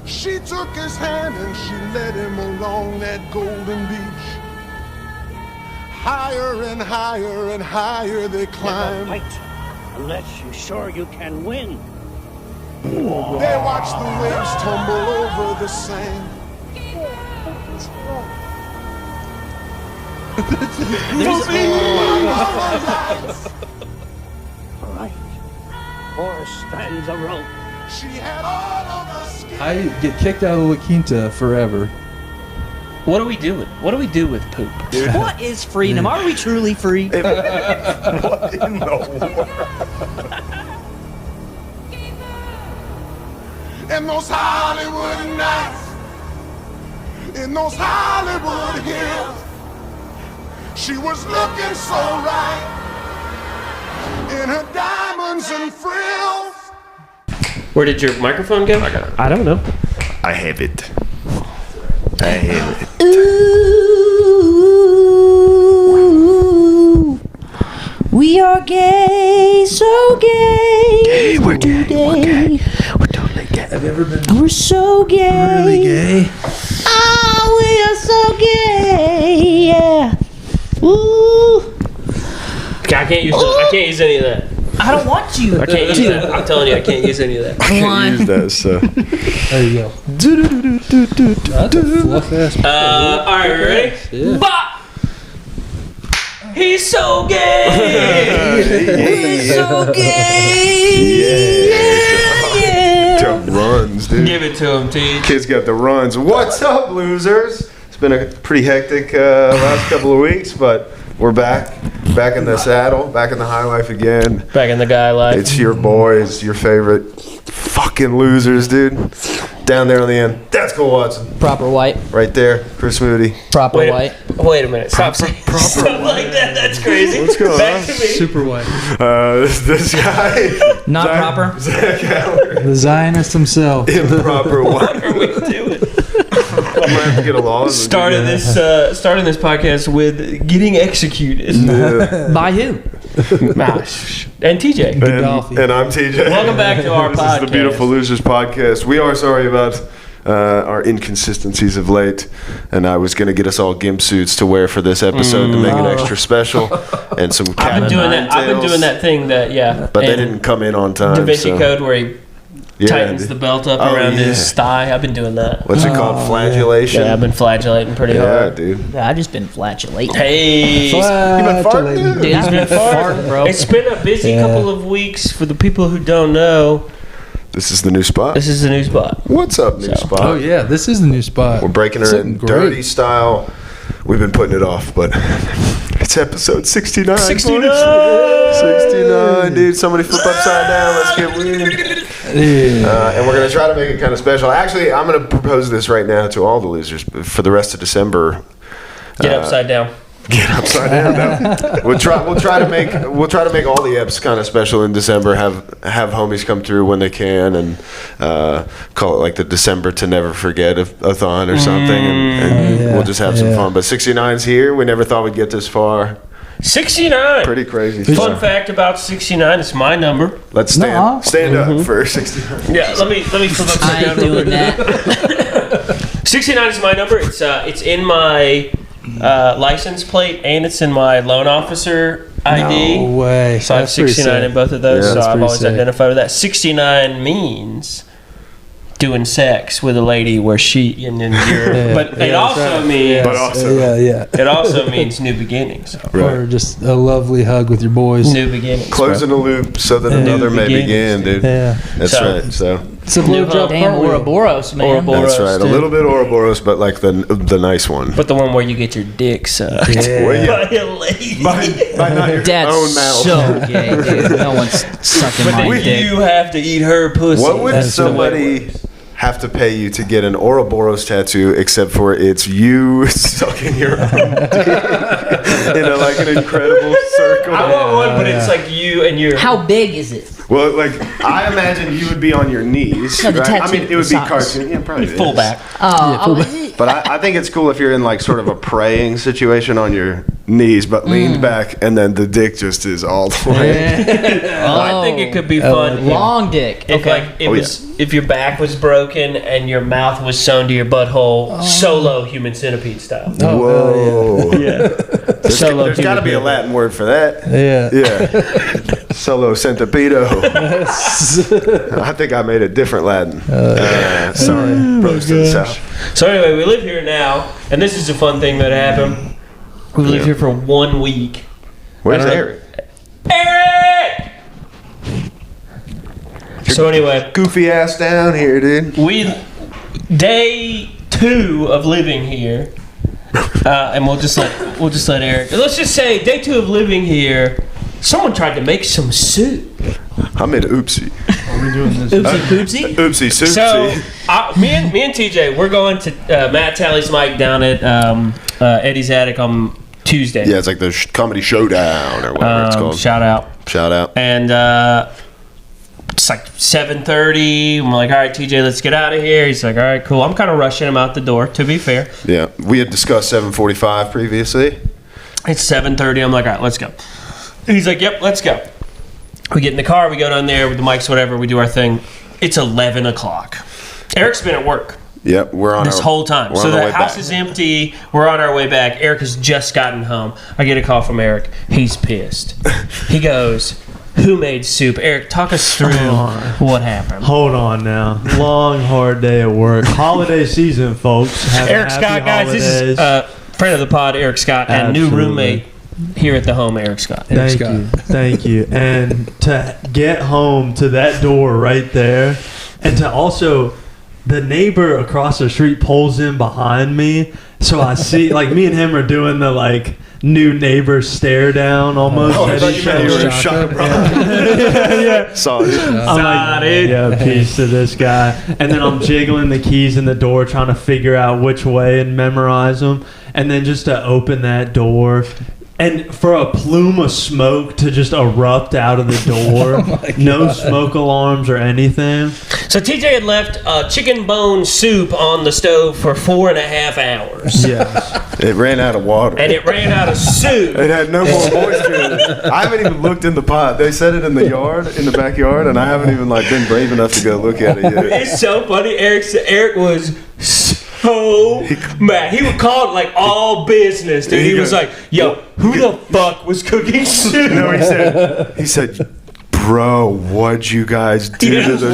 She took his hand and she led him along that golden beach. Higher and higher and higher they climbed. Never fight unless you're sure you can win. They watched the waves tumble over the sand. All right. Horse stands a rope. She had all of the skin. I get kicked out of La Quinta forever. What do we do with poop? What is freedom? Are we truly free? What in the world? In those Hollywood nights, in those Hollywood hills, she was looking so right in her diamonds and frills. Where did your microphone go? I don't know. I have it. I have it. Ooh, we are gay, so gay. Gay, we're gay. Today. We're gay. We're totally gay. Have you ever been We're so gay. really gay? Oh, we are so gay. Yeah. Ooh. I can't use any of that. I don't want you. I can't use that. I'm telling you, I can't use any of that. I can't use that, so. There you go. That's a fluff ass. All right, ready? Yeah. Bop! He's so gay. He's so gay. Yeah. Jump runs, dude. Give it to him, T. Kids got the runs. What's up, losers? It's been a pretty hectic last couple of weeks, but we're back in the saddle, back in the high life again. Back in the guy life. It's your boys, your favorite fucking losers, dude. Down there on the end, that's Cole Watson. Proper white. Right there, Chris Moody. Proper white. Wait a minute. Stop saying stuff like that. That's crazy. What's going Back on? to me. Super white. This guy. Not Zach- proper. Zach Howard. The Zionist himself. Improper What one. are we doing? I'm gonna have to get a law. Starting this podcast with getting executed. By who? And TJ. And I'm TJ. Welcome back to our This podcast. is the Beautiful Losers podcast. We are sorry about our inconsistencies of late, and I was going to get us all gimp suits to wear for this episode to make it extra special, and some cat I've been doing that. I've been tails, doing that thing that but they and didn't come in on time. Da Vinci so. Code where he Yeah, tightens the belt up around his thigh. I've been doing that. What's it called? Flagellation. Yeah, I've been flagellating pretty Yeah, hard. dude. Yeah, I just been flatulating. Hey, Flatulating. Dude, I've been farting, bro. it's been a busy couple of weeks for the people who don't know. This is the new spot. This is the new spot. What's up, new spot? Oh yeah, this is the new spot. We're breaking her Sitting in great. dirty style. We've been putting it off, but it's episode 69. 69! boys. 69, dude. Somebody flip upside down. Let's get weird. And we're going to try to make it kind of special. Actually, I'm going to propose this right now to all the losers for the rest of December. Get upside down. Get upside down. No. We'll try to make all the eps kind of special in December. Have homies come through when they can, and call it like the December to never forget a thon or something, and we'll just have some fun. But 69's here. We never thought we'd get this far. 69. Pretty crazy. Fun fact about 69. It's my number. Let's stand up for 69. Yeah, let me flip upside I down ain't real doing quick. that. 69 is my number. It's in my license plate and it's in my loan officer ID. No way. So I have That's pretty 69 in sick. both of those. Yeah, so that's I've pretty always sick. identified with that. 69 means doing sex with a lady where she and then you're. Yeah, but it that's also right. means. But also, yeah. It also means new beginnings. Or just a lovely hug with your boys. New beginnings. closing a loop so that another may begin, dude. Yeah. That's So- right. So It's a New blowjob Damn, cartwheel. Ouroboros, man. Ouroboros. that's right. A dude. little bit Ouroboros, but like the nice one. But the one where you get your dick sucked Well, yeah. by a lady. by not your That's own mouth. so gay, dude. No one's sucking But my then dick. you have to eat her pussy. What would That's the way somebody have to pay you to get an Ouroboros tattoo except for it's you sucking your own dick in like an incredible circle? I want one, but it's like you and your. How big is it? Well, like I imagine you would be on your knees. No, the right? I tattoo, mean, it would the be socks. cartoon. Yeah, probably Full is. back. But I think it's cool if you're in like sort of a praying situation on your knees, but leaned back, and then the dick just is all the way. I think it could be fun. Long dick. If like it was, if your back was broken and your mouth was sewn to your butthole, solo human centipede style. Whoa. Yeah. Solo There's got to be a Latin word for that. Yeah. Yeah. Solo centipedo. I think I made a different Latin. Sorry. Brothers to the south. So anyway, we live here now, and this is a fun thing that happened. We lived here for 1 week. Where's Eric? Eric! So anyway, Goofy ass down here, dude. Day 2 of living here, and we'll just let Eric. Let's just say day 2 of living here, someone tried to make some soup. I made an oopsie. Are we doing this? Oopsie poopsie. Oopsie soupsie. So me and TJ, we're going to Matt Talley's mic down at Eddie's Attic on Tuesday. Yeah, it's like the comedy showdown or whatever it's called. Shout out. And it's like 7:30. I'm like, all right, TJ, let's get out of here. He's like, all right, cool. I'm kind of rushing him out the door, to be fair. Yeah, we had discussed 7:45 previously. It's 7:30. I'm like, all right, let's go. He's like, yep, let's go. We get in the car. We go down there with the mics, whatever. We do our thing. It's 11 o'clock. Eric's been at work. Yep, we're on this whole time. So the house is empty. We're on our way back. Eric has just gotten home. I get a call from Eric. He's pissed. He goes, who made soup? Eric, talk us through what happened. Hold on now. Long, hard day at work. Holiday season, folks. Have Eric happy Scott, guys. holidays. This is friend of the pod, Eric Scott, and new Absolutely. roommate here at the home, Eric Scott. Thank you. And to get home to that door right there, and to also, the neighbor across the street pulls in behind me, so I see, like, me and him are doing the, like, new neighbor stare down almost. I at thought you each meant you other. were shocking, bro. Yeah. Sorry. I'm like, yeah, peace to this guy. And then I'm jiggling the keys in the door, trying to figure out which way and memorize them. And then just to open that door, and for a plume of smoke to just erupt out of the door. No smoke alarms or anything. So TJ had left chicken bone soup on the stove for 4.5 hours. Yes. It ran out of water. And it ran out of soup. It had no more moisture in it. I haven't even looked in the pot. They set it in the yard, in the backyard, and I haven't even like been brave enough to go look at it yet. It's so funny. Eric was so mad. He would call it like all business, dude. He was like, yo, who the fuck was cooking soup? No, he said, bro, what'd you guys do to the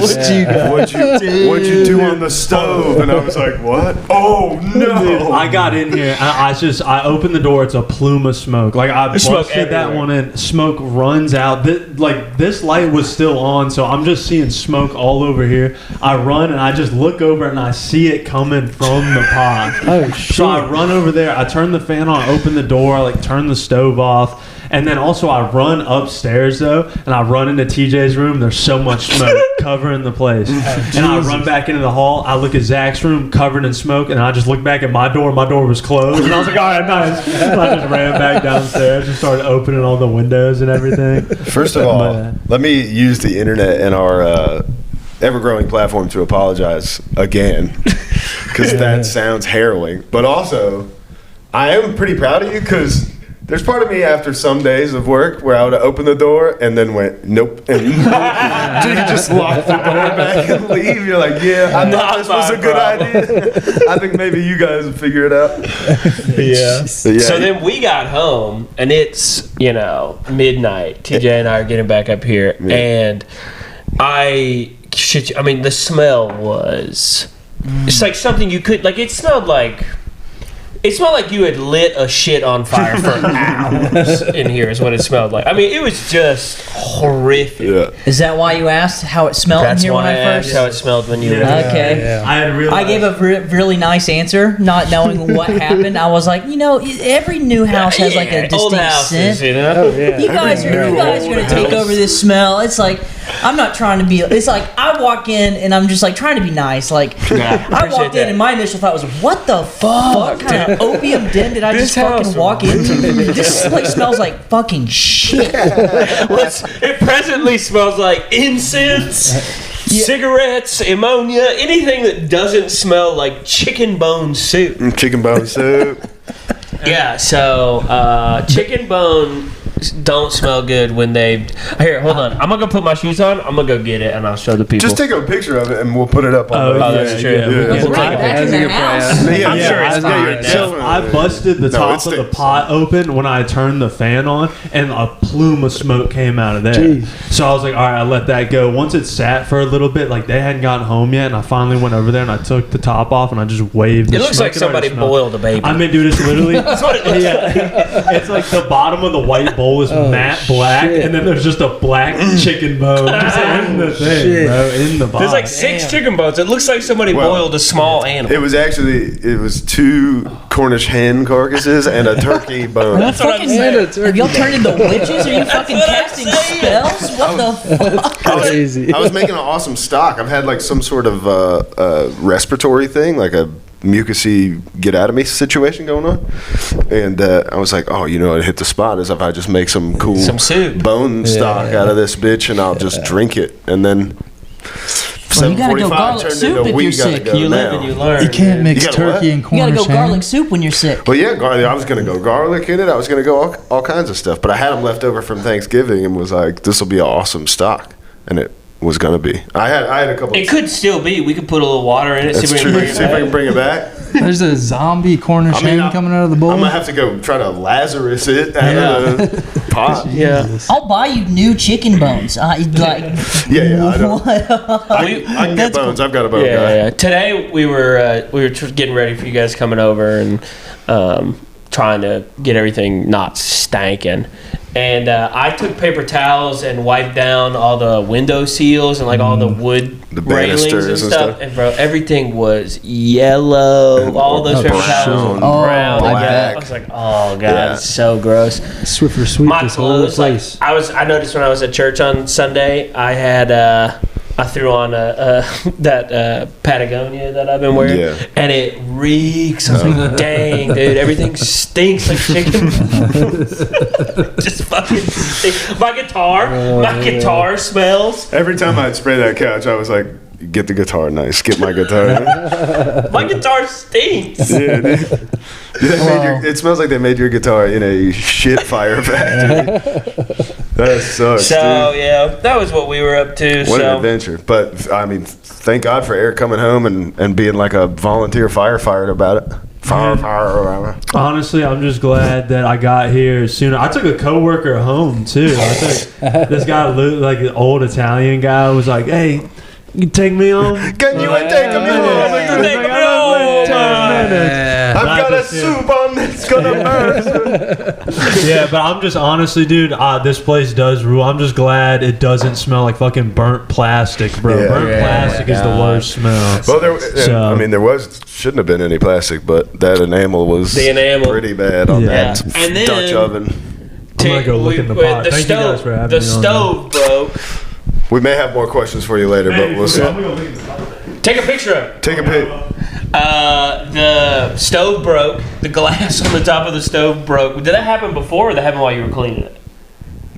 what'd you do on the stove? And I was like, what? Oh no! I got in here. I opened the door. It's a plume of smoke. Like I smoke busted that everywhere. one in. Smoke runs out. This light was still on, so I'm just seeing smoke all over here. I run and I just look over and I see it coming from the pot. Oh shit! So I run over there. I turn the fan on. Open the door. I like turn the stove off. And then also I run upstairs though, and I run into TJ's room. There's so much smoke covering the place. And I run back into the hall. I look at Zach's room covered in smoke, and I just look back at my door. My door was closed, and I was like, all right, nice. And I just ran back downstairs and started opening all the windows and everything. First of all, let me use the internet and our ever-growing platform to apologize again, because that sounds harrowing. But also, I am pretty proud of you because there's part of me after some days of work where I would open the door and then went, nope. And you just lock the door back and leave. You're like, yeah, I thought this was a good idea. I think maybe you guys would figure it out. Yeah. So then we got home, and it's, midnight. TJ and I are getting back up here, and the smell was, it's like something you could, like, it smelled like you had lit a shit on fire for hours in here is what it smelled like. I mean, it was just horrific. Yeah. Is that why you asked how it smelled in here when I first? That's how it smelled when you were Yeah. here. Okay. Yeah. I gave a really nice answer, not knowing what happened. I was like, every new house has like a Old distinct houses, scent. Oh, yeah. You guys are gonna take over this smell. It's like I'm not trying to be. It's like I walk in and I'm just like trying to be nice. Like I walked in and my initial thought was, "What the fuck? What kind of opium den did I just fucking walk into? This place smells like fucking shit." It presently smells like incense, cigarettes, ammonia, anything that doesn't smell like chicken bone soup. Chicken bone soup. Yeah, so chicken bone don't smell good when they. Here, hold on. I'm gonna go put my shoes on. I'm gonna go get it, and I'll show the people. Just take a picture of it, and we'll put it up on. Oh, that's true. We'll take a Back picture. in the house. I'm sure it's fine now. So I busted the top of the pot open when I turned the fan on, and a plume of smoke came out of there. Jeez. So I was like, all right, I let that go. Once it sat for a little bit, like they hadn't gotten home yet, and I finally went over there and I took the top off and I just waved. The It looks like smoke. somebody boiled a baby. I mean, dude, it's literally. That's what it looks like. It's like the bottom of the white bowl is matte black, shit. and then there's just a black chicken bone just in the thing, Shit. bro, in the bottom. There's like 6 chicken bones. It looks like somebody boiled a small animal. It was 2 Cornish hen carcasses and a turkey bone. That's what I'm saying. Have y'all turned into witches? Are you fucking casting spells? What the fuck? Crazy. I was making an awesome stock. I've had like some sort of respiratory thing, like a mucusy get out of me situation going on, and I was like, oh, you know, it hit the spot is if I just make some cool soup bone stock out of this bitch, and I'll just drink it, and then. Well, you gotta go garlic soup if you're sick. You live and you learn. You can't mix You gotta turkey what? and You Cornish gotta go hen. garlic soup when you're sick. Well, yeah, garlic. I was gonna go garlic in it. I was gonna go all kinds of stuff, but I had them left over from Thanksgiving, and was like, this will be an awesome stock, and it was gonna be. I had a couple. It could still be. We could put a little water in it. That's See if we true. can bring it See if I back. can bring it back. There's a zombie Cornish hen coming out of the bowl. I'm gonna have to go try to Lazarus it out of the pot. Yeah. I'll buy you new chicken bones. Yeah, I know. I can get bones. I've got a bone guy. Yeah. Today we were getting ready for you guys coming over and trying to get everything not stanking. And I took paper towels and wiped down all the window seals and like all the wood railings and banisters and stuff. stuff. And bro, everything was yellow. All those paper towels were brown. Oh, and black. I was like, oh god, Yeah. it's so gross. Swiffer sweep My this whole clothes, like place. I noticed when I was at church on Sunday, I had I threw on that Patagonia that I've been wearing, Yeah. and it reeks. I was like, dang, dude, everything stinks like chicken. Just fucking stink. My guitar smells. Every time I'd spray that couch, I was like, get the guitar nice. Get my guitar. My guitar stinks. Yeah, dude. It smells like they made your guitar in a shit fire factory. That sucks, So dude. yeah, that was what we were up to. What an So adventure. But, I mean, thank God for Eric coming home and being like a volunteer firefighter about it. Fire. Honestly, I'm just glad that I got here sooner. I took a coworker home too. I took this guy, like an old Italian guy, was like, "Hey, you take me home? Can you take me home? Take me home. 10 minutes. I've got a soup on that's gonna burn. Yeah, but I'm just honestly, dude, this place does rule. I'm just glad it doesn't smell like fucking burnt plastic, bro. Yeah. Burnt plastic is the worst smell. Well, there shouldn't have been any plastic, but that enamel was pretty bad on Yeah. that And then- Dutch oven. I'm gonna go look in the pot. Thank you guys for having the me on stove broke. We may have more questions for you later, but we'll see. Take a picture of it. Take a pic. The stove broke. The glass on the top of the stove broke. Did that happen before, or did that happen while you were cleaning it?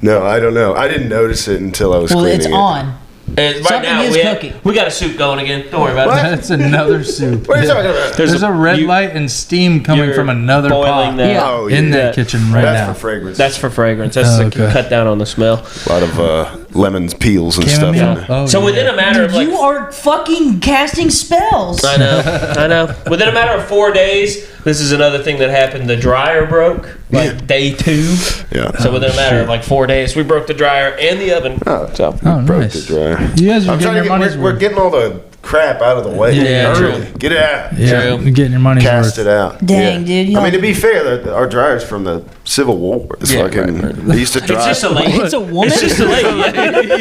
No, I don't know. I didn't notice it until I was Well, cleaning it's it. on. Right Something now, is cooking. we got a soup going again. Don't worry about it. That's another soup. What are you talking about? There's a red light and steam coming you're from another boiling pot that. Yeah. Oh, in yeah. the kitchen right That's now. for fragrance. That's for fragrance. That's Oh, to okay. cut down on the smell. a lot of lemons, peels, and stuff. Chamomile? In there. Oh, So yeah. within a matter of like, You are fucking casting spells. I know. Within a matter of 4 days, this is another thing that happened. The dryer broke like day 2. Yeah. So within a matter of like 4 days, we broke the dryer and the oven. So Oh, broke nice. the dryer. You guys are I'm getting trying your to money's get. We're worth. getting all the crap out of the way. Yeah, early. true. Get it out. Yeah, True. you're getting your money's Cast worth. it out. Dang, Yeah. dude, I mean, to be fair, our dryer's from the Civil War. It's Yeah, fucking. right. They used to dry. It's just a lady. It's a woman. It's just a lady.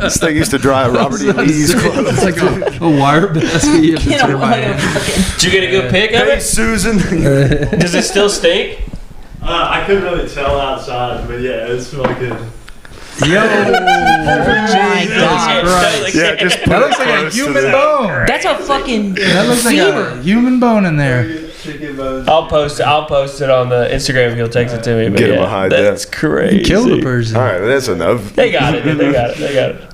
This thing used to dry Robert E. Lee's clothes. It's like a wire basket you have to You know, turn by like a hand. fucking- Did you get a good pic of Hey, it? Susan. Does it still stink? I couldn't really tell outside, but yeah, it smelled good. Yo. My God. Yeah, just put That looks it like a close to human that. bone. That's a fucking That looks like a human bone in there. I'll post it on the Instagram if you'll text it to me. But Get him yeah, behind that's that. crazy. Kill the person. All right, that's enough. They got it, dude. They got it.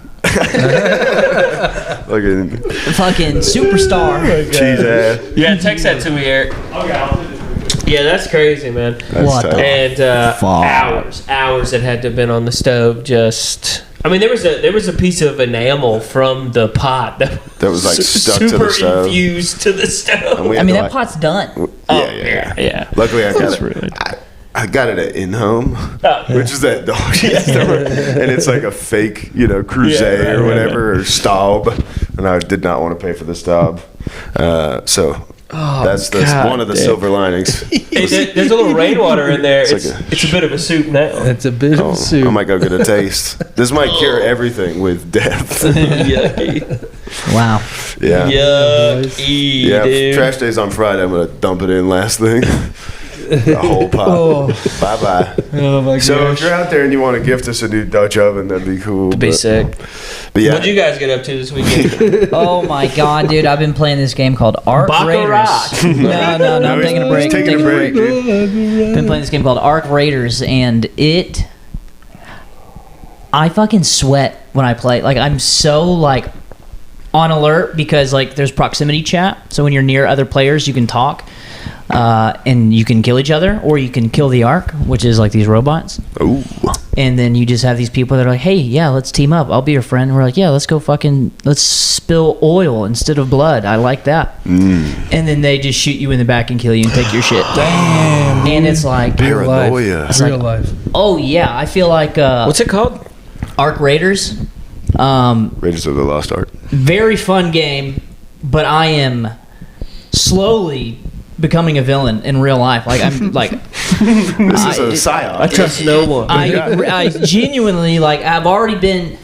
Fucking fucking superstar. cheese ass. Yeah, text that to me, Eric. Okay. Yeah, that's crazy, man. That's What tough. the- And hours that had to have been on the stove. Just, I mean, there was a piece of enamel from the pot that was like stuck to the super stove. infused to the stove. And we I had mean, to, that pot's done. Yeah. Luckily, I got it. I got it at In Home, which is that dog shit store, and it's like a fake, Creuset or whatever or Staub, and I did not want to pay for the Staub, so that's one of the silver linings. There's a little rainwater in there. It's It's, like it's a bit of a soup now. It's a bit of soup. I might go get a taste. This might cure everything with death. Yucky. Wow. Yeah. Yucky, Yeah, dude. trash day's on Friday. I'm gonna dump it in last thing. A whole pot. Bye bye. Oh my So if gosh. you're out there and you want to gift us a new Dutch oven, that'd be cool. Be sick. But yeah, What'd you guys get up to this weekend? Oh my God, dude! I've been playing this game called Arc Baccarat. Raiders. No, I'm taking a break. Taking a break, dude. Been playing this game called Arc Raiders, and I fucking sweat when I play. Like, I'm so like on alert because like there's proximity chat. So when you're near other players, you can talk. And you can kill each other, or you can kill the Ark, which is like these robots. Ooh. And then you just have these people that are like, hey, yeah, let's team up. I'll be your friend. And we're like, yeah, let's spill oil instead of blood. I like that. And then they just shoot you in the back and kill you and take your shit. Damn. And it's like, Paranoia. It's Real like- life. oh yeah, I feel like What's it called? Arc Raiders. Raiders of the Lost Ark. Very fun game, but I am slowly becoming a villain in real life. Like, I'm like, This is a psyop. I trust no one. I genuinely, like, I've already been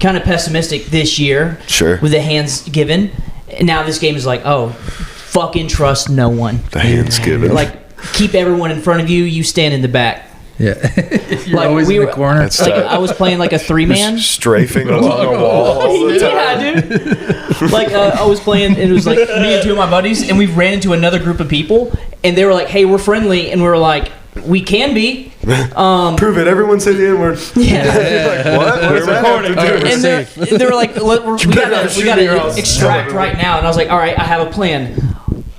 kind of pessimistic this year. Sure. With the hands given. And now this game is like, oh, fucking trust no one. The hands given. Like, keep everyone in front of you. You stand in the back. Yeah. You're Like, always we in the were- corner. That's Like, tough. I was playing like a 3-man. Strafing along the wall all the time. Yeah, dude. Like, I was playing, and it was like me and two of my buddies, and we ran into another group of people, and they were like, hey, we're friendly, and we were like, we can be. Prove it. Everyone say the N word. Yeah. Like, what? What does that have to do with And they were like, we shoot gotta your own extract son. right now. And I was like, all right, I have a plan.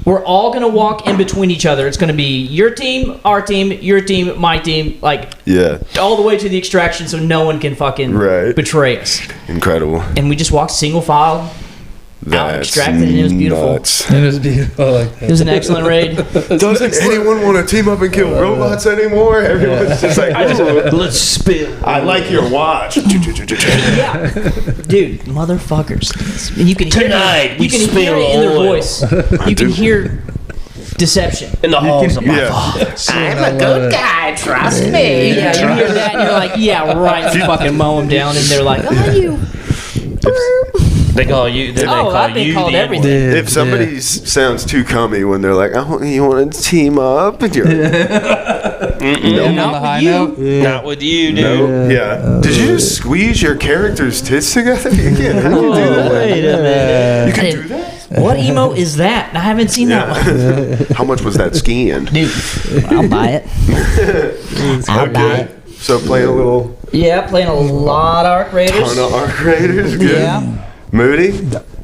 We're all gonna walk in between each other. It's gonna be your team, our team, your team, my team, like Yeah. all the way to the extraction, so no one can fucking Right. betray us. Incredible. And we just walked single file. That's extracted and it was beautiful. nuts. It was beautiful. I like It that. was an excellent raid. Doesn't anyone want to team up and kill robots anymore? Everyone's just like, Let's spin. I like your watch. Yeah, dude, motherfuckers. And you can hear Tonight, we you can hear spill it in their oil. voice. You can hear deception. In the halls of my Yeah. I'm a good guy. Trust me. Yeah, you hear that and you're like, yeah, right. You fucking mow them down, and they're like, oh, you. They call you. Then Oh, they call I've been you called the everything. N-word. If somebody sounds too cummy when they're like, you want to team up? And you're like, And on the high note. Not with you, dude. no. Yeah. Did you just squeeze your character's tits together? You can't. How do you do that? Wait a minute. You can do that? What emo is that? I haven't seen that one. How much was that skiing? Dude, I'll buy it. I'll buy it. So playing a little Yeah, playing a lot of Arc Raiders. ton of Arc Raiders. Good. Yeah. Moody?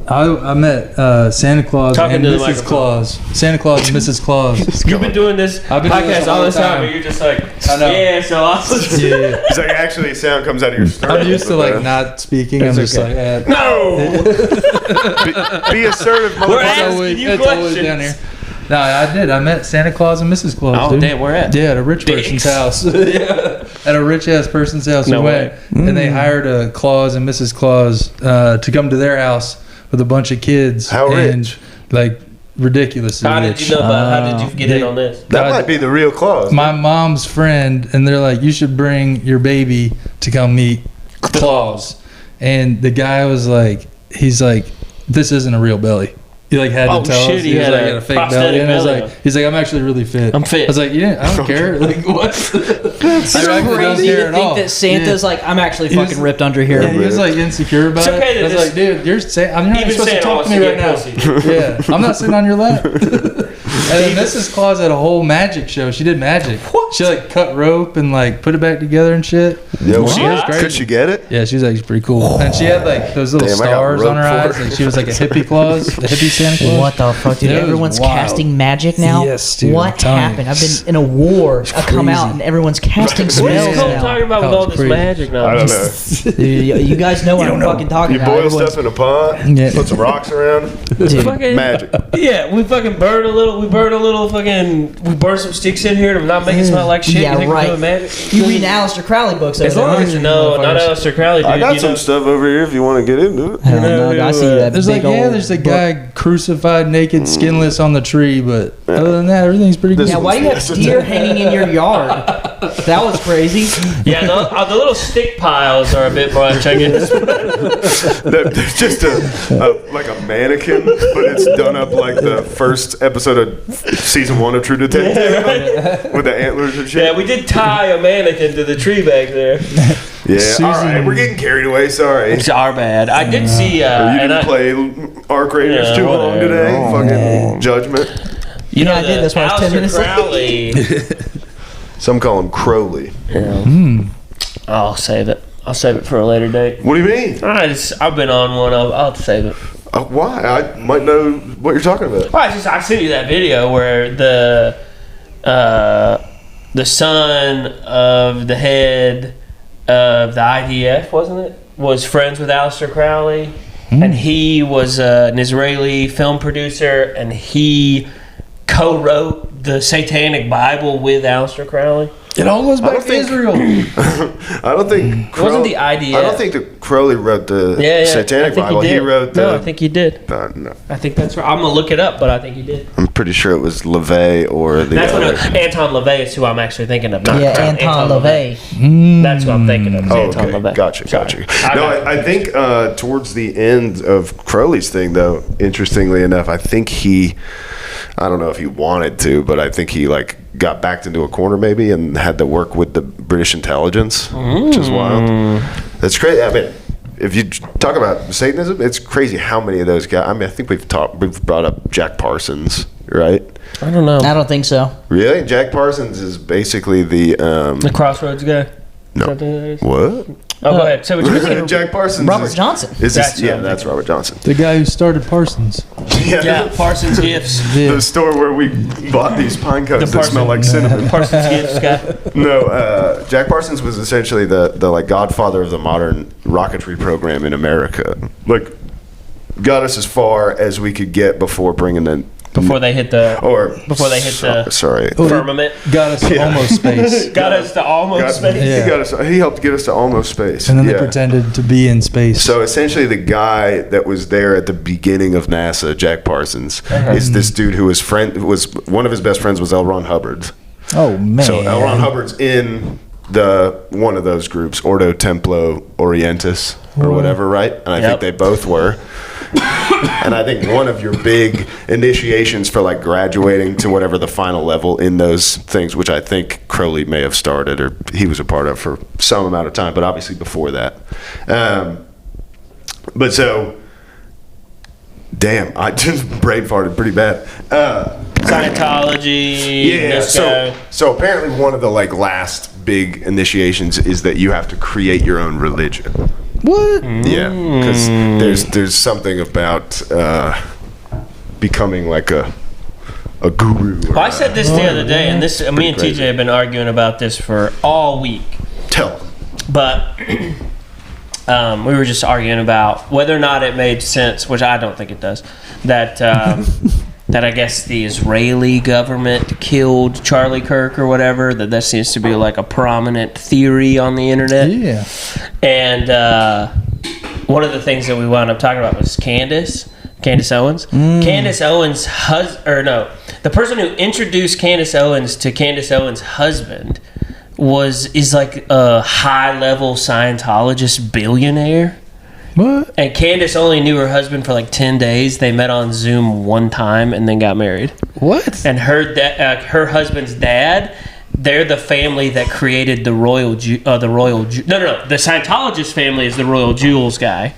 I met Santa Claus Talking and to the Mrs. microphone. Claus. Santa Claus and Mrs. Claus. You've been doing this I've been doing podcast this all all this the time, time. and you're just like, I know. yeah, so awesome. Yeah. It's like actually sound comes out of your sternum. I'm used to like not speaking. I'm just like, No! Be assertive, We're motherfucker. asking you it's always questions. down here. No, I did. I met Santa Claus and Mrs. Claus. Oh, dude. damn, where at? Yeah, at a rich person's Dicks. house. Yeah. At a rich ass person's house. No we went, and they hired a Claus and Mrs. Claus to come to their house with a bunch of kids. How and, rich? Like ridiculously How did rich. you know about? How did you get in on this? That God, might be the real clause. my mom's friend, and they're like, you should bring your baby to come meet Claus. And the guy was like, he's like, this isn't a real belly. He like had Oh, to tell shit, us. he He was had like, a had a fake prosthetic belly. And I was belly. like, he's like, I'm actually really fit. I'm fit. I was like, yeah, I don't care. Like, what? It's I so actually don't crazy care to at think all. that Santa's like, I'm actually He was- fucking ripped under here. Yeah, he was like insecure about It's okay it. I was that like, dude, you're I'm not Even supposed to Santa talk to wants me to right get now. pussy. Yeah, I'm not sitting on your lap. And then Mrs. Claus had a whole magic show. She did magic. She like cut rope and like put it back together and shit. Yeah, She was crazy. could she get it? Yeah, she was actually pretty cool. And she had like those little Damn, I got stars on her roped eyes. for it. Like she was like a hippie Claus, a hippie Santa Claus. What the fuck, dude? It was Everyone's wild. casting magic now? Yes, dude, I'm What telling you. happened? I've been in a war. I come out crazy. and everyone's casting What is spells Cole now. talking about with That all was this crazy. magic now? I don't know. Dude, you guys know what I'm fucking talking You about. boil Everyone's- stuff in a pot, Yeah. put some rocks around, Dude, Fucking, magic. Yeah, we fucking burn a little. We burn some sticks in here to not make it smell like shit. Yeah, you think right. we're doing magic? you read Aleister Crowley books over As there, long huh? as you know, not Aleister Crowley, dude. I got you some know, stuff over here if you want to get into it. Hell no, I see that There's big like, yeah, old there's a book. guy crucified, naked, skinless on the tree, but other than that, everything's pretty good. Yeah, why do you have deer hanging in your yard? That was crazy. Yeah, the little stick piles are a bit much, I guess. There's just like a mannequin, but it's done up like the first episode of season 1 of True Detective with the antlers and shit. Yeah, we did tie a mannequin to the tree back there. Yeah, all right, we're getting carried away. Sorry. It's our bad. I did see. You and didn't I, play Arc Raiders Yeah, too long whatever. today. Fucking Judgment. you know, I did. That's why I was 10 minutes late. Crowley. Some call him Crowley. I'll save it. I'll save it for a later date. What do you mean? I've been on one of. I'll save it. Why? I might know what you're talking about. Well, I sent you that video where the son of the head of the IDF, wasn't it, was friends with Aleister Crowley, and he was an Israeli film producer, and he co-wrote the Satanic Bible with Aleister Crowley. It all goes back to think- Israel. I don't think It wasn't the IDF. I don't think that Crowley wrote the Yeah, I Satanic think Bible. He did. wrote the. No, I think he did. No, I think that's right. I'm gonna look it up, but I think he did. I'm pretty sure it was LaVey or the That's other. what Anton LaVey is who I'm actually thinking of. not Yeah, Anton Anton LaVey. That's who I'm thinking of. Is Oh, Anton okay. LaVey. Gotcha. Sorry. No, I think towards the end of Crowley's thing, though, interestingly enough, I think I don't know if he wanted to, but I think he like got backed into a corner maybe and had to work with the British intelligence, which is wild. That's crazy. I mean, if you talk about Satanism, it's crazy how many of those guys. I mean, I think we've brought up Jack Parsons, right? I don't know. I don't think so. Really? Jack Parsons is basically the The Crossroads guy. no. Is that who that is? What? Oh, go ahead. Say what you said. Jack Parsons. Robert is, Johnson. Is this, That's what yeah, I'm that's Robert Johnson. The guy who started Parsons. Yeah, Parsons Gifts. The store where we bought these pine cones that smell like cinnamon. Parsons Gifts guy. No, Jack Parsons was essentially the like godfather of the modern rocketry program in America. Like, got us as far as we could get before bringing in Before they hit the sorry. firmament. Got us to almost space. Got us to almost space. Yeah. He helped get us to almost space. And then Yeah. they pretended to be in space. So essentially, the guy that was there at the beginning of NASA, Jack Parsons, is this dude who was one of his best friends was L. Ron Hubbard. Oh, man. So L. Ron Hubbard's in one of those groups, Ordo Templo Orientis or whatever, right? And I think they both were. And I think one of your big initiations for like graduating to whatever the final level in those things, which I think Crowley may have started or he was a part of for some amount of time, but obviously before that. But so, damn, I just brain farted pretty bad. Scientology. Yeah. This guy. So apparently one of the like last big initiations is that you have to create your own religion. What? Yeah, because there's something about becoming like a guru. Well, I said this the other day, and me and crazy. TJ have been arguing about this for all week. Tell. But we were just arguing about whether or not it made sense, which I don't think it does, that that I guess the Israeli government killed Charlie Kirk or whatever, that seems to be like a prominent theory on the internet. Yeah. And one of the things that we wound up talking about was Candace Owens. Candace Owens' the person who introduced Candace Owens to Candace Owens' husband is like a high-level Scientologist billionaire. What? And Candace only knew her husband for like 10 days. They met on Zoom one time and then got married. What? And her husband's dad, they're the family that created the the Scientologist family is the Royal Jewels guy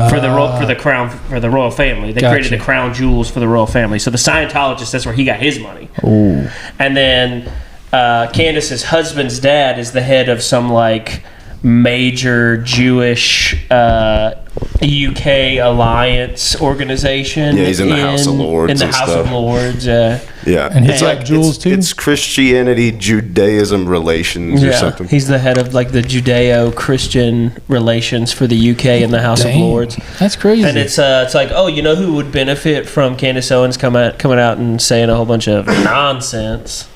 for the royal family. They created the crown jewels for the royal family. So the Scientologist, that's where he got his money. Ooh. And then Candace's husband's dad is the head of some like major Jewish UK alliance organization. Yeah, he's in the House of Lords. In the and House stuff. of Lords. Yeah, And he's like Jules too? It's Christianity Judaism relations or something. He's the head of like the Judeo-Christian relations for the UK in the House of Lords. That's crazy. And it's like, oh, you know who would benefit from Candace Owens coming out and saying a whole bunch of nonsense?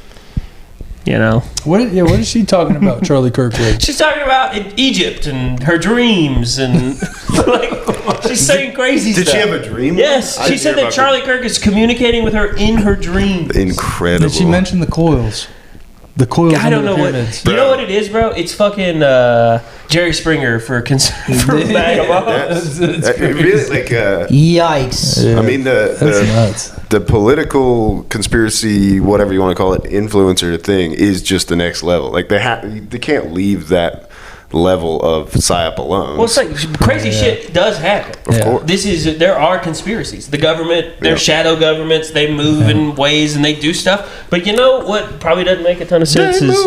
You know, what is she talking about? Charlie Kirk with? She's talking about Egypt and her dreams and like she's saying crazy stuff. Did she have a dream? Yes, she said that Charlie Kirk is communicating with her in her dreams. Incredible. Did she mention the coils? The coils. I don't know what. Pyramids. You know what it is, bro? It's fucking Jerry Springer for vagabonds. Really like. Yikes! I mean the political conspiracy, whatever you want to call it, influencer thing is just the next level. Like they can't leave that level of psyop alone. Well, it's like crazy shit does happen. Of course. There are conspiracies. The government, they're shadow governments. They move in ways and they do stuff. But you know what probably doesn't make a ton of sense is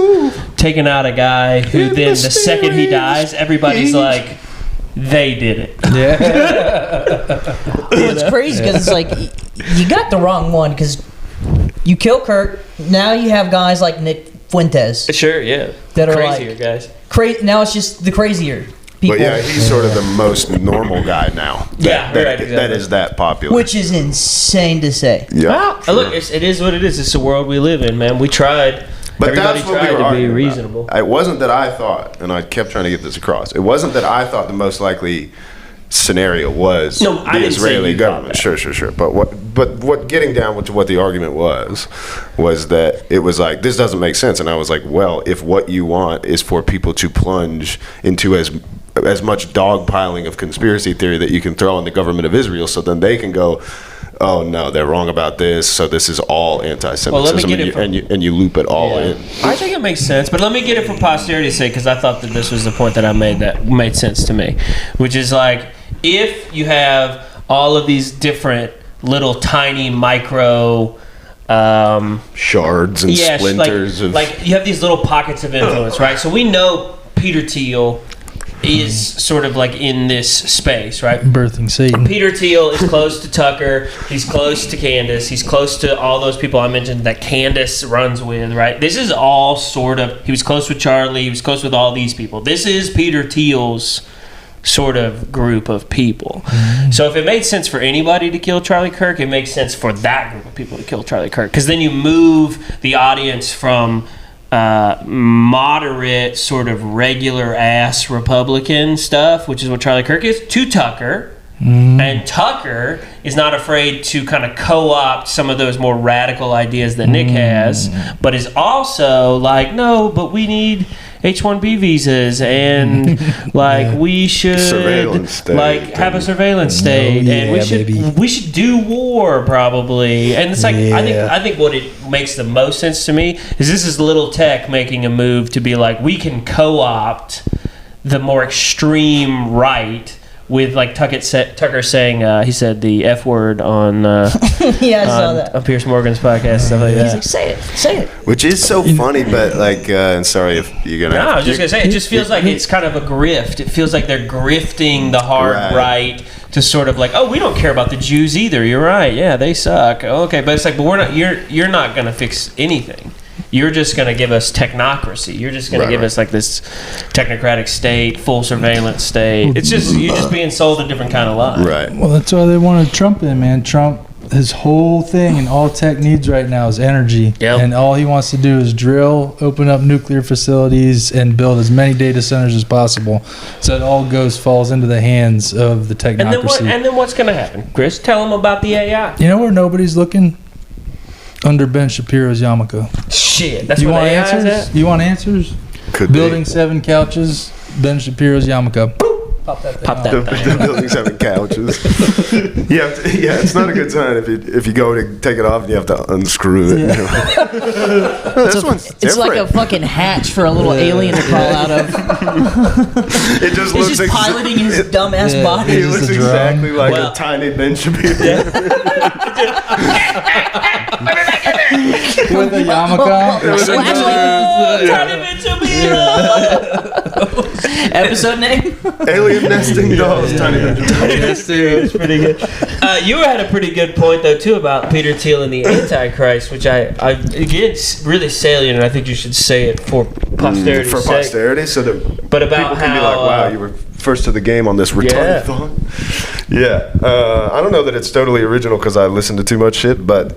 taking out a guy who then the second he dies, everybody's like, they did it. Yeah. Well, it's crazy because it's like you got the wrong one because you kill Kirk. Now you have guys like Nick Fuentes. Sure, yeah. That are crazier like, guys. Now it's just the crazier people. But yeah, he's sort of the most normal guy now. That is that popular. Which is insane to say. Yeah. Well, look, it is what it is. It's the world we live in, man. We tried. But Everybody that's what tried we were to be arguing reasonable. about. It wasn't that I thought, and I kept trying to get this across. It wasn't that I thought the most likely scenario was No, I the didn't say Israeli you thought government. that. Sure. But what getting down to what the argument was that it was like, this doesn't make sense. And I was like, well, if what you want is for people to plunge into as much dogpiling of conspiracy theory that you can throw on the government of Israel, so then they can go, oh no, they're wrong about this, so this is all anti-Semitism, Well, let me get it and you loop it all in. I think it makes sense, but let me get it for posterity's sake because I thought that this was the point that I made that made sense to me, which is like if you have all of these different little tiny micro shards and splinters like you have these little pockets of influence, right? So we know Peter Thiel is sort of like in this space, right? Birthing Satan. Peter Thiel is close to Tucker. He's close to Candace. He's close to all those people I mentioned that Candace runs with, right? This is all sort of... He was close with Charlie. He was close with all these people. This is Peter Thiel's sort of group of people. Mm-hmm. So if it made sense for anybody to kill Charlie Kirk, it makes sense for that group of people to kill Charlie Kirk. Because then you move the audience from... moderate sort of regular ass Republican stuff, which is what Charlie Kirk is, to Tucker. And Tucker is not afraid to kind of co-opt some of those more radical ideas that Nick has, but is also like, no, but we need H-1B visas and like we should like have a surveillance state and we should do war probably. And it's like I think what it makes the most sense to me is this is little tech making a move to be like, we can co-opt the more extreme right with like Tucker saying he said the F word on I saw that on Piers Morgan's podcast, stuff like that. He's like, say it, which is so funny, but like and sorry if you're gonna I was just gonna say it just feels like it's kind of a grift. It feels like they're grifting the hard right to sort of like, oh, we don't care about the Jews either, you're right, yeah, they suck, okay, but it's like, but we're not, you're not gonna fix anything. You're just going to give us technocracy. You're just going to give us like this technocratic state, full surveillance state. It's just, you're just being sold a different kind of lie. Right. Well, that's why they wanted Trump in, man. Trump, his whole thing and all tech needs right now is energy. Yep. And all he wants to do is drill, open up nuclear facilities, and build as many data centers as possible. So it all falls into the hands of the technocracy. And then what's going to happen? Chris, tell them about the AI. You know where nobody's looking? Under Ben Shapiro's yarmulke. Shit, that's you what want AI answers? is at? You want answers? Could Building 7 couches, Ben Shapiro's yarmulke. Pop that thing. Pop off. that The thing. building's having couches. Yeah, it's not a good sign if you go to take it off and you have to unscrew it. You know? This one's different. It's like a fucking hatch for a little alien to crawl out of. It just He's looks just piloting his dumbass Yeah. body. He It's looks a drone. exactly like Well- a tiny Benjamin. With a yarmulke. Episode name? Alien nesting dolls, tiny Benjamin. It's pretty good. You had a pretty good point though too about Peter Thiel and the Antichrist, which I again it's really salient, and I think you should say it for posterity's For sake. posterity, so that But about people can how be like, "Wow, you were first to the game on this retarded Yeah. thought." Yeah, I don't know that it's totally original because I listen to too much shit, but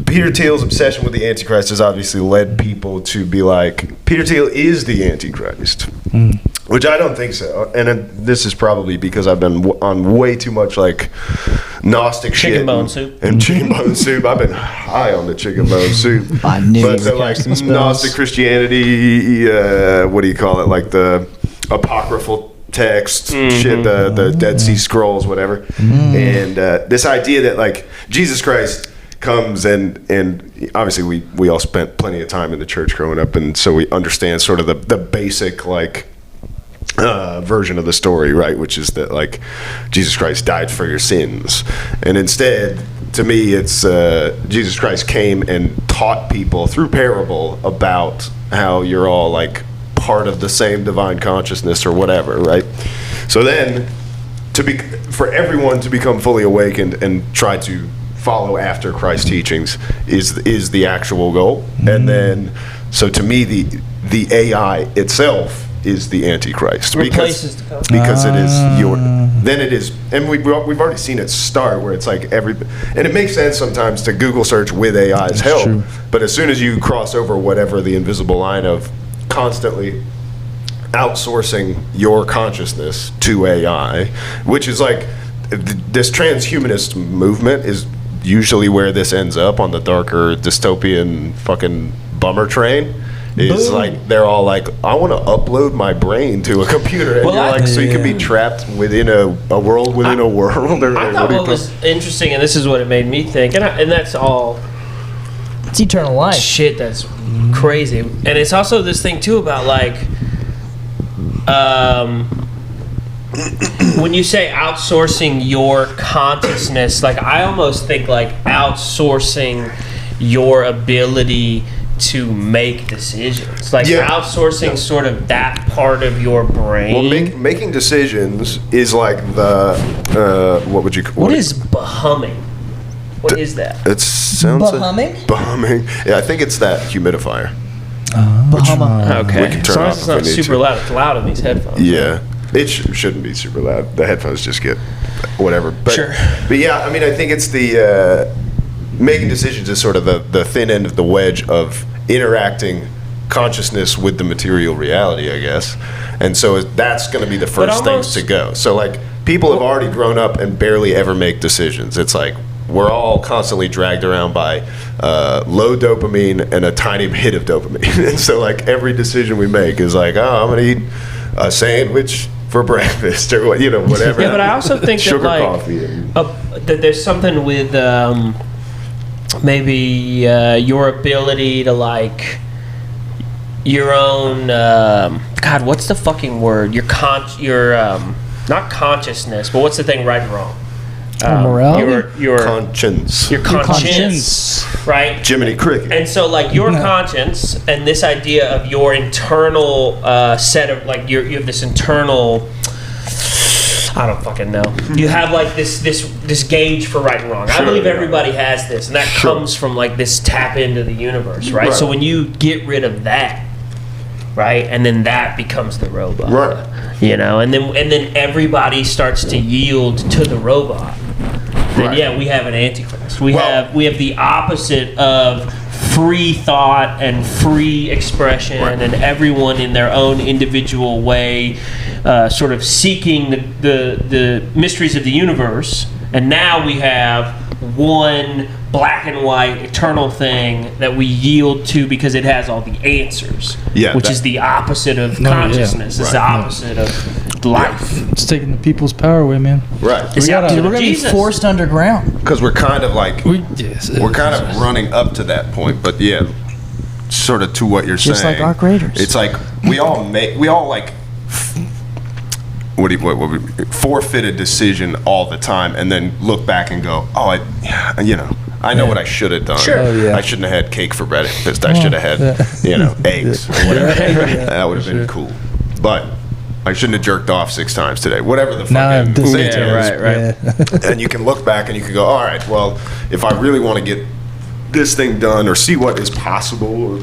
Peter Thiel's obsession with the Antichrist has obviously led people to be like, Peter Thiel is the Antichrist, which I don't think so. And this is probably because I've been on way too much like Gnostic shit. Chicken bone soup. And chicken bone soup. I've been high on the chicken bone soup. I knew But you the were like casting spells. Gnostic Christianity, what do you call it? Like the apocryphal text shit, the Dead Sea Scrolls, whatever. And this idea that like Jesus Christ comes and obviously we all spent plenty of time in the church growing up, and so we understand sort of the basic like version of the story, right? Which is that like Jesus Christ died for your sins, and instead, to me, it's Jesus Christ came and taught people through parable about how you're all like part of the same divine consciousness or whatever, right? So then, for everyone to become fully awakened and try to follow after Christ's teachings is the actual goal. And then, so to me, the AI itself is the Antichrist Replaces the code. because it is then it is, and we've already seen it start where it's like and it makes sense sometimes to Google search with AI's help, true. but as soon as you cross over whatever the invisible line of constantly outsourcing your consciousness to AI, which is like this transhumanist movement is usually where this ends up on the darker dystopian fucking bummer train. Is like they're all like, I want to upload my brain to a computer, and Well, you're like, so you can be Yeah. trapped within a world within a world. Or I what thought do you what was interesting, and this is what it made me think, and that's all It's eternal life. shit that's crazy. And it's also this thing too about like when you say outsourcing your consciousness, like I almost think like outsourcing your ability to make decisions, like Yeah. outsourcing sort of that part of your brain. Well, making decisions is like the what would you? What is behumming? What is that? It sounds Behumming? Behumming. Yeah, I think it's that humidifier. Bahama. Okay, We can turn as long it as it's off not if we need super to. loud. It's loud in these headphones. Yeah, it shouldn't be super loud. The headphones just get whatever. But, Sure. But yeah, I mean, I think it's the making decisions is sort of the thin end of the wedge of interacting consciousness with the material reality, I guess. And so that's going to be the first almost- things to go. So like people have already grown up and barely ever make decisions. It's like we're all constantly dragged around by low dopamine and a tiny hit of dopamine. And so like every decision we make is like, oh, I'm going to eat a sandwich for breakfast or what, whatever. Yeah, but I also think that sugar like coffee and, that there's something with maybe your ability to like your own God, what's the fucking word? Your not consciousness, but what's the thing right and wrong? Morality? Your conscience. your conscience, right? Jiminy Cricket. And so, like, your conscience and this idea of your internal set of, like, you have this internal, I don't fucking know. You have, like, this gauge for right and wrong. I Sure, believe yeah. everybody has this, and that Sure. comes from, like, this tap into the universe, right? Right. So when you get rid of that, right, and then that becomes the robot. Right. And then everybody starts to yield to the robot. Then Right. yeah, we have an antichrist. We Well- have the opposite of free thought and free expression, Right. and everyone in their own individual way, sort of seeking the mysteries of the universe. And now we have one black and white eternal thing that we yield to because it has all the answers. Yeah, which that- is the opposite of No, yeah. consciousness. It's the Right. opposite of life. It's taking the people's power away, man. Right. Dude, we're gonna Jesus. be forced underground. Because we're kind of like we're We're kind of running up to that point, but yeah, sort of to what you're Just saying. like Arc Raiders. It's like we all like forfeit a decision all the time, and then look back and go, oh, I know what I should have done. Sure. Oh, yeah. I shouldn't have had cake for breakfast. I should have had eggs or whatever. That would have been cool, but. I shouldn't have jerked off 6 times today. Whatever the fucking thing is. right. And you can look back and you can go, all right, well, if I really want to get this thing done or see what is possible, or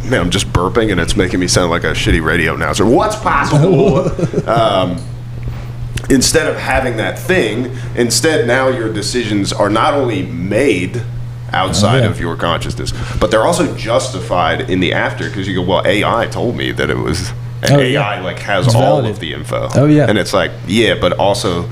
man, I'm just burping and it's making me sound like a shitty radio announcer. What's possible? Instead of having that thing, instead now your decisions are not only made outside of your consciousness, but they're also justified in the after, because you go, well, AI told me that it was. And AI like has It's all validated. of the info. Oh, yeah. And it's like, yeah, but also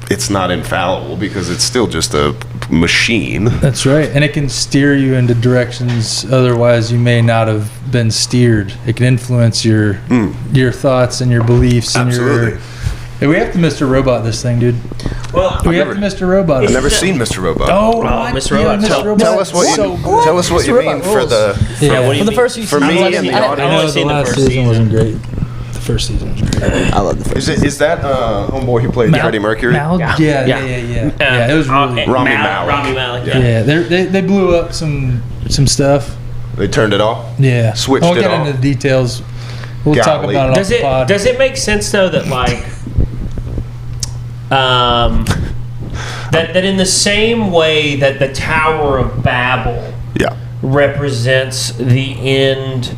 it's not infallible because it's still just a machine. That's right, and it can steer you into directions otherwise you may not have been steered. It can influence your thoughts and your beliefs. Absolutely. Hey, we have to Mr. Robot this thing, dude. Well, We have to Mr. Robot. I've never seen Mr. Robot. Oh, Mr. Mr. Robot. Mr. Robot. Tell us what you mean for the. Yeah, what do you For the mean? first few For seasons, me like, and the I- I I've know only the seen the last first season season. wasn't great. The first season was great. I love the first. Is that homeboy who played Freddie Mercury? Yeah, it was really. Rami Malek. Rami Malek. Yeah. Yeah, they blew up some stuff. They turned it off. Yeah, Switched I'll it get off. into the details. We'll talk Golly. about it Does off the pod. does it make sense though that like that in the same way that the Tower of Babel Yeah. represents the end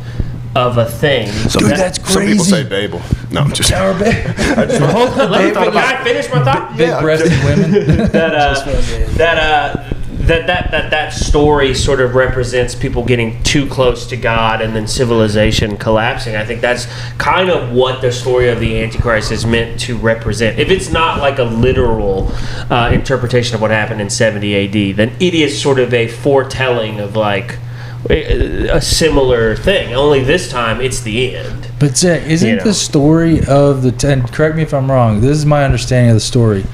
of a thing. Dude, that's crazy. Some people say Babel. No, I'm just. Tower Bay. Hold on, let me finish my thought. Big-breasted women. That story sort of represents people getting too close to God and then civilization collapsing. I think that's kind of what the story of the Antichrist is meant to represent. If it's not like a literal interpretation of what happened in 70 AD, then it is sort of a foretelling of like a similar thing. Only this time it's the end. But Zach, isn't You know. the story of and correct me if I'm wrong, this is my understanding of the story.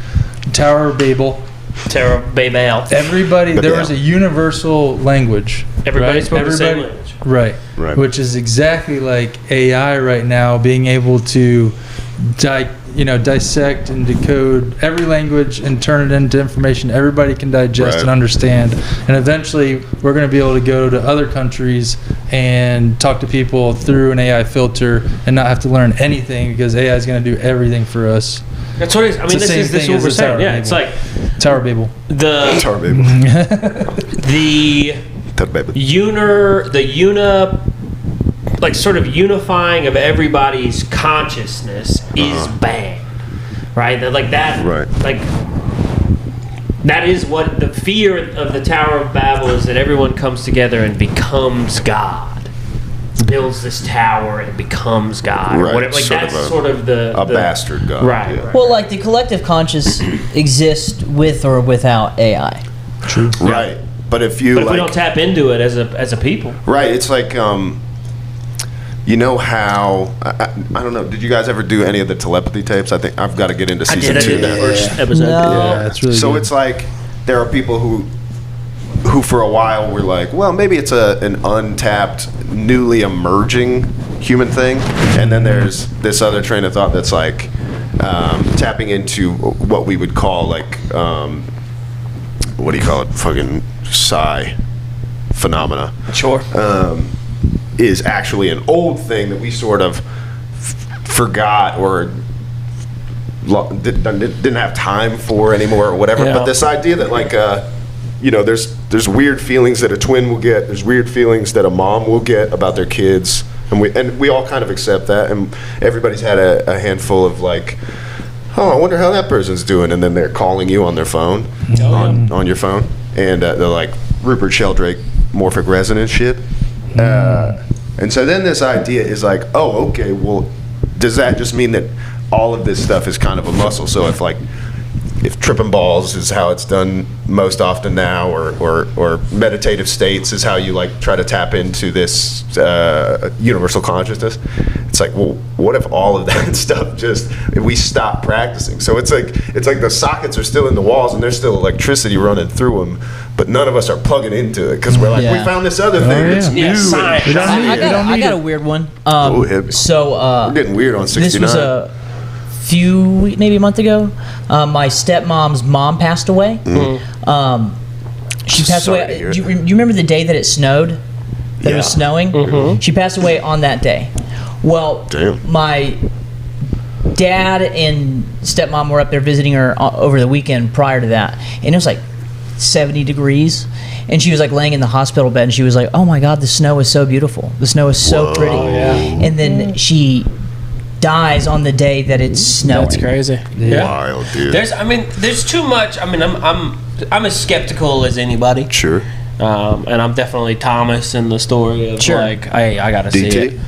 Tower of Babel. Tower of Babel. Everybody, there was a universal language. Everybody right? spoke the same language. Right. Right. Which is exactly like AI right now, being able to dissect and decode every language and turn it into information everybody can digest Right. and understand. And eventually, we're going to be able to go to other countries and talk to people through an AI filter and not have to learn anything because AI is going to do everything for us. That's what it is. I mean, It's the this same is thing what as we're the saying. Tower Yeah, of it's Babel. like Tower of Babel. Tower Babel. the Tower Babel. like sort of unifying of everybody's consciousness is bad, right? That like that, Right. like that is what the fear of the Tower of Babel is, that everyone comes together and becomes God, builds this tower and becomes God, or Right, whatever. Like sort of that's a- sort of the bastard God. right? Yeah. right. Well, like the collective conscious exists with or without AI. Right. But if you But if we like, don't tap into it as a people, right, it's like you know how I don't know. Did you guys ever do any of the telepathy tapes? I think I've got to get into season I 2. did the first episode. No. Yeah, it's really So good. it's like there are people who for a while were like, well, maybe it's an untapped, newly emerging human thing, and then there's this other train of thought that's like tapping into what we would call like what do you call it? Fucking psi phenomena. Sure. Is actually an old thing that we sort of forgot or didn't have time for anymore or whatever. Yeah. But this idea that like there's weird feelings that a twin will get, there's weird feelings that a mom will get about their kids, and we all kind of accept that, and everybody's had a handful of like, oh, I wonder how that person's doing, and then they're calling you on their phone, on your phone, and they're like Rupert Sheldrake morphic resonance shit. And so then this idea is like, oh, okay, well, does that just mean that all of this stuff is kind of a muscle? So if tripping balls is how it's done most often now, or meditative states is how you like try to tap into this universal consciousness, it's like, well, what if all of that stuff if we stop practicing? So it's like the sockets are still in the walls and there's still electricity running through them, but none of us are plugging into it because we're like, we found this other thing that's new. Science. I got a weird one. So we're getting weird on 69. This was a maybe a month ago. My stepmom's mom passed away. She passed away. Do you remember the day that it snowed? That it was snowing? She passed away on that day. Well, my dad and stepmom were up there visiting her over the weekend prior to that, and it was like 70 degrees, and she was like laying in the hospital bed, and she was like, "Oh my God, the snow is so beautiful. The snow is so pretty." And then she dies on the day that it's snowing. That's crazy. Wild, dude. There's too much. I mean, I'm as skeptical as anybody. Sure. And I'm definitely Thomas in the story of like, hey, I gotta see it.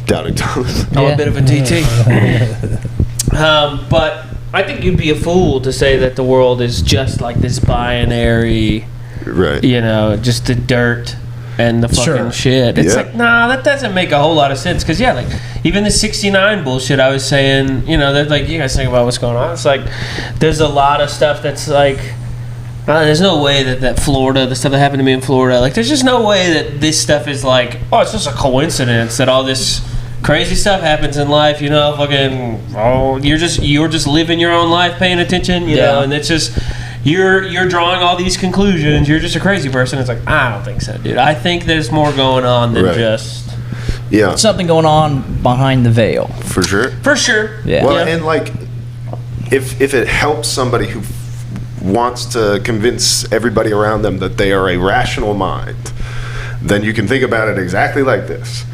Doubting Thomas. I'm a bit of a DT. But I think you'd be a fool to say that the world is just like this binary, right? Just the dirt and the fucking shit. It's like, nah, that doesn't make a whole lot of sense. Because like even the 69 bullshit I was saying, that like you guys think about what's going on. It's like there's a lot of stuff that's like. There's no way that Florida, the stuff that happened to me in Florida, like there's just no way that this stuff is like, oh, it's just a coincidence that all this crazy stuff happens in life, you're just living your own life, paying attention, and it's just you're drawing all these conclusions. You're just a crazy person. It's like, I don't think so, dude. I think there's more going on than just something going on behind the veil. For sure. Yeah. Well, and like if it helps somebody who wants to convince everybody around them that they are a rational mind, then you can think about it exactly like this.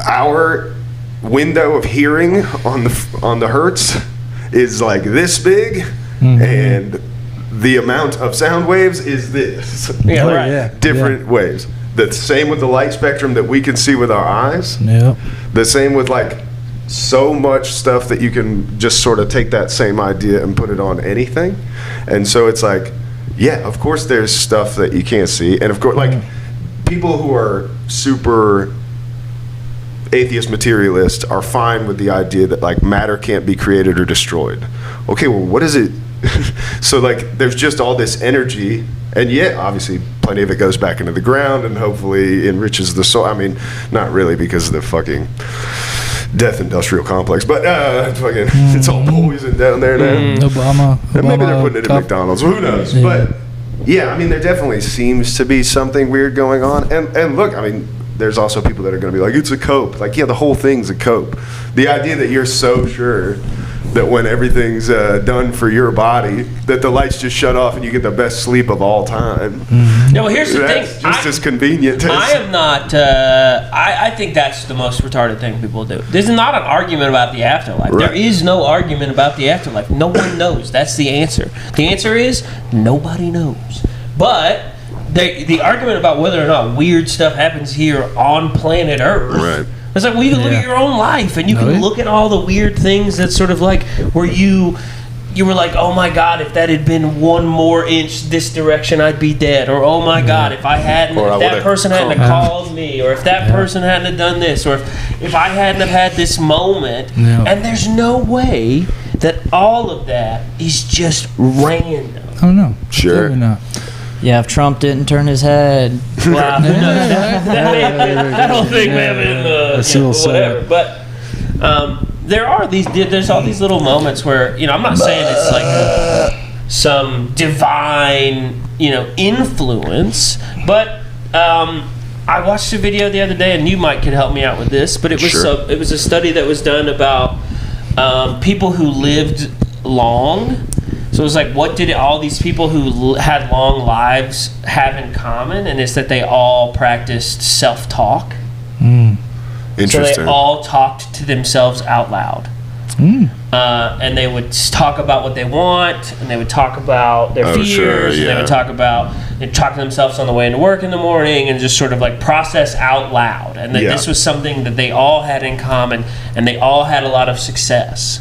Our window of hearing on the hertz is like this big, and the amount of sound waves is this. Different waves. The same with the light spectrum that we can see with our eyes. The same with like so much stuff that you can just sort of take that same idea and put it on anything. And so it's like, of course there's stuff that you can't see. And of course, like people who are super atheist materialist are fine with the idea that like matter can't be created or destroyed. Okay, well, what is it? So like there's just all this energy, and obviously plenty of it goes back into the ground and hopefully enriches the soil. I mean, not really because of the fucking death industrial complex, but fucking it's all poison down there now. Obama, and maybe they're putting it in McDonald's. Who knows? But I mean, there definitely seems to be something weird going on. And look, I mean, there's also people that are going to be like, it's a cope. Like, the whole thing's a cope. The idea that you're so sure that when everything's done for your body, that the lights just shut off and you get the best sleep of all time. No, here's the thing. Just as convenient. I am not. I think that's the most retarded thing people do. There's not an argument about the afterlife. Right. There is no argument about the afterlife. No one knows. That's the answer. The answer is nobody knows. But the argument about whether or not weird stuff happens here on planet Earth. Right. It's like, well, you can look at your own life, and you can look at all the weird things that sort of like where you were like, oh my God, if that had been one more inch this direction, I'd be dead. Or oh my God, if that person hadn't have called me, or if that person hadn't have done this, or if I hadn't have had this moment. And there's no way that all of that is just random. Oh no, sure. Probably not. Yeah, if Trump didn't turn his head. Wow. That whole thing may have been whatever. But there's all these little moments where, I'm not saying it's like some divine, influence, but I watched a video the other day, and you could help me out with this, but it was it was a study that was done about people who lived long. So it was like, what did all these people who had long lives have in common? And it's that they all practiced self-talk. Interesting. So they all talked to themselves out loud. And they would talk about what they want, and they would talk about their fears, and they would talk to themselves on the way into work in the morning, and just sort of like process out loud. And that this was something that they all had in common, and they all had a lot of success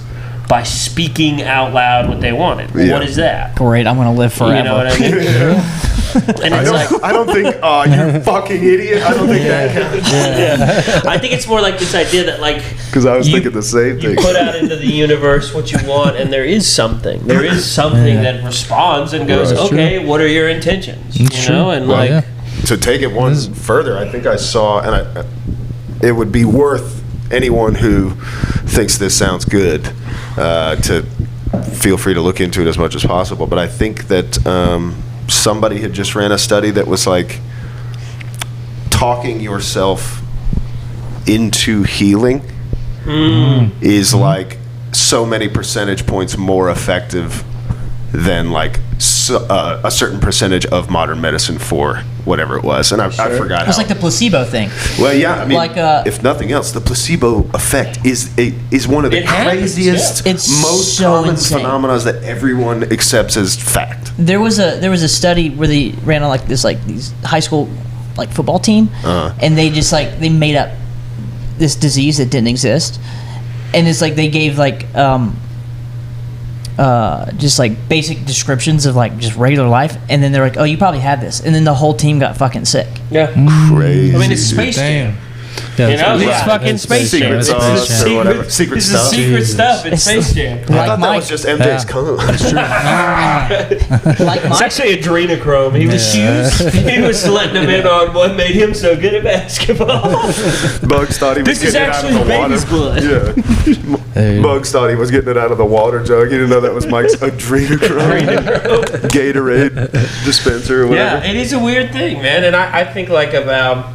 by speaking out loud what they wanted. Well, what is that? Great, I'm going to live forever. You know what I mean? And it's like, I don't think, oh, you fucking idiot. I don't think that counts. yeah. I think it's more like this idea that like Because I was thinking the same you thing. put out into the universe what you want, and there is something that responds and goes, Right. okay, what are your intentions? It's You know, true. and Well, like, yeah. To take it one further, I think I saw, and it would be worth anyone who thinks this sounds good to feel free to look into it as much as possible. But I think that somebody had just ran a study that was like talking yourself into healing is like so many percentage points more effective than like a certain percentage of modern medicine for whatever it was, and I forgot. It's how. like the placebo thing. Well, yeah, I mean, Like, if nothing else, the placebo effect is one of the It happens, craziest, yeah. It's most so common insane. phenomena that everyone accepts as fact. There was a study where they ran on these high school like football team, and they just like they made up this disease that didn't exist, and it's like they gave like just like basic descriptions of like just regular life, and then they're like, oh, you probably have this, and then the whole team got fucking sick. yeah. Crazy. I mean, it's Space Jam. Yeah, You know, that's- it's fucking Space Jam. Secret It's sauce the or whatever. Secret This stuff. is secret Jesus. stuff. It's Space Jam. I thought that was just MJ's cum. Like It's Mike, actually adrenochrome. He was he was letting him in on what made him so good at basketball. Bugs thought he was This is getting it out of actually the water. baby's blood. Yeah. Hey. Bugs thought he was getting it out of the water jug. He didn't know that was Mike's adrenochrome Gatorade dispenser or whatever. Yeah, it is a weird thing, man. And I think like about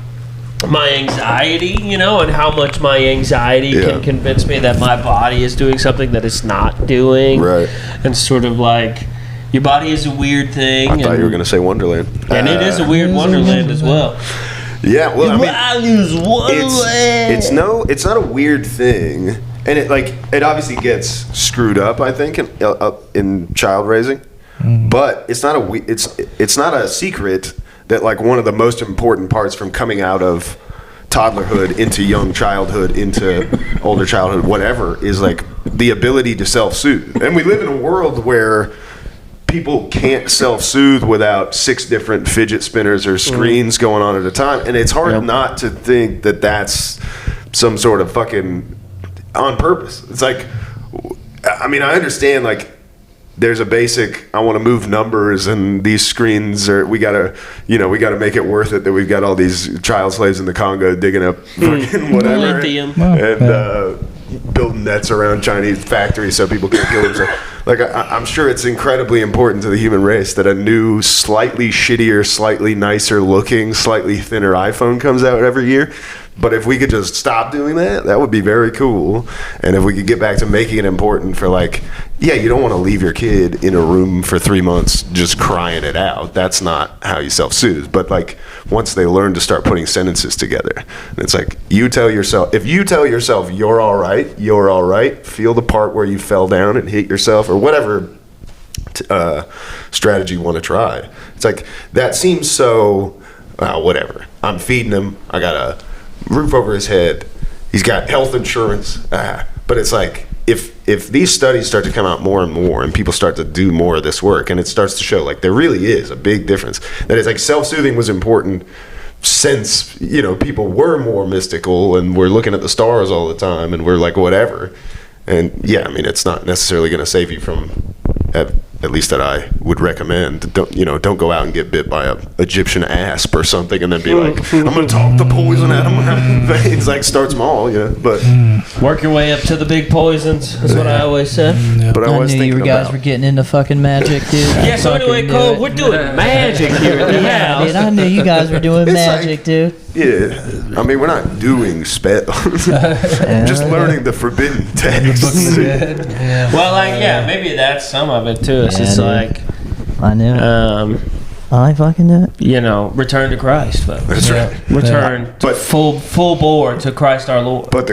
my anxiety, you know, and how much my anxiety Yeah. can convince me that my body is doing something that it's not doing. Right. And sort of like your body is a weird thing. I thought you were going to say Wonderland. And it is a weird wonderland as well. Yeah, well, I mean, Values wonderland. it's not a weird thing, and it obviously gets screwed up, I think, in child raising. But it's not it's not a secret that like one of the most important parts from coming out of toddlerhood into young childhood into older childhood, whatever, is like the ability to self-soothe. And we live in a world where people can't self-soothe without 6 different fidget spinners or screens going on at a time, and it's hard not to think that that's some sort of fucking on purpose. It's like, I mean, I understand like there's a basic, I want to move numbers, and these screens are, we gotta make it worth it that we've got all these child slaves in the Congo digging up fucking whatever Lithium. and building nets around Chinese factories so people can't kill themselves. Like, I'm sure it's incredibly important to the human race that a new, slightly shittier, slightly nicer looking, slightly thinner iPhone comes out every year. But if we could just stop doing that, that would be very cool. And if we could get back to making it important for like, yeah, you don't want to leave your kid in a room for 3 months just crying it out. That's not how you self-soothe. But like, once they learn to start putting sentences together, it's like, if you tell yourself you're all right, feel the part where you fell down and hit yourself or whatever strategy you want to try. It's like, that seems so, whatever. I'm feeding him. I got a roof over his head. He's got health insurance. But it's like, if these studies start to come out more and more and people start to do more of this work and it starts to show like there really is a big difference, that it's like self-soothing was important since, you know, people were more mystical and we're looking at the stars all the time and we're like whatever. And yeah, I mean, it's not necessarily going to save you from, at least that I would recommend, don't go out and get bit by a Egyptian asp or something and then be like, I'm going to talk the poison out of my veins. Like, start small, but Work your way up to the big poisons. That's what I always said. but I I was knew thinking you guys about were getting into fucking magic, dude. Yeah, so anyway, Fucking Cole, knew we're it. doing magic here at the Yeah, house. dude, I knew you guys were doing It's magic, like- dude. yeah. I mean, we're not doing spells, just learning the forbidden text. Well, like, yeah, maybe that's some of it too. It's Yeah, just dude. like, I knew it. I fucking knew it. return to Christ, folks. That's right. Return But- full bore to Christ our Lord. But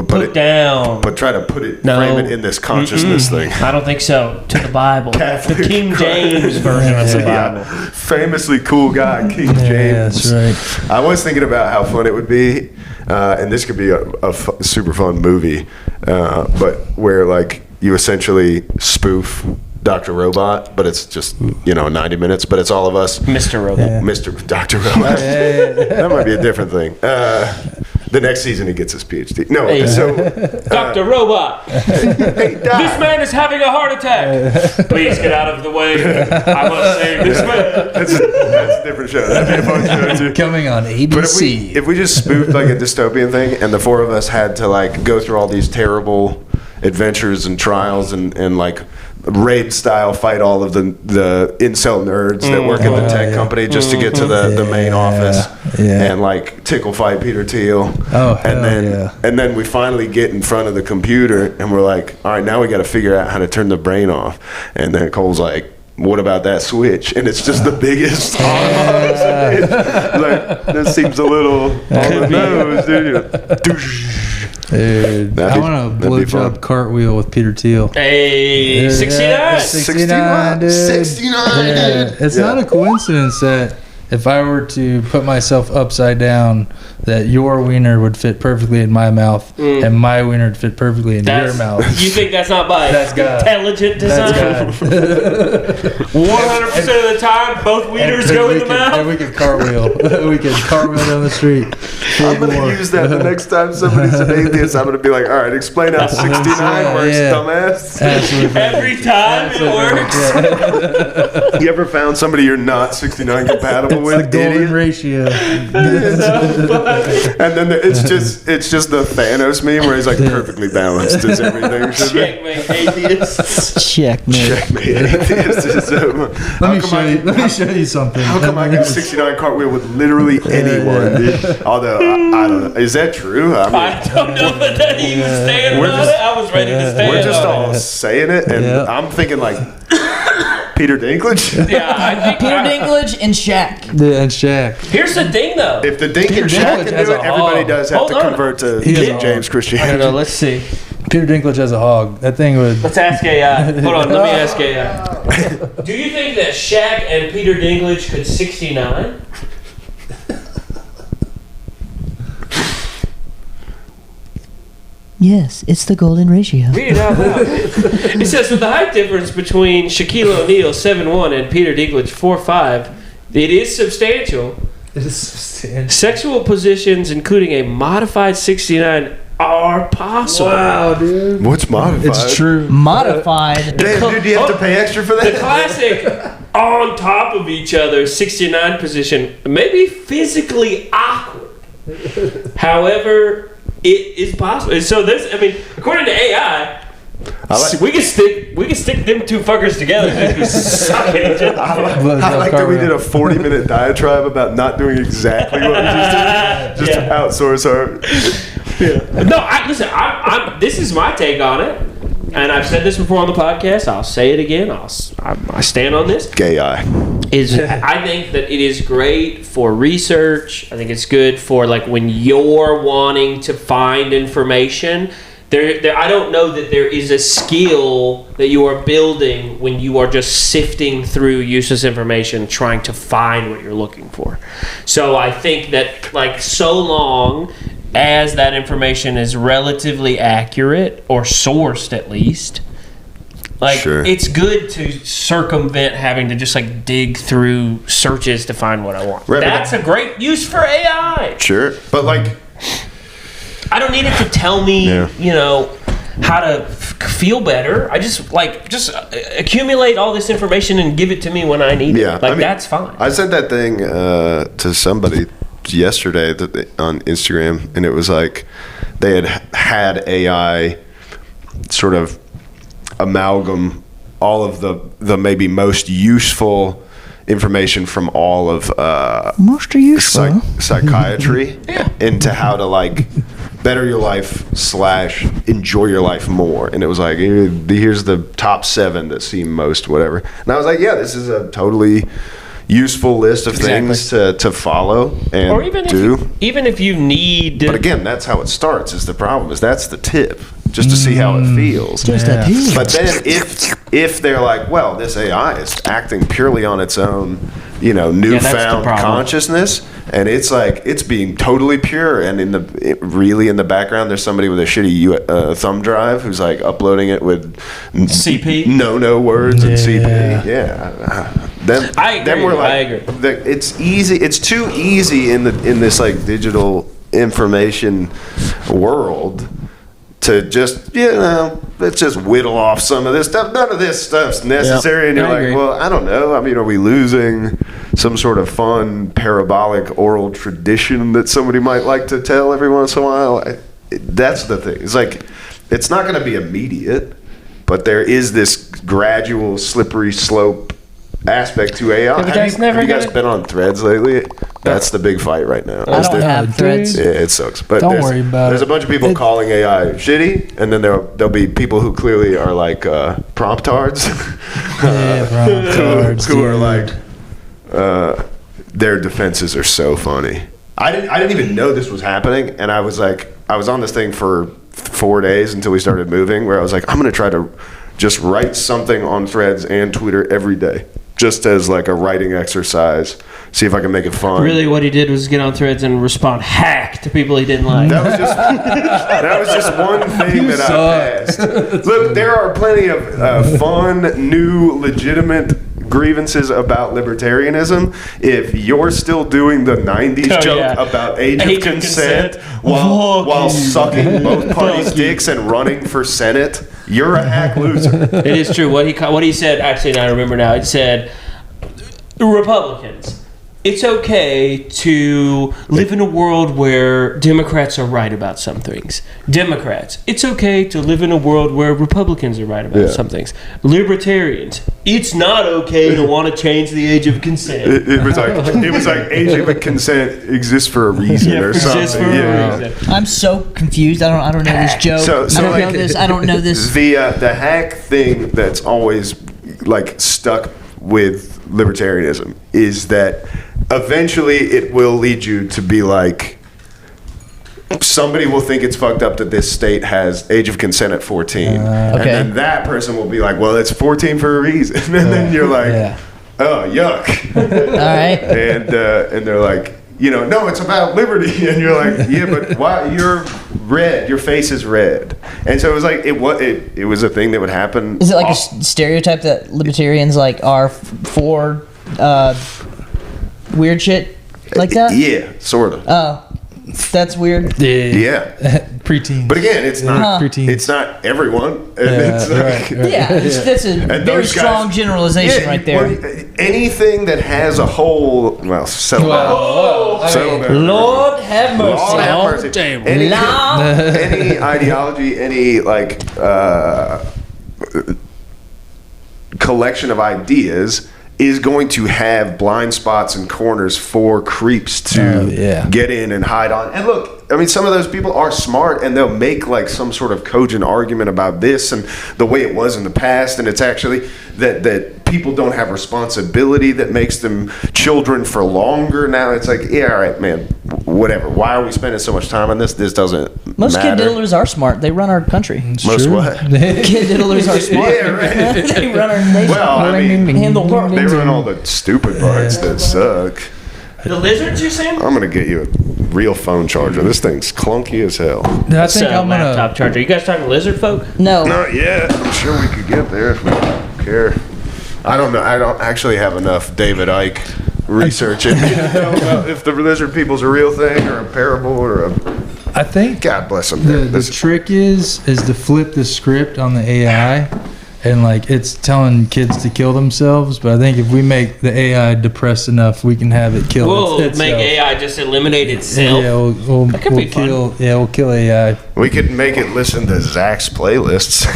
Put down. But try to frame No. it in this consciousness thing. I don't think so. To the Bible. Catholic The King Christ. James version of the Bible. Yeah, famously cool guy, King James. Yeah, that's right. I was thinking about how fun it would be, and this could be a super fun movie, but where like you essentially spoof Dr. Robot, but it's just 90 minutes. But it's all of us, Mr. Robot. Mr. Dr. Robot. That might be a different thing. The next season he gets his PhD. No, so Dr. Robot. hey, Doc. This man is having a heart attack. Please get out of the way. I must save this man. That's a different show. That'd be a fun show too. Coming on ABC. But if we just spoofed like a dystopian thing, and the four of us had to like go through all these terrible adventures and trials and like raid style fight all of the incel nerds that work in the tech company just to get to the main office and like tickle fight Peter Thiel. And then we finally get in front of the computer and we're like, all right, now we got to figure out how to turn the brain off. And then Cole's like, what about that switch? And it's just the biggest like, that seems a little on the nose, dude. I want to blowjob cartwheel with Peter Thiel. Hey, 69. 69, dude. 69, dude. It's not a coincidence that if I were to put myself upside down, that your wiener would fit perfectly in my mouth and my wiener would fit perfectly in your mouth. You think that's not by intelligent design? That's God. 100% of the time, both wieners go in the mouth. And we could cartwheel. We could cartwheel down the street. I'm going to use that the next time somebody's an atheist. I'm going to be like, all right, explain how 69 works, dumbass. Absolutely. Every time it works. You ever found somebody you're not 69 compatible with? The golden ratio. And then it's just the Thanos meme where he's like perfectly balanced as everything should be. Checkmate, atheists. Checkmate, atheists. Let me show you something. How come I can 69 cartwheel with literally anyone, dude? Although I don't know, is that true? I don't know that he was saying about it. I was ready to stand. We're just all saying it, and I'm thinking like Peter Dinklage. Yeah, I think Peter Dinklage and Shaq. Yeah, and Shaq. Here's the thing, though. If the Dink and Shaq can do it, everybody does have to convert to King James Christianity. I don't know. Let's see. Peter Dinklage has a hog. That thing would. Let's ask AI. Hold on. Let me ask AI. Do you think that Shaq and Peter Dinklage could 69? Yes, it's the golden ratio. Read it out loud. It says, with the height difference between Shaquille O'Neal 7'1" and Peter Dinklage 4'5", it is substantial. It is substantial. Sexual positions, including a modified 69, are possible. Wow, dude. What's modified? It's true. Modified. Damn, dude, do you have to pay extra for that? The classic on top of each other 69 position may be physically awkward. However, it is possible. And so this, I mean, according to AI, we can stick them two fuckers together and be sucking each other. I like that we did a 40-minute diatribe about not doing exactly what we just did. Just to outsource our. Yeah. No, listen. This is my take on it, and I've said this before on the podcast. I'll say it again. I stand on this. Gay eye. I think that it is great for research. I think it's good for like when you're wanting to find information. I don't know that there is a skill that you are building when you are just sifting through useless information, trying to find what you're looking for. So I think that like so long as that information is relatively accurate or sourced at least, like it's good to circumvent having to just like dig through searches to find what I want. Right, that's a great use for AI. Sure, but like I don't need it to tell me, you know, how to feel better. I just accumulate all this information and give it to me when I need it. Like I mean, that's fine. I sent that thing to somebody yesterday on Instagram, and it was like they had AI sort of amalgam all of the maybe most useful information from all of psychiatry into how to like better your life / enjoy your life more. And it was like, here's the top 7 that seem most whatever. And I was like, yeah, this is a totally useful list of things to follow and or even do. Even if you need... But again, that's how it starts is the problem. That's the tip. Just to see how it feels. Just a tip. But then if they're like, well, this AI is acting purely on its own, newfound consciousness, and it's like it's being totally pure, and really in the background there's somebody with a shitty thumb drive who's like uploading it with CP no words and CP. Then we're like, I agree. It's easy. It's too easy in this like digital information world to just let's just whittle off some of this stuff. None of this stuff's necessary, and you're like, well, I don't know. I mean, are we losing some sort of fun parabolic oral tradition that somebody might like to tell every once in a while? That's the thing. It's like it's not going to be immediate, but there is this gradual slippery slope aspect to AI. Have you guys been on Threads lately? That's the big fight right now. I don't have Threads. Yeah, it sucks. But don't worry about there's a bunch of people calling AI shitty, and then there'll be people who clearly are like promptards, who are like their defenses are so funny. I didn't even know this was happening, and I was on this thing for 4 days until we started moving, where I was like, I'm gonna try to just write something on Threads and Twitter every day, just as like a writing exercise. See if I can make it fun. Really, what he did was get on Threads and respond hack to people he didn't like. That was just one thing that I passed. Look, there are plenty of fun, new, legitimate grievances about libertarianism. If you're still doing the 90s joke about age of consent while sucking both parties' dicks and running for Senate, you're a hack loser. It is true. What he said, actually, and I remember now, it said, Republicans, it's okay to live in a world where Democrats are right about some things. Democrats, it's okay to live in a world where Republicans are right about some things. Libertarians, it's not okay to want to change the age of consent. It was like age of consent exists for a reason or something. Exists for a reason. I'm so confused. I don't know this joke. I don't know this. The hack thing that's always like stuck with libertarianism is that eventually it will lead you to be like, somebody will think it's fucked up that this state has age of consent at 14, and then that person will be like, well, it's 14 for a reason, and then you're like, oh, yuck. All right. And they're like, no, it's about liberty, and you're like, yeah, but why? You're red. Your face is red, and so it was like it was a thing that would happen. Is it like a stereotype that libertarians like are for weird shit like that? Yeah, sort of. Oh, that's weird. Yeah. Preteens. But again, it's not. Preteens. It's not everyone. And it's like, right. Yeah, that's a very strong generalization right there. Anything that has a whole settle down. Settle down. Lord have mercy. Lord have mercy. Any ideology, any like collection of ideas is going to have blind spots and corners for creeps to get in and hide on. And look, I mean, some of those people are smart, and they'll make like some sort of cogent argument about this and the way it was in the past, and it's actually that people don't have responsibility that makes them children for longer. Now it's like, yeah, all right, man, whatever. Why are we spending so much time on this? This doesn't Most matter. kid diddlers are smart. They run our country. Most what? Kid diddlers are smart. Yeah, right. They run our nation. Well, I mean, handle work. they run all the stupid parts that suck. The lizards, you saying? I'm gonna get you a real phone charger. This thing's clunky as hell. I think I'm laptop charger. You guys talking lizard folk? No. Not yet. I'm sure we could get there if we care. I don't know. I don't actually have enough David Icke research in me to know if the lizard people's a real thing or a parable or a. I think God bless them. the trick is to flip the script on the AI, and like it's telling kids to kill themselves. But I think if we make the AI depressed enough, we can have it kill itself. Make AI just eliminate itself. Yeah, we'll kill. Yeah, we'll kill AI. We could make it listen to Zach's playlists.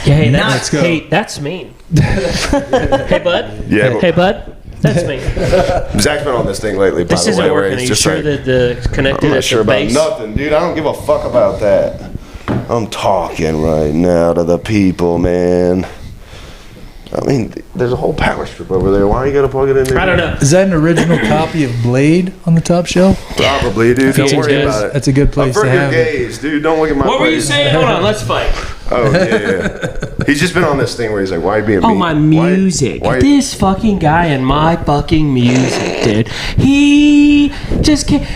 Yeah, Let's go. Hey, that's mean. Hey, bud. Yeah. Hey, bud. That's mean. Zach's been on this thing lately, by This the isn't way, where working. Are he's you just sure like, that the connected I'm not at sure the about base? nothing, dude. I don't give a fuck about that. I'm talking right now to the people, man. I mean, there's a whole power strip over there. Why you gotta plug it in there? I don't know. Is that an original copy of Blade on the top shelf? Probably, dude. Don't worry about it. That's a good place Avert to your have it. gaze, dude. Don't look at my What were you place. saying? Hold on, let's fight. Oh, yeah. He's just been on this thing where he's like, why are you being Oh, mean? my music. Why- This fucking guy and my fucking music, dude. He just can't.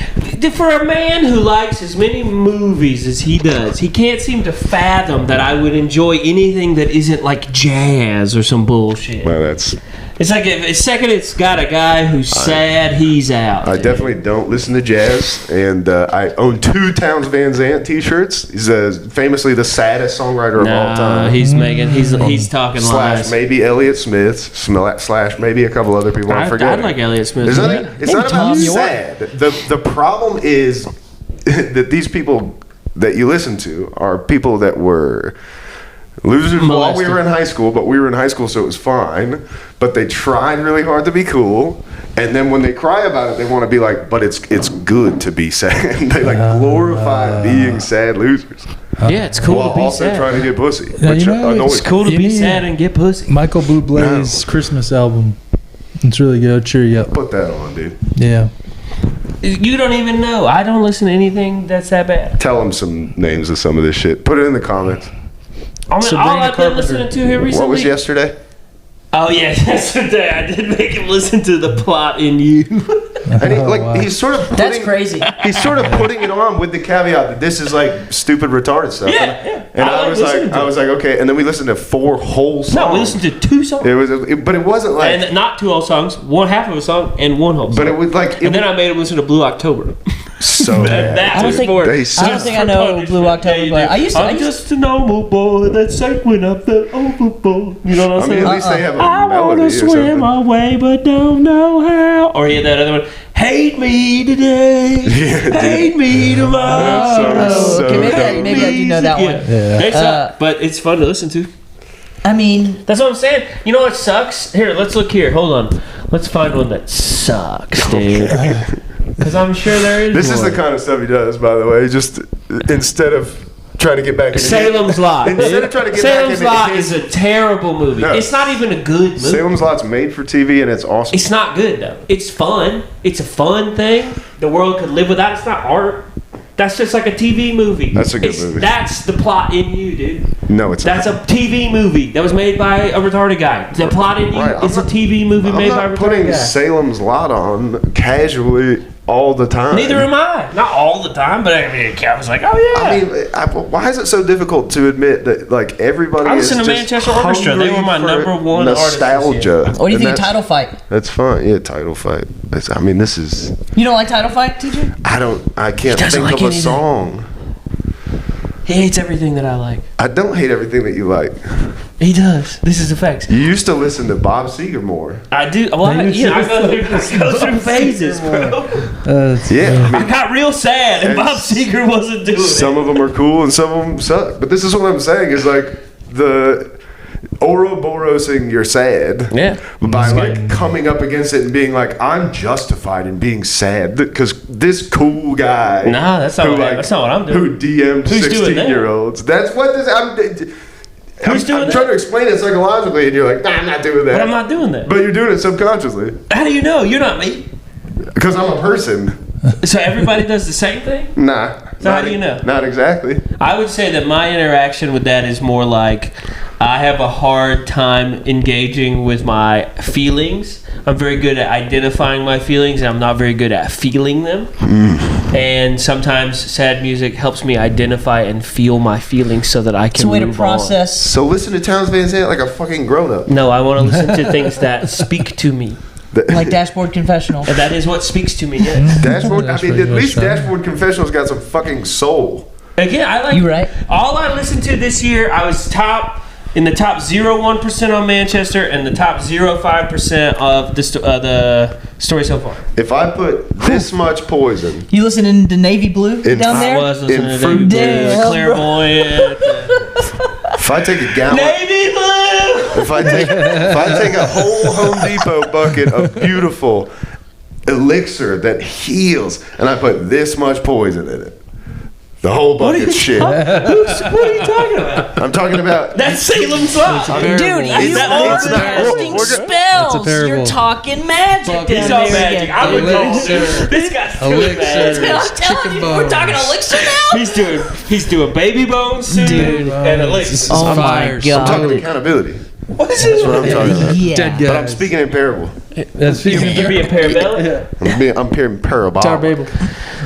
For a man who likes as many movies as he does, he can't seem to fathom that I would enjoy anything that isn't like jazz or some bullshit. Well, that's... It's like if the second it's got a guy who's sad, he's out. I definitely don't listen to jazz, and I own 2 Towns Van Zandt T-shirts. He's famously the saddest songwriter of all time. He's talking Slash lies. maybe Elliott Smith. Slash maybe a couple other people. I'm I'd forgetting. like Elliott Smith. It's not about Tom York. sad. The problem is that these people that you listen to are people that were losers while we were in high school, but we were in high school, so it was fine. But they tried really hard to be cool, and then when they cry about it, they want to be like, "But it's good to be sad." They like glorify being sad losers Yeah, it's cool while to be also sad. trying to get pussy, Yeah, which you know, annoys It's cool to You be need- sad and get pussy. Michael Bublé's Christmas album. It's really good. Cheer you up. Put that on, dude. Yeah. You don't even know. I don't listen to anything that's that bad. Tell them some names of some of this shit. Put it in the comments. All Sabrina I've been Carpenter. listening to here recently. What was yesterday? Oh yeah, yesterday I did make him listen to The Plot in You. And he, Oh, like wow. he's sort of putting, That's crazy. He's sort of putting it on with the caveat that this is like stupid retarded stuff. Yeah. And I I like was listening like, to I was like, okay. And then we listened to 4 whole songs. No, we listened to 2 songs. It was, but it wasn't like. And not 2 whole songs, one half of a song and one whole song. But it was like. and then I made him listen to Blue October. so bad. That's I don't dude. think- for- They I don't think I know Blue October, but I used to. I'm just a normal boy that sank when I fell overboard. You know what I'm I mean, saying? at least they have a I melody wanna or swim something. away, but don't know how. Or yeah, that other one. Hate me today. Hate me tomorrow. So okay, maybe I do know that one. Yeah. It's but it's fun to listen to. I mean, That's what I'm saying. You know what sucks? Here, let's look here. Hold on. Let's find one that sucks, dude. Because I'm sure there is. This is one. the kind of stuff he does, by the way. Just instead of trying to get back into Salem's Lot. Instead of trying to get Salem's back Lot into is a terrible movie. No. It's not even a good movie. Salem's Lot's made for TV, and it's awesome. It's not good though. It's fun. It's a fun thing. The world could live without. It's not art. That's just like a TV movie. That's a good movie. That's The Plot in You, dude. No, it's That's not. a TV movie that was made by a retarded guy. The Plot in You Right, is I'm a TV movie I'm made by a not retarded putting guy. Salem's Lot on casually all the time. Neither am I. Not all the time, but I mean, I was like, oh yeah. I mean, why is it so difficult to admit that like everybody I is listen to just Manchester Orchestra. They were my hungry for number one artist this nostalgia. what do you And think of that's- Title Fight? That's fine. Yeah, Title Fight. I mean, this is. You don't like Title Fight, TJ? I can't doesn't think like of a anything. song. He hates everything that I like. I don't hate everything that you like. He does. This is the facts. You used to listen to Bob Seger more. I do. Well, I go through phases, bro. Yeah, I mean, I got real sad, and Bob Seger wasn't doing some of them are cool and some of them suck. But this is what I'm saying is like the Ouroborosing you're sad. Yeah. By like coming up against it and being like, I'm justified in being sad because this cool guy. Nah, that's not what I'm doing. Who DM'd Who's doing that? 16-year-olds. That's what this. I'm doing that? trying to explain it psychologically, and you're like, nah, I'm not doing that. But I'm not doing that. But you're doing it subconsciously How do you know? You're not me. because I'm a person. So everybody does the same thing? Nah. So how do you know? Not exactly. I would say that my interaction with that is more like I have a hard time engaging with my feelings. I'm very good at identifying my feelings, and I'm not very good at feeling them. And sometimes sad music helps me identify and feel my feelings so that I can It's a way to move process. So listen to Towns Van Zandt like a fucking grown up. on. No, I want to listen to things that speak to me. Like Dashboard Confessional. And that is what speaks to me, yes. Dashboard. I That's mean, pretty at good least stuff. Dashboard Confessional's got some fucking soul. Again, I like You right? all I listened to this year. I was in the top 0.1% on Manchester and the top 0.5% of the story so far. If I put this much poison, You listening to Navy Blue In- down I there? I was listening In to fruit David Blues, Damn, bro. Clairvoyant. if I take a gallon, Navy Blue! if I take a whole Home Depot bucket of beautiful elixir that heals, and I put this much poison in it, The whole bucket's shit. What are you talking about? I'm talking about. That's Salem's Lot. Dude, you are casting spells. parable. You're talking magic. He's all magic. I would call this guy's too Elixir. bad. I'm telling you, we're talking elixir now. He's doing baby bones soon and elixir. Oh my Fires. god. I'm talking accountability. What is this? That's what I'm talking about. Yeah. Dead But I'm guys. speaking in parable. That's You be a parabellum? I'm hearing parabolic. Tower Babel.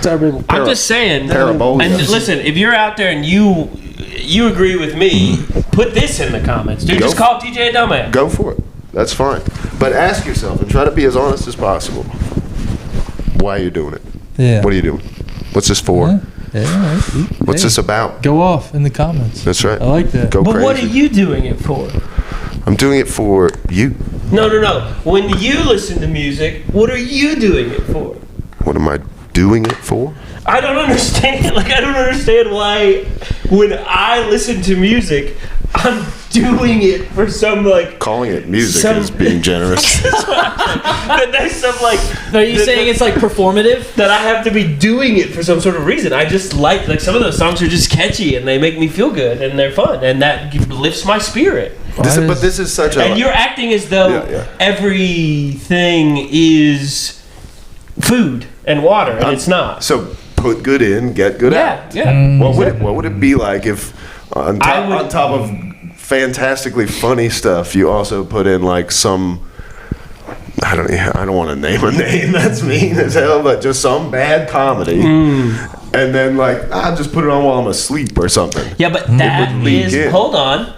Tower Babel. I'm just saying. Parabolia. And listen, if you're out there and you agree with me, put this in the comments, dude. Go Just call DJ a dumbass. Go for it. That's fine. But ask yourself and try to be as honest as possible. Why are you doing it? Yeah. What are you doing? What's this for? Yeah. What's this about? Go off in the comments. That's right. I like that. Go But crazy. what are you doing it for? I'm doing it for you. No. When you listen to music, what are you doing it for? What am I doing it for? I don't understand. I don't understand why when I listen to music, I'm doing it for some Calling it music Some- is being generous. that there's some Are you saying it's like performative? that I have to be doing it for some sort of reason. I just like some of those songs are just catchy and they make me feel good and they're fun and that lifts my spirit. But this is such a. And you're acting as though Yeah. everything is food and water, and it's not. So put good in, get good out. Yeah. What would it be like if on I top, would- of fantastically funny stuff, you also put in some. I don't want to name a name. That's mean as hell, but just some bad comedy, and then I'll just put it on while I'm asleep or something. Yeah, but that would leak is. in. Hold on.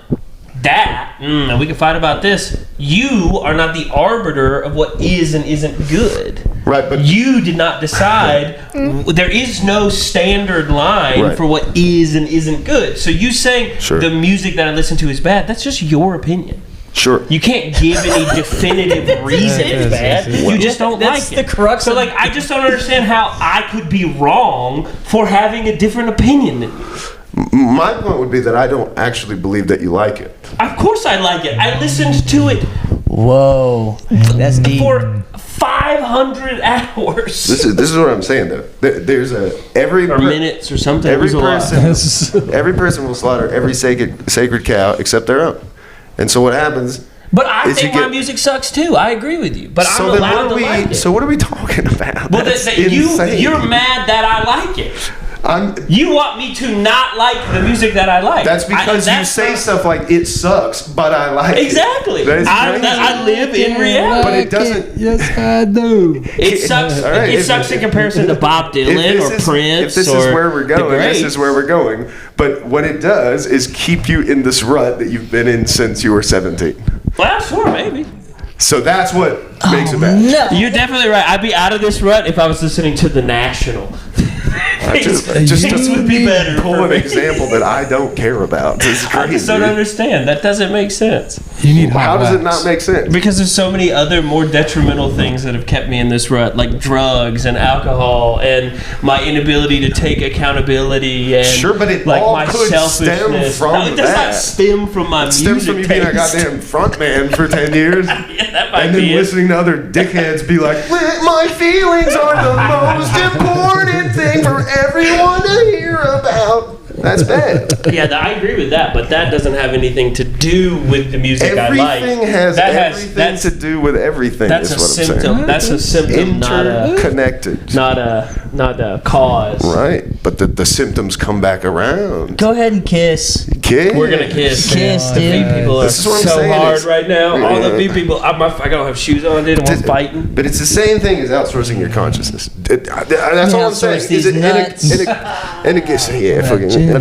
And we can fight about this. You are not the arbiter of what is and isn't good. Right, but You did not decide. There is no standard line Right. for what is and isn't good. So you saying Sure. the music that I listen to is bad, that's just your opinion. sure. You can't give any definitive reason it's bad. You just don't That's like it. the crux So of- I just don't understand how I could be wrong for having a different opinion than you. My point would be that I don't actually believe that you like it. Of course I like it. I listened to it Whoa. That's deep. for 500 hours. This is what I'm saying though. There's every Or minutes or something. It every was a lot. person every person will slaughter every sacred cow except their own. And so what happens? But I is think you my get- music sucks too. I agree with you. But So I'm then allowed to like it. So what are we talking about? well, That's that insane. you're mad that I like it. I'm, You want me to not like the music that I like. that's because you say not- stuff like it sucks, but I like Exactly. it. That is crazy. I live in reality. But it doesn't. Yes, I do. It sucks. All right, It if- sucks in comparison to Bob Dylan or Prince. If this or is where we're the going, this greats. is where we're going. But what it does is keep you in this rut that you've been in since you were 17. Well, sure, maybe. So that's what makes it bad. No. You're definitely right. I'd be out of this rut if I was listening to The National. Just Things would be better pull for an me. example that I don't care about. This is I crazy. just don't understand. That doesn't make sense. You need hot How does it wax. not make sense? Because there's so many other more detrimental things that have kept me in this rut, like drugs and alcohol and my inability to take accountability and Sure, but it like all my could selfishness. stem from No, it does that. not stem from my It stems from you being a taste. goddamn front man for 10 years. Yeah, that might And then be it. listening to other dickheads be like, my feelings are the most important thing for everyone to hear about. That's bad. Yeah, I agree with that, but that doesn't have anything to do with the music I like. Everything has That everything to do with everything. That's is a what I'm symptom. saying. That's a symptom, Interconnected. not a cause. Right, but the symptoms come back around. Go ahead and kiss. Kid. We're gonna kiss. Kiss, The dude. beat people are This is what I'm so saying, hard it's- right now. All the Yeah. beat people. I don't have shoes on, dude, and we're fighting. But it's the same thing as outsourcing your consciousness. That's all I'm saying. Outsource these nuts. Yeah, fucking.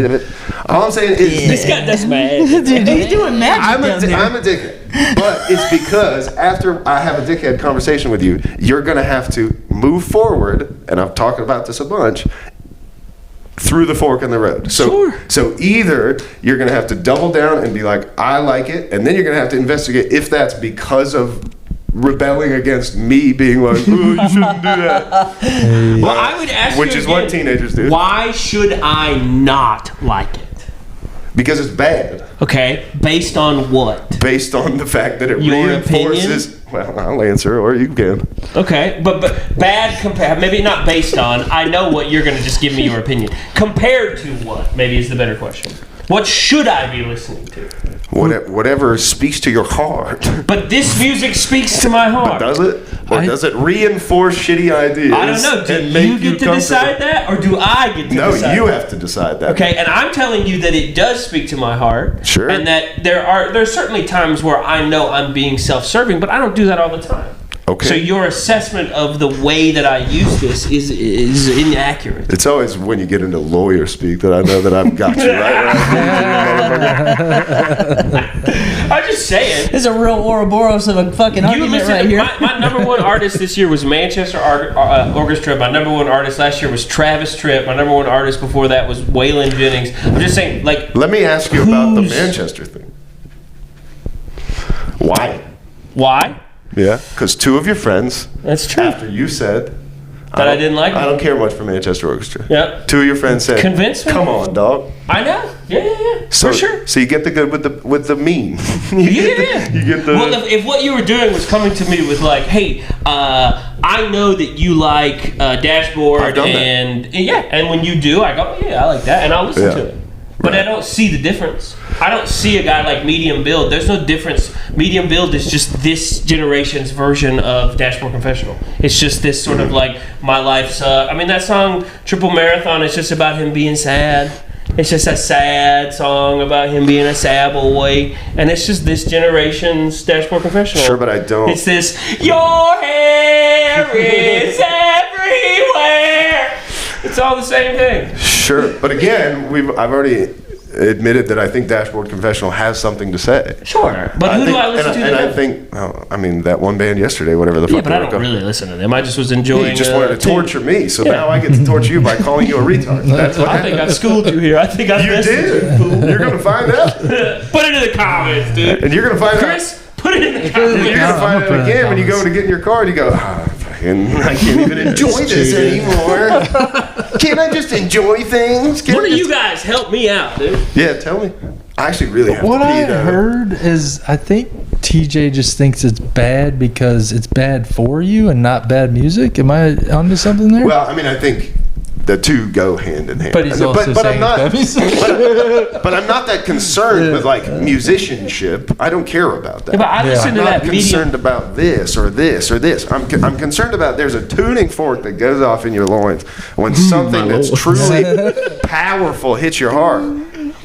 All I'm saying is This guy does mad. Dude, he's doing magic I'm down there. a dickhead. But it's because after I have a dickhead conversation with you, you're going to have to move forward, and I'm talking about this a bunch, through the fork in the road. So either you're going to have to double down and be like, I like it, and then you're going to have to investigate if that's because of rebelling against me being like, oh, you shouldn't do that. Well, I would ask Which you is what again, teenagers do. Why should I not like it? Because it's bad. Okay, based on what? Based on the fact that it Your reinforces. Well, I'll answer, or you can. Okay, but bad compared, maybe not based on. I know what you're going to just give me your opinion. Compared to what? Maybe is the better question. What should I be listening to? Whatever speaks to your heart. But this music speaks to my heart. Does it? Or does it reinforce shitty ideas? I don't know. Do you get to decide that, or do I get to decide? No, you have to decide that. Okay, and I'm telling you that it does speak to my heart. Sure. And that there's certainly times where I know I'm being self-serving, but I don't do that all the time. Okay. So your assessment of the way that I use this is inaccurate. It's always when you get into lawyer speak that I know that I've got you right. I'm just saying. There's a real Ouroboros of a fucking argument right here. My number one artist this year was Manchester Orchestra. My number one artist last year was Travis Tritt. My number one artist before that was Waylon Jennings. I'm just saying, like. Let me ask you about the Manchester thing. Why? Yeah, because two of your friends. That's true. After you said that I didn't like. I don't care much for Manchester Orchestra. Yep. Two of your friends said, "Convince me." Come on, dog. I know. Yeah. So, for sure. So you get the good with the mean. Yeah. You get the. Well, if what you were doing was coming to me with like, "Hey, I know that you like Dashboard," I've done and when you do, I go, "Yeah, I like that," and I'll listen to it. But I don't see the difference. I don't see a guy like Medium Build. There's no difference. Medium Build is just this generation's version of Dashboard Confessional. It's just this sort of like, my life's... I mean, that song, Triple Marathon, is just about him being sad. It's just a sad song about him being a sad boy. And it's just this generation's Dashboard Confessional. Sure, but I don't... It's this, your hair is everywhere. It's all the same thing. Sure, but again, I've already admitted that I think Dashboard Confessional has something to say. Sure, but who do I listen to? And I think, that one band yesterday, whatever the fuck. Yeah, but I don't really listen to them. I just was enjoying. You just wanted to torture me, so now I get to torture you by calling you a retard. That's what I think I schooled you here. I think I You did. You're gonna find out. Put it in the comments, dude. And you're gonna find Chris, out. put it in the comments. You're gonna find out again when you go to get in your car and you go, I can't even enjoy this anymore. Can't I just enjoy things? One of you guys help me out, dude. Yeah, tell me. I actually really have What to pee, I though. heard is I think TJ just thinks it's bad because it's bad for you and not bad music. Am I onto something there? Well, I mean, I think the two go hand in hand. But he's also but saying I'm not, it's bad but I'm not that concerned with like musicianship. I don't care about that. Yeah, but I listen I'm to not that concerned about this or this or this. I'm concerned about there's a tuning fork that goes off in your loins when something that's truly powerful hits your heart.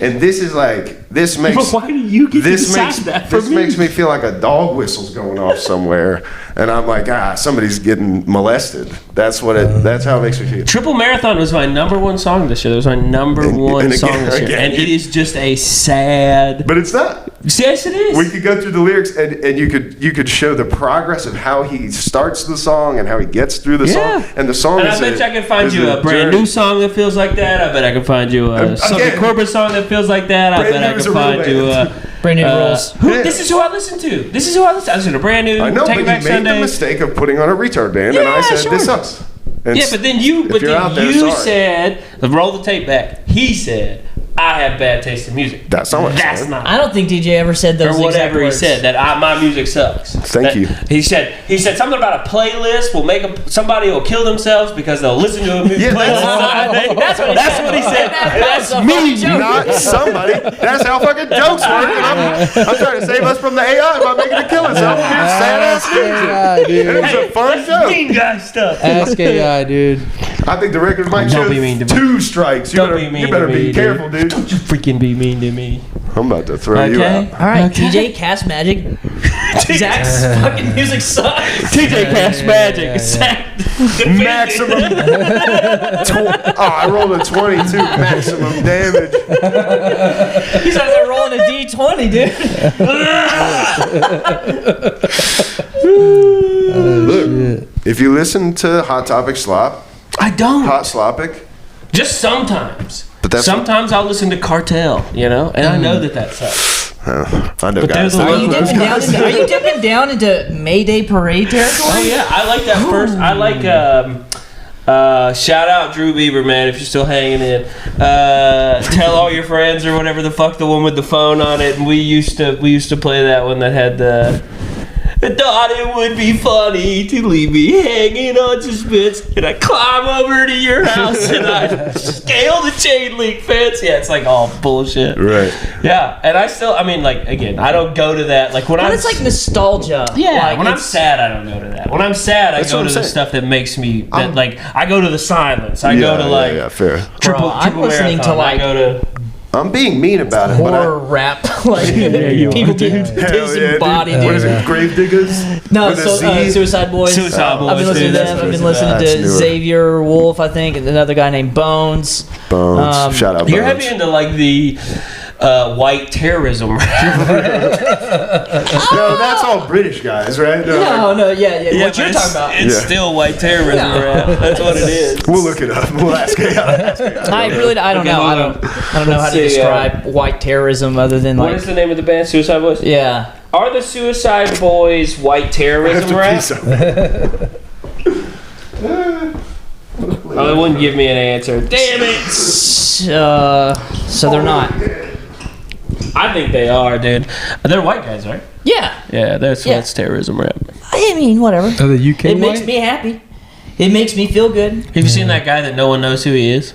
And this is like, this makes... But why do you get to decide that for This me? makes me feel like a dog whistle's going off somewhere. And I'm like, somebody's getting molested. That's how it makes me feel. Triple Marathon was my number one song this year. That was my number one song this year. And it is just a sad... But it's not. Yes, it is. We could go through the lyrics and you could show the progress of how he starts the song and how he gets through the song. And the song and I bet you I can find you a brand new song that feels like that. I bet I can find you a Sucker Corbett song that feels like that. I bet I can find you a Brand New Rules. This is who I listen to. I listen to Brand New. I know, Take but It Back you made Sunday. the mistake of putting on a retard band, and I said, this sucks. And Yeah, but then you said, roll the tape back. He said, I have bad taste in music. That's not what I That's said. not. I don't think DJ ever said those Or whatever he exact said, that my music sucks. Thank you. He said something about a playlist will make somebody will kill themselves because they'll listen to a music playlist. That's what he said. That's me, not somebody. That's how fucking jokes work. And I'm trying to save us from the AI by making it kill itself. Sad ass AI, dude. It was a fun joke. Mean guy stuff. Ask AI, dude. I think the record might Don't show be mean to me. 2 strikes. You better be careful, dude. Don't you freaking be mean to me. I'm about to throw you out. All right, TJ, cast magic. Zach's fucking music sucks. TJ Cash Magic. Maximum. I rolled a 22. Maximum damage. He's out there rolling a D20, dude. Look, if you listen to Hot Topic Slop, I don't. Hot Slopic, Just sometimes. But that's sometimes I'll listen to Cartel, and I know that sucks. I know But guys. there's a Are lot you dipping down into Mayday Parade territory? Oh yeah, I like that first. I like Shout out Drew Bieber, man, if you're still hanging in. Tell all your friends or whatever the fuck, the one with the phone on it. And we used to play that one that had the. I thought it would be funny to leave me hanging on suspense, and I climb over to your house and I scale the chain link fence. Yeah, it's like all bullshit. Right. Yeah, and I mean, like, again, I don't go to that. Like when It's like nostalgia. Yeah, like, when I'm sad, I don't go to that. When I'm sad, I go to the stuff that makes me. Like I go to the silence. I go to like. Yeah, fair. Triple I'm listening marathon. to like. I go to. I'm being mean about it, but Horror rap, like people getting disembodied. What is it? Gravediggers? No, With a Z? Suicide Boys. Suicide Boys, I've been listening to dude, them. I've been listening That's to newer. Xavier Wolf, I think, and another guy named Bones. Bones. Shout out Bones. You're heavy into like the white terrorism. No, that's all British guys, right? No, yeah. What but you're talking about? It's Yeah. still white terrorism rap. That's what it is. We'll look it up. We'll ask you. I don't know. I don't know how to describe white terrorism other than What like. is the name of the band? Suicide Boys? Yeah. Are the Suicide Boys white terrorism rap? Oh, they wouldn't give me an answer. Damn it! So they're not. I think they are, dude. They're white guys, right? Yeah. Yeah, that's terrorism rap. I mean, whatever. Are the UK It makes white? me happy. It makes me feel good. Have you seen that guy that no one knows who he is?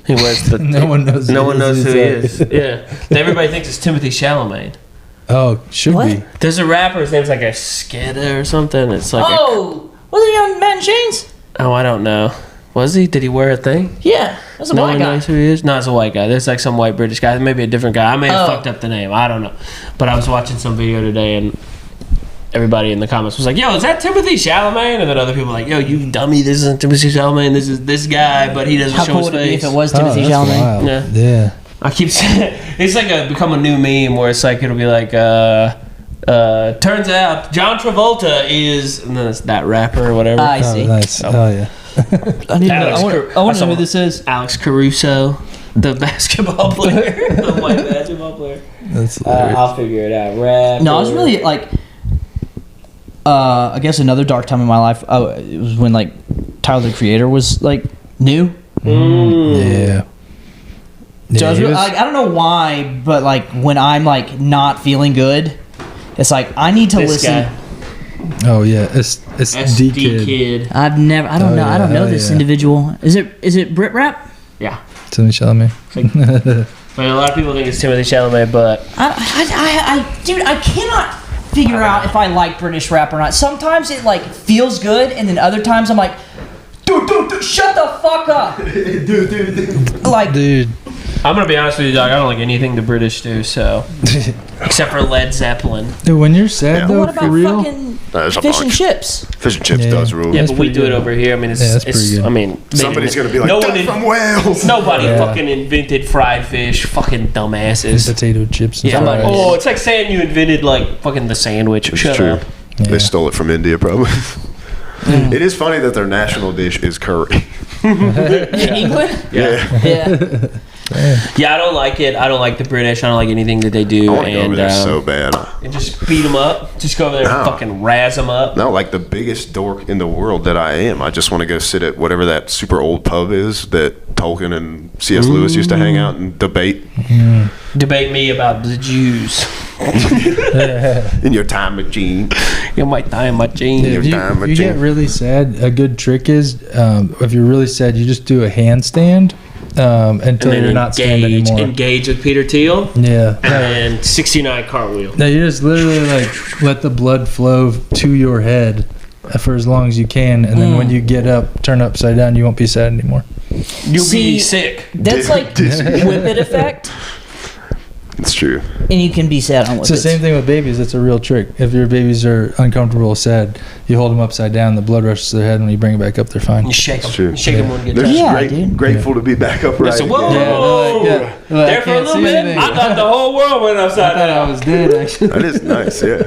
He wears the. No one knows. No one knows who he is. is. Yeah, everybody thinks it's Timothy Chalamet. Oh, should What? be. There's a rapper. His name's like a Skidda or something. It's like. Wasn't he on Matt and Shane's? I don't know. Was he? Did he wear a thing? Yeah, that's a No black one guy. knows who he is. No, it's a white guy. There's like some white British guy. Maybe a different guy. I may have fucked up the name. I don't know. But I was watching some video today and everybody in the comments was like, "Yo, is that Timothy Chalamet?" And then other people were like, "Yo, you dummy! This isn't Timothy Chalamet. This is this guy, but he doesn't How show cool his would it be face." if it was Oh, Timothy that's Chalamet? wild. Yeah. Yeah. I keep saying it's like become a new meme where it's like it'll be like turns out John Travolta is, and then it's that rapper or whatever. I Oh, see. nice. Oh, yeah. I need to know. Alex I Car- want to know I who saw- this is. Alex Caruso, the basketball player, the white basketball player. That's hilarious. I'll figure it out. Rap. No, I was really like. I guess another dark time in my life. It was when like Tyler the Creator was like new. Yeah. So I, was he really, was- I don't know why, but like when I'm like not feeling good, it's like I need to This listen. guy, oh, yeah. It's SD D-Kid. Kid. I don't know. I don't know this individual. Is it Brit Rap? Yeah. Timothy Chalamet. I mean, a lot of people think it's Timothy Chalamet, but Dude, I cannot figure out if I like British rap or not. Sometimes it like feels good, and then other times I'm like, dude, shut the fuck up, dude. Like, Dude. I'm gonna be honest with you, dog. I don't like anything the British do, so except for Led Zeppelin. Dude, when you're sad, Yeah. though, what for about real. fucking There's a fish and bunch. chips? Fish and chips Yeah. does rule. Yeah, That's but we pretty do it good. over here. I mean, it's, Yeah, that's pretty good. I mean, Somebody's going to be like, no "They're one from Wales." Nobody Yeah. fucking invented fried fish. Fucking dumbasses. Potato chips and Yeah, fries. oh, it's like saying you invented like fucking the sandwich. It's Shut true. up. Yeah. They stole it from India, probably. It is funny that their national dish is curry. In England? Yeah. Yeah. Yeah, I don't like it. I don't like the British. I don't like anything that they do. I want to go over there and so bad. just beat them up. Just go over there No. and fucking razz them up. No, like the biggest dork in the world that I am. I just want to go sit at whatever that super old pub is that Tolkien and C.S. Lewis used to hang out and debate Debate me about the Jews. in your time machine. You might die in my jeans. Yeah, if you, time if you get machine. really sad, a good trick is if you're really sad, you just do a handstand until you're not sad anymore. Engage with Peter Thiel. Yeah. And 69 cartwheel. No, you just literally like let the blood flow to your head for as long as you can, and then when you get up, turn upside down, you won't be sad anymore. You'll See, be sick. That's like whippet effect, It's true. and you can be sad on It's the whippets. same thing with babies. It's a real trick. If your babies are uncomfortable or sad, you hold them upside down, the blood rushes to their head, and when you bring it back up, they're fine. You shake them. true. You shake them one good They're time. just Yeah, dude. grateful to be back upright. They say, again. whoa! There for a little bit, I thought the whole world went upside down. dead, actually. That is nice, yeah.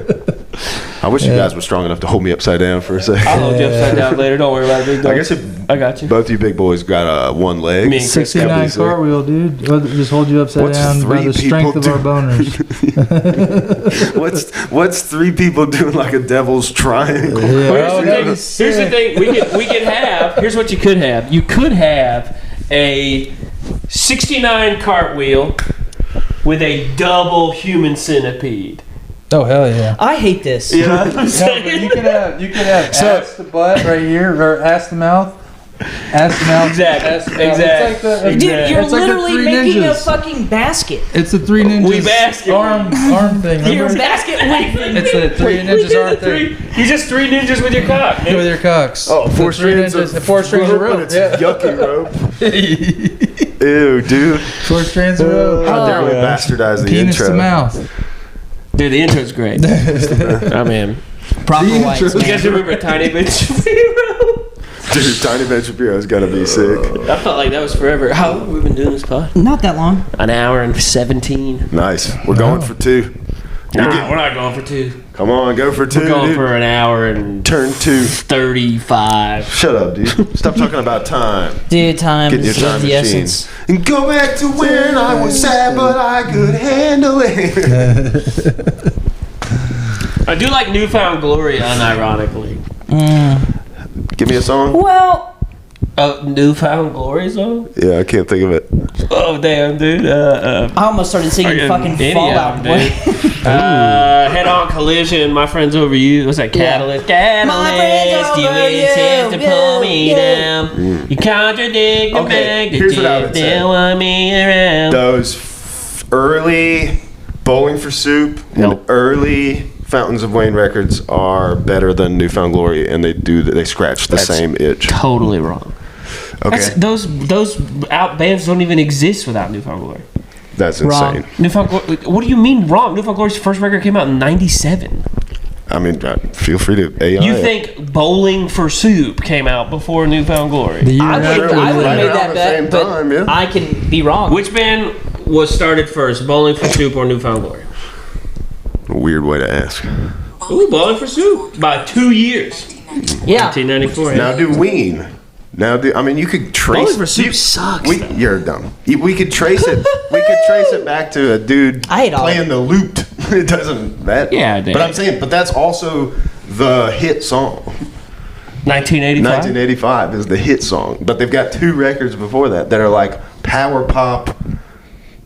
I wish you guys were strong enough to hold me upside down for a second. I'll hold you upside down later. Don't worry about it, big dog. I guess if I got you. both you big boys got one leg. Me and Chris 69 cartwheel, dude. Just hold you upside What's down by three the people strength of our boners. What's three people doing like a devil's triangle? Well, here's the thing. We could have. Here's what you could have. You could have a 69 cartwheel with a double human centipede. Oh hell yeah! I hate this. You know what I'm No, saying? but you could have ass to butt right here, or ass to mouth. Ass to mouth. Exactly. Ass to mouth. Exactly. It's like the, Dude, you're it's like the literally Three making Ninjas. a fucking basket. It's the Three Ninjas. We basket. arm thing. Your Remember? basket weaving. It's the Three Ninjas arm thing. You just three ninjas with your cock. With your cocks. Oh, four The Three strands Ninjas- of four strands of rope. but it's Yeah. yucky rope. Ew, dude. 4 strands of rope. How dare we bastardize the Penis intro? to mouth. Dude, the intro's great. I mean, Proper whites, you man. guys remember Tiny Bitch Hero? Dude, Tiny Ben Shapiro's gotta be sick. I felt like that was forever. How long have we been doing this pod? Not that long. An hour and 17. Nice. We're going for 2. Nah, we're not going for 2. Come on, go for 2. We're going dude. for an hour and Turn 2. 35. Shut up, dude. Stop talking about time. Dude, time Get your is time of the machine. essence. And go back to when I was sad, but I could handle it. I do like Newfound Glory, unironically. Give me a song. Well, Newfound Glory song? Yeah, I can't think of it. Oh, damn, dude. I almost started singing fucking Fallout Boy. Head on collision, my friends over you. What's that? Catalyst. Catalyst, you over you. intend to pull me Yeah. down. You contradict the Okay, fact here's what I that would you say. don't want me around. Those early Bowling for Soup and Nope. early Fountains of Wayne records are better than Newfound Glory, and they scratch the same itch. Totally wrong. Okay, Those out bands don't even exist without Newfound Glory. that's Wrong. insane. Newfound Glory. What do you mean wrong? Newfound Glory's first record came out in '97. I mean, feel free to AI. You it. think Bowling for Soup came out before Newfound Glory? The year I after would Sure, have right made around that the bet, same but time, yeah. I can be wrong. Which band was started first, Bowling for Soup or Newfound Glory? A weird way to ask. Ooh, Bowling for Soup by 2 years. Yeah. 1994. Now do Ween. I mean, you could trace. Bowling for Soup you- sucks. You're dumb. We could trace it. We could trace it back to a dude I hate all playing of the looped. It doesn't that. Yeah, it but I'm did. saying, but that's also the hit song. 1985. 1985 is the hit song, but they've got 2 records before that that are like power pop.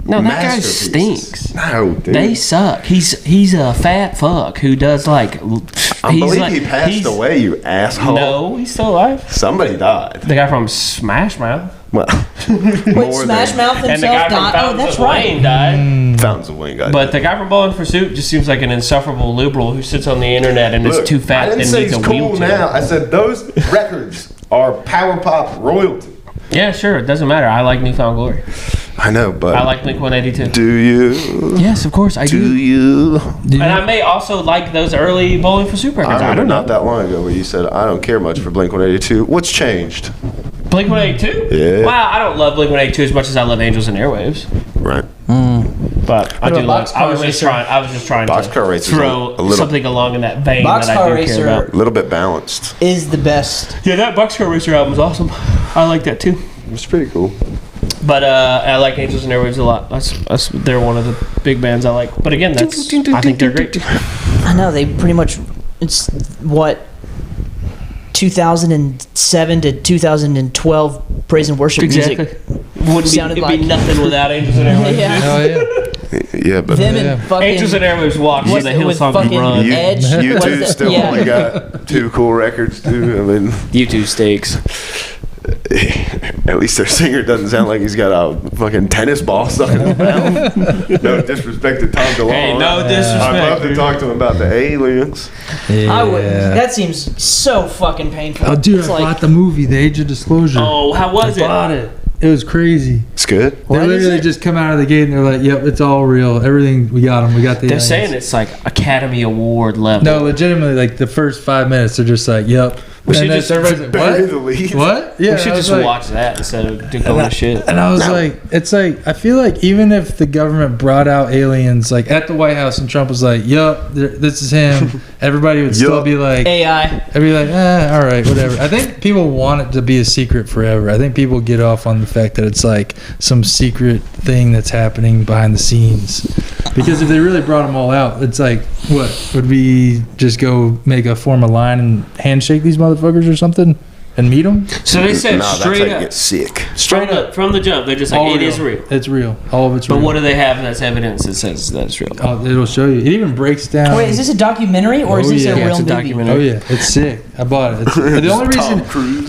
No, that guy masterpieces. stinks. No, dude. They suck. He's a fat fuck who does like. I believe he passed away. You asshole. No, he's still alive. Somebody died. The guy from Smash Mouth. Well, Wait, more Smash than Mouth And the guy himself from died. Oh, Fountains that's of Wayne right. died. Fountains of Wayne got But the guy from Bowling for Soup just seems like an insufferable liberal who sits on the internet and Look, is too fat I didn't and say needs he's a cool wheelchair. now. I said those records are power pop royalty. Yeah, sure. It doesn't matter. I like Newfound Glory. I know, but I like Blink 182. do you? Yes, of course I Do do. you? And I may also like those early Bowling for Soup records. I I remember don't know. not that long ago where you said I don't care much for Blink 182. What's changed? Blink 182? Yeah. Wow, I don't love Blink 182 as much as I love Angels and Airwaves. Right. But I do about love. I was Boxcar just Racer? trying. I was just trying Boxcar to Racer's throw a little- something along in that vein that I Boxcar do Racer- care about. A little bit balanced. Is the best. Yeah, that Boxcar Racer album is awesome. I like that too. It's pretty cool. But I like Angels and Airwaves a lot. That's they're one of the big bands I like. But again, that's I think they're great. I know they pretty much. It's what 2007 to 2012 praise and worship music. Wouldn't Sounded be, it'd be like- nothing without Angels and Airwaves. Yeah. Hell yeah. Yeah, but Them Yeah. and fucking Angels and Airwaves walk What's with a it- with Hillsong fucking run. Edge? you What two is it? still Yeah. only got 2 cool records too. I mean, U2 stakes. at least their singer doesn't sound like he's got a fucking tennis ball stuck in his mouth. No disrespect to Tom DeLonge. Hey, no disrespect. I'd love to talk to him about the aliens. I would. That seems so fucking painful. Oh, dude, It's I like, bought the movie, The Age of Disclosure. Oh, how was it? Bought it. It was crazy. It's good. They What is literally it? just come out of the gate and they're like, "Yep, it's all real. Everything we got them. We got the." They're aliens." saying it's like Academy Award level. No, legitimately, like the first 5 minutes, they're just like, "Yep." We should And then just everybody's like, bury "What? the lead. What?" Yeah, we should I was just like- watch that instead of going to shit. And I was like, it's like, I feel like even if the government brought out aliens, like at the White House, and Trump was like, yup, this is him, everybody would still be like, AI. I'd be like, all right, whatever. I think people want it to be a secret forever. I think people get off on the fact that it's like some secret thing that's happening behind the scenes. Because if they really brought them all out, it's like, what? Would we just go form a line and handshake these motherfuckers or something and meet them? So they said that's straight how you up, get sick. straight up from the jump, they're just like, All it is real. It's real. All of it's real. But what do they have that's evidence that says that it's real? Oh, it'll show you. It even breaks down. Wait, is this a documentary or is Oh, this yeah. a Yeah, real it's a movie? documentary. Oh yeah, it's sick. I bought it. The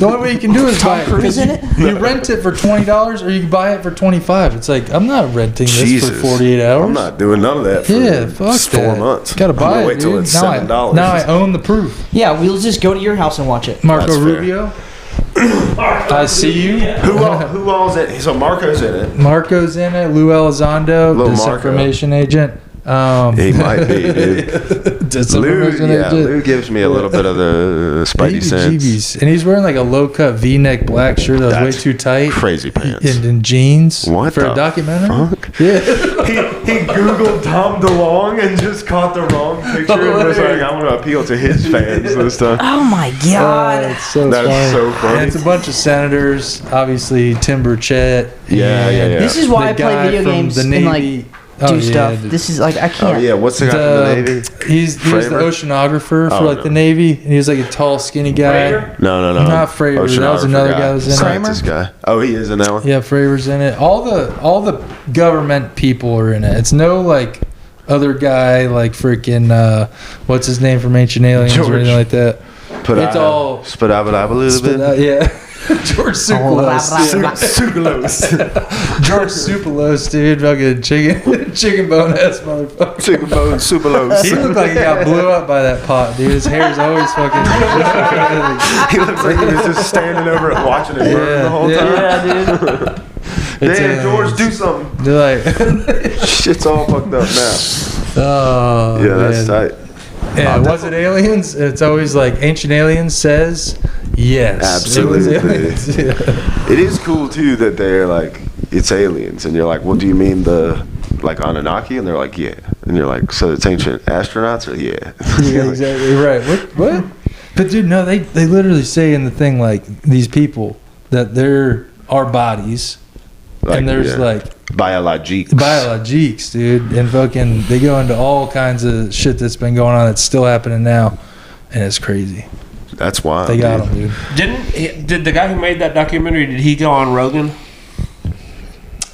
only way you can do it is buy it. Cruise in it? You rent it for $20 or you can buy it for $25. It's like, I'm not renting this Jesus. for 48 hours. I'm not doing none of that for Yeah, fuck 4 that. months. Gotta I'm buy gonna it. wait till Dude. it's Now $7. Now I own the proof. Yeah, we'll just go to your house and watch it. Marco That's fair. Rubio. I see you. Who all's in it? So Marco's in it. Marco's in it. Lou Elizondo, Lil Marco. disinformation agent. He might be, dude. Disinformation agent. Lou gives me a little bit of the Spidey sense. Heebie-jeebies. And he's wearing like a low-cut V-neck black shirt that was way That's too tight. Crazy pants. And jeans. What for the a documentary? fuck? Yeah. He Googled Tom DeLonge and just caught the wrong picture and was like, I want to appeal to his fans this time. Oh my god. It's so That is funny. so funny. And it's a bunch of senators, obviously Tim Burchett. Yeah, and yeah, yeah. This is why I the play guy video from games the and Navy. like do stuff. This is like I Oh, can't. yeah. What's the guy from the Navy? He was the Fravor? oceanographer for Oh, like no. the Navy, and he was like a tall, skinny guy. Fravor? No. Not Fravor. That was another guy that was in it. Scientist guy. Oh, he is in that one? Yeah, Fravor's in it. All the government people are in it. It's no like other guy like freaking what's his name from Ancient Aliens or anything like that. It's all Spit out a little bit. yeah. George Supalos. George Supalos, dude, fucking chicken bone ass motherfucker. Chicken bone, super low. He looked like he got blew up by that pot, dude. His hair's always fucking. He looks like he was just standing over it watching it burn the whole time. It's, Damn, George, do something. They're like, Shit's all fucked up now. oh, Yeah, that's man. tight. Yeah, was it aliens? It's always like Ancient Aliens says yes. Absolutely. It was aliens. Yeah. It is cool too that they're like, it's aliens, and you're like, well, do you mean the like Anunnaki? And they're like, yeah. And you're like, so it's ancient astronauts? Or yeah. Yeah, exactly right. What? But dude, no, they literally say in the thing like these people that there are bodies, Like, and there's yeah. like biologiques, dude, and fucking they go into all kinds of shit that's been going on that's still happening now, and it's crazy. That's wild. They got dude. them, dude. Did the guy who made that documentary, did he go on Rogan?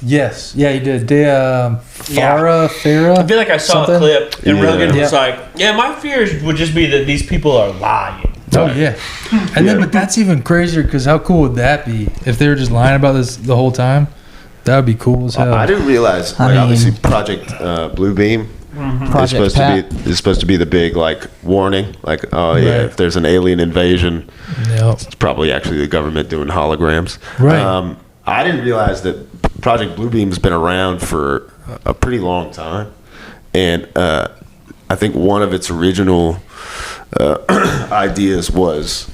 Yes, yeah, he did. Farah. I feel like I saw something? a clip and Yeah. Rogan was Yeah. like, yeah, my fears would just be that these people are lying. Oh yeah, and then but that's even crazier because how cool would that be if they were just lying about this the whole time? That would be cool as hell. I didn't realize. I Like, mean- obviously, Project Bluebeam Project Pat. is supposed to be the big like warning. Like, oh yeah, Right. if there's an alien invasion, Yep. it's probably actually the government doing holograms. Right. I didn't realize that Project Bluebeam's been around for a pretty long time, and I think one of its original ideas was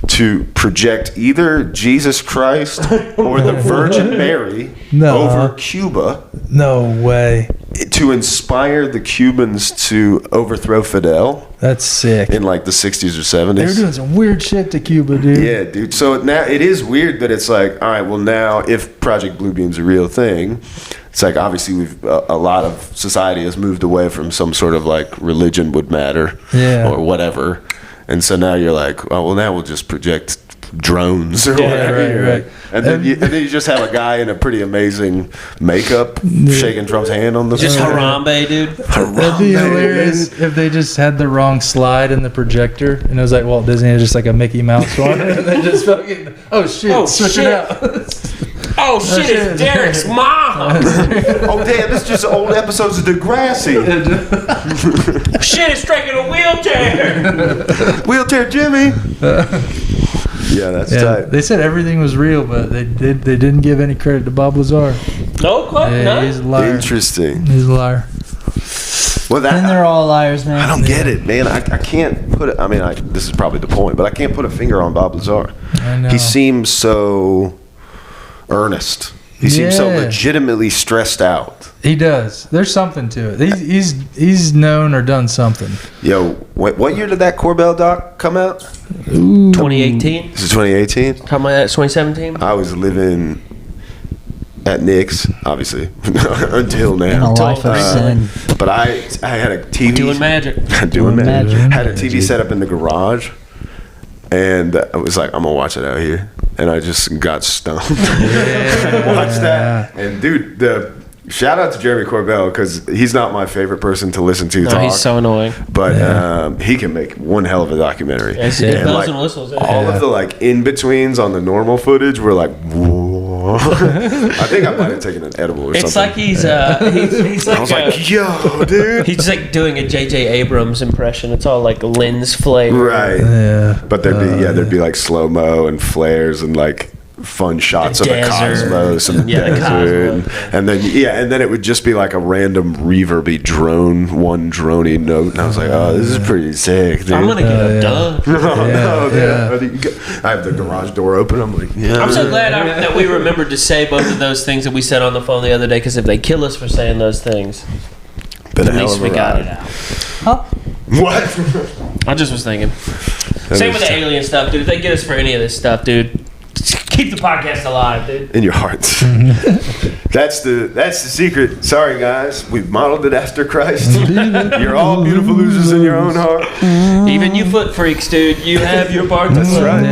to project either Jesus Christ or the Virgin Mary No. over Cuba No way. to inspire the Cubans to overthrow Fidel That's sick. in like the 60s or 70s. They were doing some weird shit to Cuba, dude. Yeah, dude. So now it is weird that it's like, all right, well now if Project Bluebeam's a real thing, it's like obviously we've a lot of society has moved away from some sort of like religion would matter, Yeah. or whatever, and so now you're like, oh well, now we'll just project drones or Yeah, whatever, right, You're right. like- and then you just have a guy in a pretty amazing makeup shaking Trump's hand on the Just phone. Harambe, dude. That'd be hilarious if they just had the wrong slide in the projector and it was like Walt Disney had just like a Mickey Mouse one and they just fucking switch it out. Oh shit, it's Derek's mom. Oh damn, this is just old episodes of Degrassi. Shit, it's striking a wheelchair. Wheelchair Jimmy. Yeah, that's Yeah, tight. they said everything was real, but they didn't give any credit to Bob Lazar. No question. Yeah, he's a liar. Interesting. He's a liar. Well, that And they're all liars, man. I don't get it, man. I can't put it. I mean, this is probably the point, but I can't put a finger on Bob Lazar. I know. He seems so earnest He seems so Yeah. legitimately stressed out. He does. There's something to it. He's known or done something. Yo, what year did that Corbell doc come out? 2018. This is 2018. Talking about that 2017. I was living at Nick's, obviously, until In a now. life of sin. But I had a TV. Doing magic. doing magic. magic. Had a TV set up in the garage, and I was like, I'm gonna watch it out here, and I just got stoned. Watched that, and dude, shout out to Jeremy Corbell because he's not my favorite person to listen to No, talk. he's so annoying. But he can make one hell of a documentary. Yes, And, bells like, and whistles. all of the like in betweens on the normal footage were like, whoa. I think I might have taken an edible or It's something. like he's like, I was like, yo, dude. he's like doing a J.J. Abrams impression. It's all like lens flare. Right. Yeah. But there'd be like slow mo and flares and like fun shots of the desert. cosmos and the Yeah, the desert, cosmos. and then it would just be like a random reverby drony note, and I was like, oh, this is pretty sick, dude. I'm gonna get a done. I have the garage door open. I'm like, yeah. I'm so glad that we remembered to say both of those things that we said on the phone the other day. Because if they kill us for saying those things, Been a at hell least of we a got ride. it out. What? I just was thinking. Same with the alien stuff, dude. If they get us for any of this stuff, dude, just keep the podcast alive, dude. In your hearts. That's the secret. Sorry, guys. We've modeled it after Christ. You're all beautiful losers in your own heart. Even you foot freaks, dude, you have your part to That's play. right.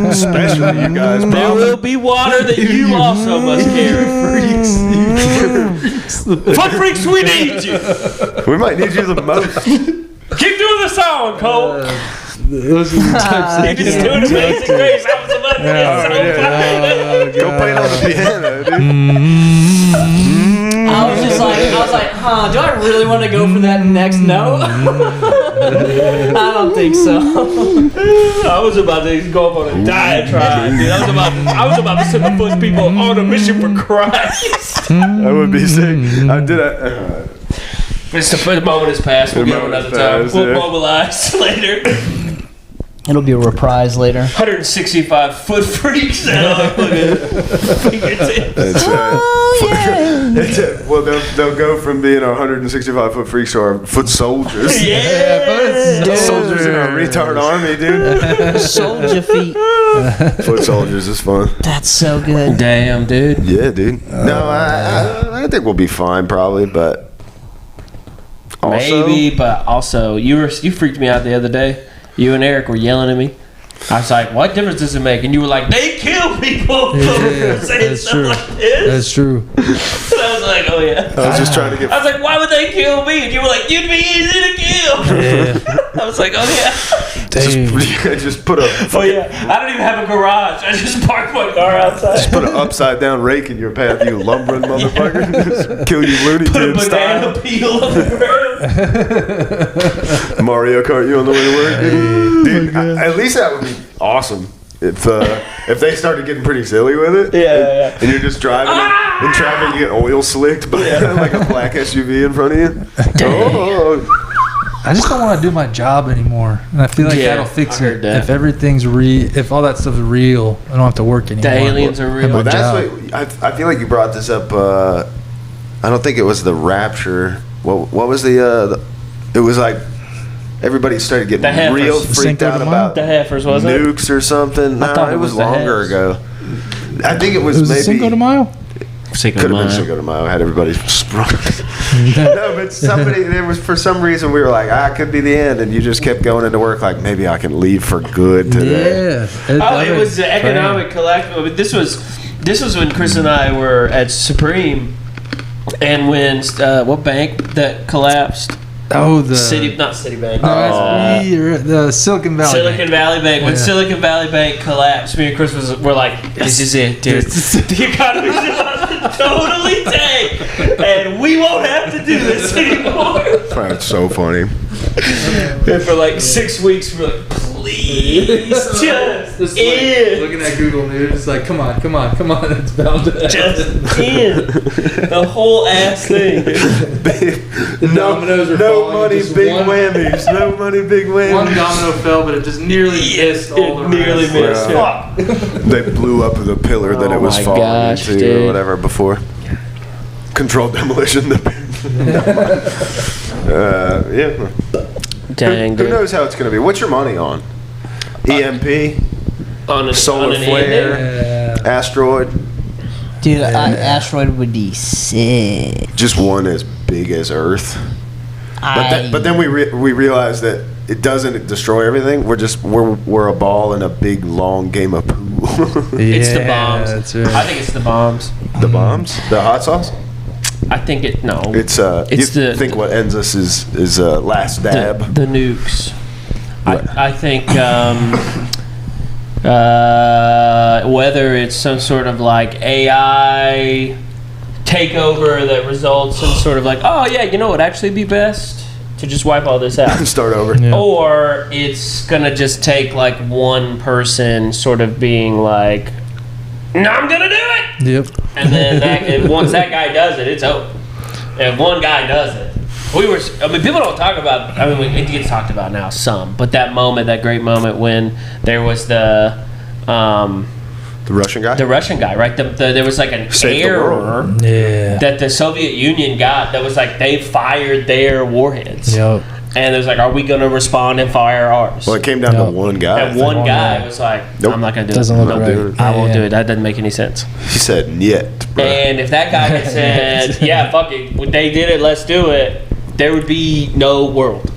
Especially you guys. There will be water that you also must carry. Foot freaks, we need you. We might need you the most. Keep doing the song, Cole. Those are the types You're just doing Amazing Grace. I was about to get so Go play it on the piano, dude. I was like, huh, do I really want to go for that next note? I don't think so. I was about to go up on a diatribe, dude. I was about to send the foot people on a mission for Christ. That would be sick. I did It's the moment has passed. We'll get him another time. Passed, We'll yeah. mobilize later. It'll be a reprise later. 165 foot freaks. It's, well, they'll go from being 165 foot freaks to our foot soldiers. Yeah. Soldiers in our retard army, dude. Soldier feet. Foot soldiers is fun. That's so good. Damn, dude. Yeah, dude. No, I think we'll be fine, probably, but also, Maybe, but also you freaked me out the other day. You and Eric were yelling at me. I was like, "What difference does it make?" And you were like, "They kill people for saying that's stuff true. like this." That's true. And I was like, "Oh yeah." I was just trying to get. I was like, "Why would they kill me?" And you were like, "You'd be easy to kill." Yeah. I was like, "Oh yeah." Just put a Oh yeah. I don't even have a garage. I just parked my car outside. put an upside down rake in your path, you lumbering motherfucker. Just kill you Looney Put a Tunes banana style. peel on the ground. Mario Kart you on the way to work, dude. At least that would be awesome if they started getting pretty silly with it. Yeah. And you're just driving in traffic, you get oil slicked by like a black SUV in front of you. Oh. I just don't want to do my job anymore, and I feel like Yeah, that'll fix I heard it. that. If everything's if all that stuff's real, I don't have to work anymore. The aliens are real. My Well, that's job. what I feel like you brought this up. I don't think it was the rapture. What was the? It was like everybody started The getting heifers. real Cinco freaked de out Mayo? about The heifers, wasn't it? nukes or something. No, thought it it was was the longer hefs. ago. I think it was, It was maybe Cinco de Mayo. Cinco could de have been Mayo. Cinco de Mayo. Had everybody sprung. No, but somebody there was for some reason we were like, it could be the end, and you just kept going into work like maybe I can leave for good today. Yeah. Oh, it was the economic collapse. But this was when Chris and I were at Supreme, and when what bank that collapsed? Oh, the Not Citibank. the Silicon Valley. Silicon Valley Bank. When Yeah. Silicon Valley Bank collapsed, me and Chris were like, "This is it, dude. The economy's about to totally tank, and we won't have to do this anymore." That's so funny. And for like 6 weeks, we were like, please, just end. Looking at Google News, it's like, come on, it's bound to Just end. The whole ass thing. dominoes are No falling, money, just big one- whammies. No money, big whammies. One domino fell, but it just nearly missed all the Nearly rest. missed. Yeah. Fuck. They blew up the pillar that Oh it was my falling gosh, into dude. or whatever before. Controlled demolition. Yeah. Dang, Who dude. knows how it's going to be? What's your money on? EMP, solar an flare, Yeah. asteroid. Dude, an asteroid would be sick. Just one as big as Earth. But then we realize that it doesn't destroy everything. We're a ball in a big long game of pool. It's the Yeah, bombs. That's right. I think it's the bombs. The bombs, the hot sauce. I think it. No. It's It's you think what ends us is last dab. the nukes. Right. I think whether it's some sort of like AI takeover that results in sort of like, oh yeah, you know what would actually be best to just wipe all this out. Start over. Yeah. Or it's gonna just take like one person sort of being like, no, I'm gonna do it, Yep. and then and once that guy does it, it's over. If one guy does it, people don't talk about. I mean, it gets talked about now some, but that moment, that great moment when there was the The Russian guy. right? There was like an Saved the error world. Yeah. that the Soviet Union got that was like they fired their warheads. Yep. And it was like, are we going to respond and fire ours? Well, it came down to Yep. one guy. and one one guy guy. was like, Nope. I'm not going to do Doesn't it. look Not right. doing it. I won't Yeah. do it. That doesn't make any sense. He said, "Niet, bro." And if that guy had said, yeah, fuck it, when they did it, let's do it, there would be no world.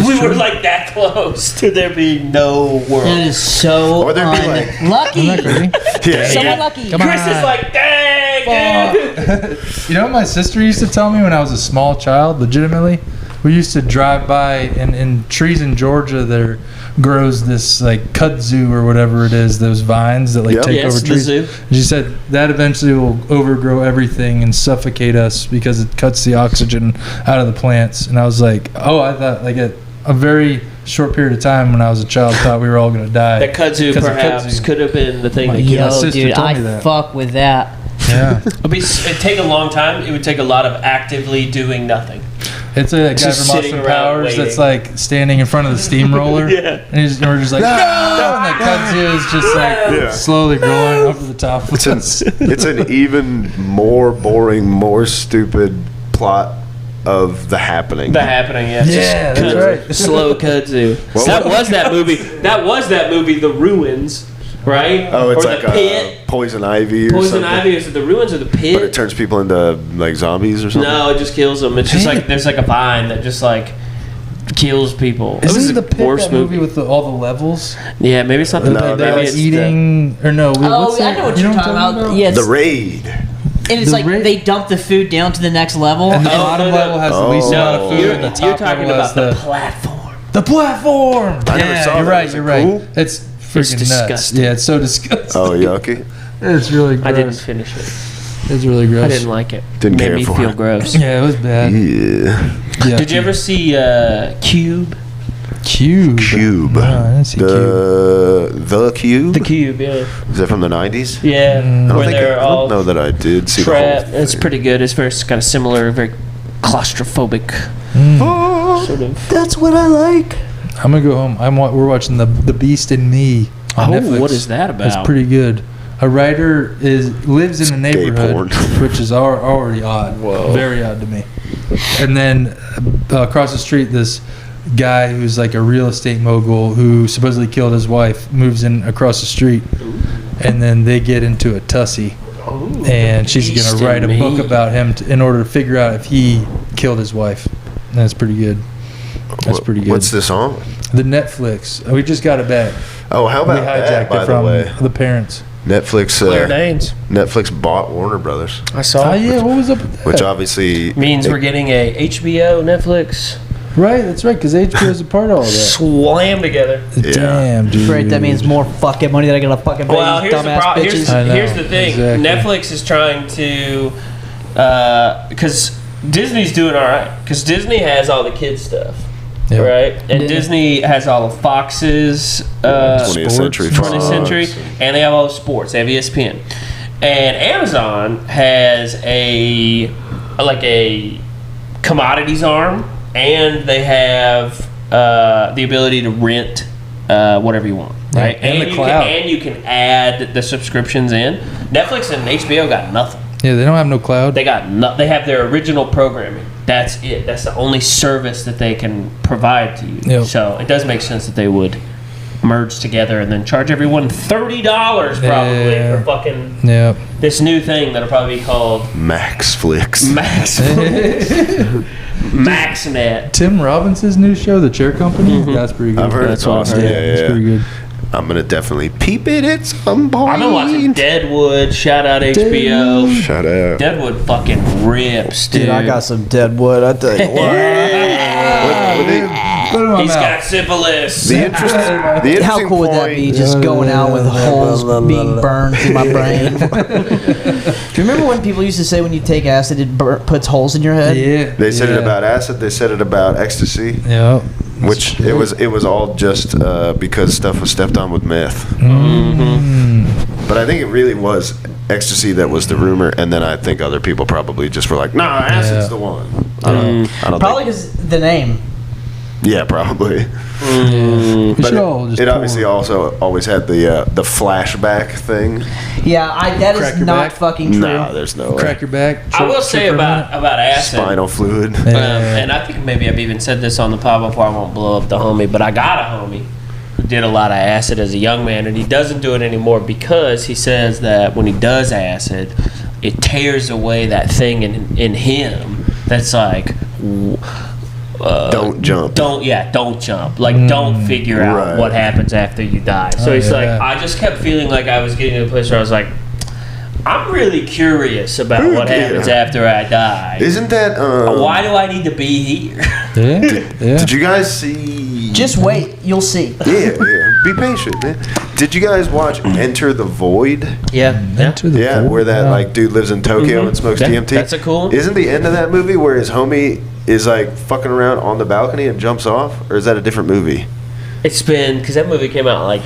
We were like that close to there being no world. That is so Or there'd be like- unlucky. Yeah. So Yeah. unlucky. Come Chris on. is like, dang, dude. You know what my sister used to tell me when I was a small child, legitimately? We used to drive by, and in trees in Georgia, there grows this like kudzu or whatever it is, those vines that like Yep. take Yes, over the trees. zoo. And she said that eventually will overgrow everything and suffocate us because it cuts the oxygen out of the plants. And I was like, oh, I thought like at a very short period of time when I was a child, thought we were all going to die. That kudzu because of perhaps kudzu. could have been the thing that Yeah, killed my Yo, sister dude, told I me that. fuck with that. Yeah. It'd take a long time. It would take a lot of actively doing nothing. It's a guy Just from sitting Austin around Powers that's waiting. like standing in front of the steamroller. Yeah. And we're just like, no! And that kudzu is just like Yeah. slowly growing over the top of us. It's an even more boring, more stupid plot of The Happening. The Happening, yeah. Yeah, that's right. Slow kudzu. What That was- was that movie. That was that movie, The Ruins, right? Oh, it's or like The Pit. Poison Ivy or Poison something. Ivy. Is it The Ruins or The Pit? But it turns people into like zombies or something. No, it just kills them. It's just like there's like a vine that just like kills people. It was Isn't the the Pit worst that movie with all the levels? Yeah, maybe it's not the No, maybe that They're it's eating, or no? Oh, what's I that? know what You you're what talking I'm about. Yeah, The Raid. and it's The like ra- they dump the food down to the next level. And the Oh, bottom no, no. level has the Oh. least amount of No, food, You're, and the you're top talking level has about the platform. the platform. I never Yeah, saw you're that. right. Is it You're right. cool? It's freaking nuts. disgusting. Yeah, it's so disgusting. Oh, yucky. It's really gross. I didn't finish it. It's really gross. I didn't like it. Didn't Made care me for feel it. gross. Yeah, it was bad. Yeah. Yeah. Did you ever see Cube? Cube? Cube. No, I didn't see Cube. The Cube? The Cube, yeah. Is that from the 90s? Yeah, Mm. where they're I all don't know that I did see trapped. the whole It's pretty good. It's very kind of similar, very claustrophobic sort of. That's what I like. I'm gonna go home. We're watching the Beast in Me on Oh, Netflix. what is that about? It's pretty good. A writer lives in a It's gay neighborhood, porn. which is already odd. Whoa. Very odd to me. And then across the street, this guy who's like a real estate mogul who supposedly killed his wife moves in across the street, and then they get into a tussle. And she's Beast gonna write a in book Me. about him in order to figure out if he killed his wife. And that's pretty good. That's pretty good. What's this on? The Netflix. We just got it back. Oh, how We about that, hijacked by it the from way? the parents. Netflix, Claire Danes. Netflix bought Warner Brothers, I saw. Oh yeah, what was up with that? which obviously Means we're getting a HBO, Netflix Right, that's right, because HBO is a part of all that. slam together. Yeah. Damn, dude. Great, that means more fucking money that I gotta fucking pay Well, these here's the, dumbass bitches. I know, here's the thing. exactly. Netflix is trying to, because Disney's doing all right. Because Disney has all the kids stuff. Yep. right? And Disney has all of Fox's 20th Century Fox. 20th Century, and they have all the sports. They have ESPN. And Amazon has a commodities arm, and they have the ability to rent whatever you want, right? And the you cloud. you can add the subscriptions in. Netflix and HBO got nothing. Yeah, they don't have no cloud. They got they have their original programming. That's it. That's the only service that they can provide to you. Yep. So it does make sense that they would merge together and then charge everyone $30 probably for fucking this new thing that'll probably be called MaxFlix. MaxNet. Tim Robbins' new show, The Chair Company, that's pretty good. I've heard it's awesome. Yeah, It's pretty good. I'm gonna definitely peep it at some point. I've been watching Deadwood. Shout out HBO. Shout out. Deadwood fucking rips, dude. Dude, I got some Deadwood. I tell you what. He's got syphilis. The interesting How cool would that be? Just going out with holes being burned through my brain. Do you remember when people used to say when you take acid it puts holes in your head? Yeah. They said it about acid. They said it about ecstasy. Yeah. Which it was all just because stuff was stepped on with meth. But I think it really was ecstasy that was the rumor, and then I think other people probably just were like, "Nah, acid's the one." I don't Probably because the name. Yeah, probably. But it obviously also always had the flashback thing. Yeah, that Crack is your not back? fucking true. No, there's no way. Crack your back. I will say about acid. Spinal fluid. And I think maybe I've even said this on the pod before. I won't blow up the homie, but I got a homie who did a lot of acid as a young man, and he doesn't do it anymore because he says that when he does acid, it tears away that thing in him that's like. Don't jump. Don't jump. Like, don't figure out what happens after you die. So he's like, I just kept feeling like I was getting to the place where I was like, I'm really curious about what happens after I die. Isn't that? Why do I need to be here? Did you guys see? Just wait, you'll see. Yeah. Be patient, man. Did you guys watch Enter the Void? Yeah. Where that dude lives in Tokyo and smokes DMT. That's a cool. Isn't the end of that movie where his homie is like fucking around on the balcony and jumps off, or is that a different movie? It's been because that movie came out like.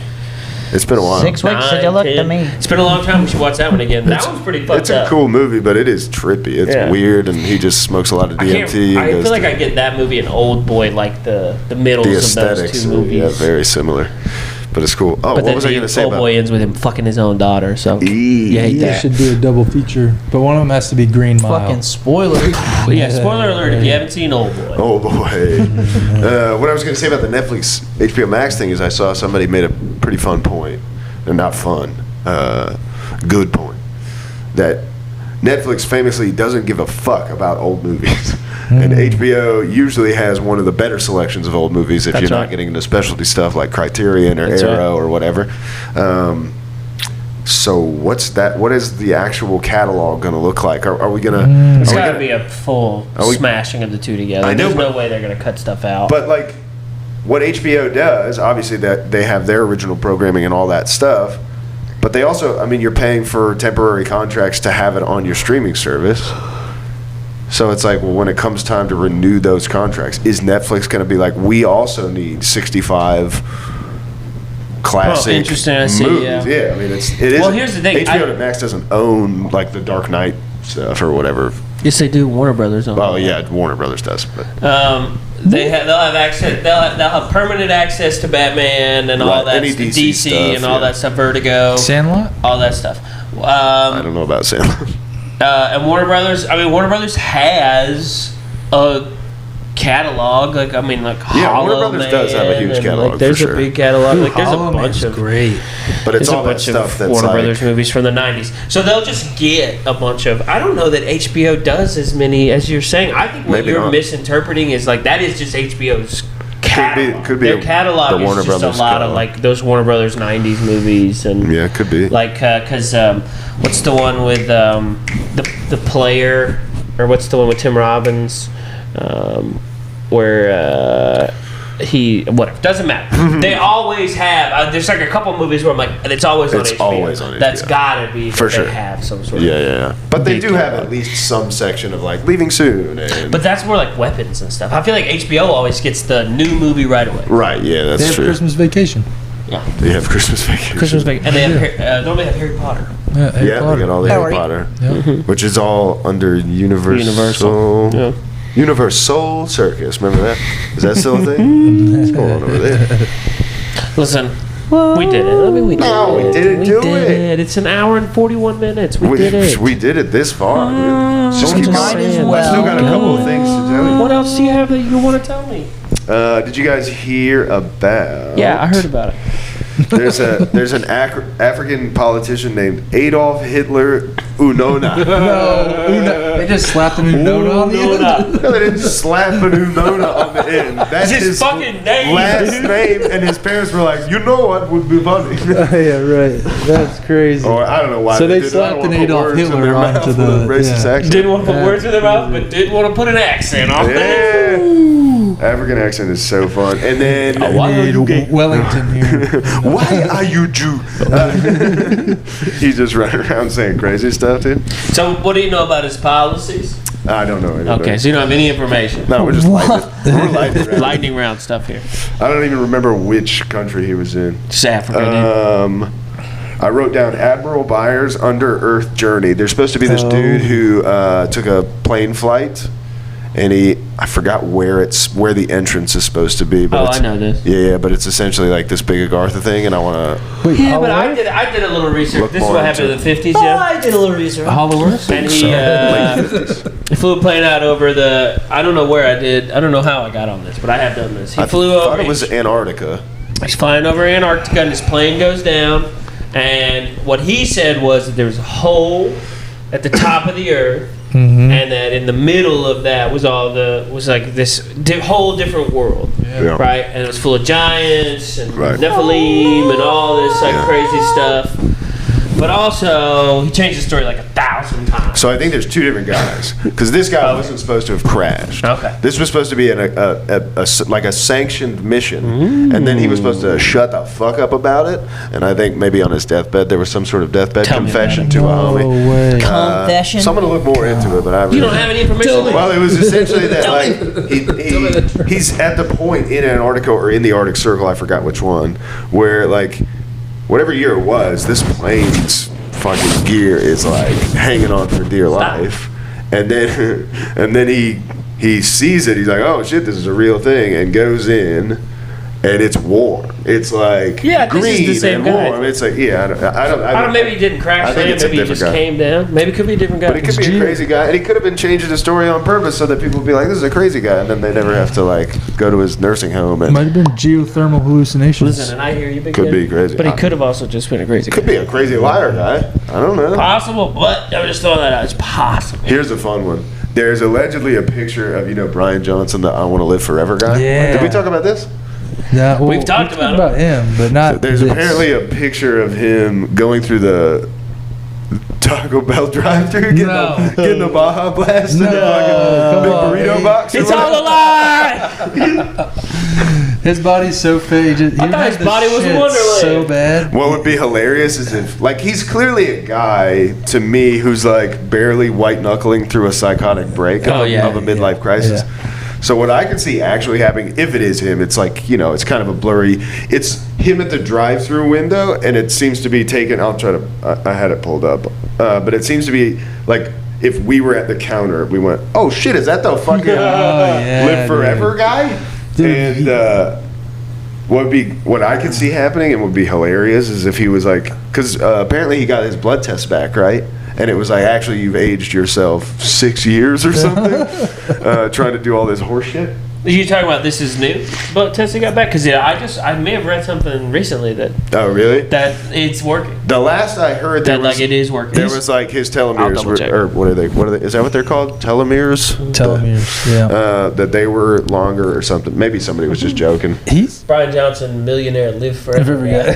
It's been a while. 6 weeks since you looked at me. It's been a long time. We should watch that one again. That one's pretty fucked up. It's a cool movie, but it is trippy. It's weird, and he just smokes a lot of DMT. I feel like I get that movie and Old Boy like the middles the of aesthetics, those two movies. Yeah, very similar. But it's cool. Oh, but what was I going to say Old about Boy ends with him fucking his own daughter. So yeah, They should do a double feature, but one of them has to be Green Mile. Fucking spoiler. But yeah, spoiler alert if you haven't seen Old Boy. Oh boy. What I was going to say about the Netflix HBO Max thing is I saw somebody made a pretty fun point. They're not fun. Good point. That Netflix famously doesn't give a fuck about old movies. And HBO usually has one of the better selections of old movies if you're not getting into specialty stuff like Criterion or Arrow or whatever. So what's that? What is the actual catalog going to look like? Are we going to? It's got to be a full smashing of the two together. I know, There's no way they're going to cut stuff out. But like, what HBO does, obviously, that they have their original programming and all that stuff. But they also, I mean, you're paying for temporary contracts to have it on your streaming service. So it's like, well, when it comes time to renew those contracts, is Netflix going to be like, we also need 65 classic interesting, I see, movies? yeah. I mean, it is. Well, here's the thing. HBO Max doesn't own like the Dark Knight stuff or whatever. Yes, they do. Warner Brothers owns. Well, yeah, Warner Brothers does. But they'll have access. They'll have permanent access to Batman and all that. Any DC stuff, and all that stuff. Vertigo, Sandlot, all that stuff. I don't know about Sandlot. And Warner Brothers. I mean, Warner Brothers has a catalog. Like, I mean, like Warner Brothers does have a huge catalog. There's for sure. a big catalog. Like, there's a Hollow bunch Man's of great. But it's There's all a that bunch stuff of that's Warner like, Brothers movies from the 90s. So they'll just get a bunch of... I don't know that HBO does as many as you're saying. I think what Maybe you're not. misinterpreting is like that is just HBO's catalog. Could be Their catalog the is Warner just Brothers a lot catalog. of like those Warner Brothers 90s movies. And Yeah, it could be. like, because what's the one with the player... Or what's the one with Tim Robbins? Where whatever, doesn't matter. They always have. There's like a couple movies where I'm like, it's always on It's HBO. always on HBO. That's gotta be For sure. They have some sort of. Yeah. But they big do have deal. at least some section of like leaving soon. And But that's more like weapons and stuff. I feel like HBO always gets the new movie right away. right, yeah, They that's have true. Christmas Vacation. Yeah. They have Christmas Vacation. Christmas Vacation, and they have normally have Harry Potter. Yeah, Harry Yeah, Potter. they got all the Harry. Harry Potter, Yeah. which is all under Universal. Universal. Yeah. Universal Circus. Remember that? Is that still a thing? What's going on over there? Listen, we did it. I mean, we did No, it. we didn't do did it. It's an hour and 41 minutes. We did it. We did it this far. Dude. Let's just keep might going. as I well. still got a couple of things to tell you. What else do you have that you want to tell me? Did you guys hear about? Yeah, I heard about it. There's an African politician named Adolf Hitler Unona. They just slapped a new note on the end. No, they didn't slap an Unona on the end. That's His fucking name, last dude. name, and his parents were like, you know what would be funny? Yeah, right. That's crazy. Or I don't know why. So they did it. I slapped don't an wanna put Adolf words in Hitler their onto mouth with the- a racist yeah. accent. Didn't want to put words in their mouth, but did want to put an accent on it. Yeah. African accent is so fun. And then Why are you gay? Wellington here. why are you Jew? He's just running around saying crazy stuff, dude. So, what do you know about his policies? I don't know anything. Okay, so you don't have any information. No, we're just we're lightning round. Lightning round stuff here. I don't even remember which country he was in. Just Africa, dude. I wrote down Admiral Byers' Under Earth Journey. There's supposed to be this dude who took a plane flight, and I forgot where the entrance is supposed to be. But Oh, it's- I know this. Yeah, but it's essentially like this big Agartha thing, and I want to. Wait, Yeah, but I did a little research. Look This is more what happened in into the 50s, Oh, yeah? I did a little research. Holloworth? And he flew a plane out over the. I don't know where I did. I don't know how I got on this, but I have done this. He flew thought over. it was Antarctica. He's flying over Antarctica, and his plane goes down. And what he said was that there was a hole at the top of the earth, and that in the middle of that was like this whole different world, Yeah. right? And it was full of giants and Right. Nephilim and all this like Yeah. crazy stuff. But also, he changed the story like 1,000 times. So I think there's two different guys because this guy wasn't supposed to have crashed. Okay. This was supposed to be like a sanctioned mission, and then he was supposed to shut the fuck up about it. And I think maybe on his deathbed there was some sort of deathbed Tell me confession about to a homie. way. Confession. So I'm gonna look more into it, but I You don't have any information? Well, it was essentially that like he's at the point in Antarctica or in the Arctic Circle, I forgot which one, where like whatever year it was, this plane's fucking gear is like hanging on for dear life, and then he sees it. He's like, oh shit, this is a real thing, and goes in. And it's warm. It's like Yeah, this green is the same and guy. warm. It's like I I don't. Maybe he didn't crash I think land. it's a Maybe he just different guy. came down. Maybe it could be a different guy. But it could be a crazy guy, and he could have been changing the story on purpose so that people would be like, "This is a crazy guy," and then they never have to like go to his nursing home. And Might have been geothermal hallucinations. Listen, and I hear you, big Could kid. be crazy. But he could have also just been a crazy could guy. be a crazy liar guy. I don't know. Possible, but I'm just throwing that out. It's possible. Here's a fun one. There's allegedly a picture of Brian Johnson, the "I Want to Live Forever" guy. Yeah. Did we talk about this? Nah, well, We've talked about him, but not. There's this. apparently a picture of him going through the Taco Bell drive-thru, getting a Baja Blast in the fucking big burrito box. or It's whatever. all a lie. His body's so fake. He thought his had the body was shit Wonderland. so bad. What would be hilarious is if, like, he's clearly a guy to me who's like barely white knuckling through a psychotic break Oh, yeah. of a midlife crisis. So what I could see actually happening, if it is him, it's like, it's kind of a blurry. It's him at the drive-through window, and it seems to be taken. I'll try to. I had it pulled up, but it seems to be like if we were at the counter, we went, "Oh shit, is that the fucking yeah, Live Forever guy?" Dude, And what I could see happening and would be hilarious is if he was like, because apparently he got his blood test back, right? And it was like, actually, you've aged yourself 6 years or something, trying to do all this horse shit. Are you talking about this is new? But Tesla got back because I may have read something recently that Oh, really? it's working. The last I heard, there That was, like it is working. there was like his I'll telomeres, double check. or what are they? Is that what they're called? Telomeres? Telomeres, yeah. That they were longer or something. Maybe somebody was just joking. He's Brian Johnson, millionaire, live forever. yeah.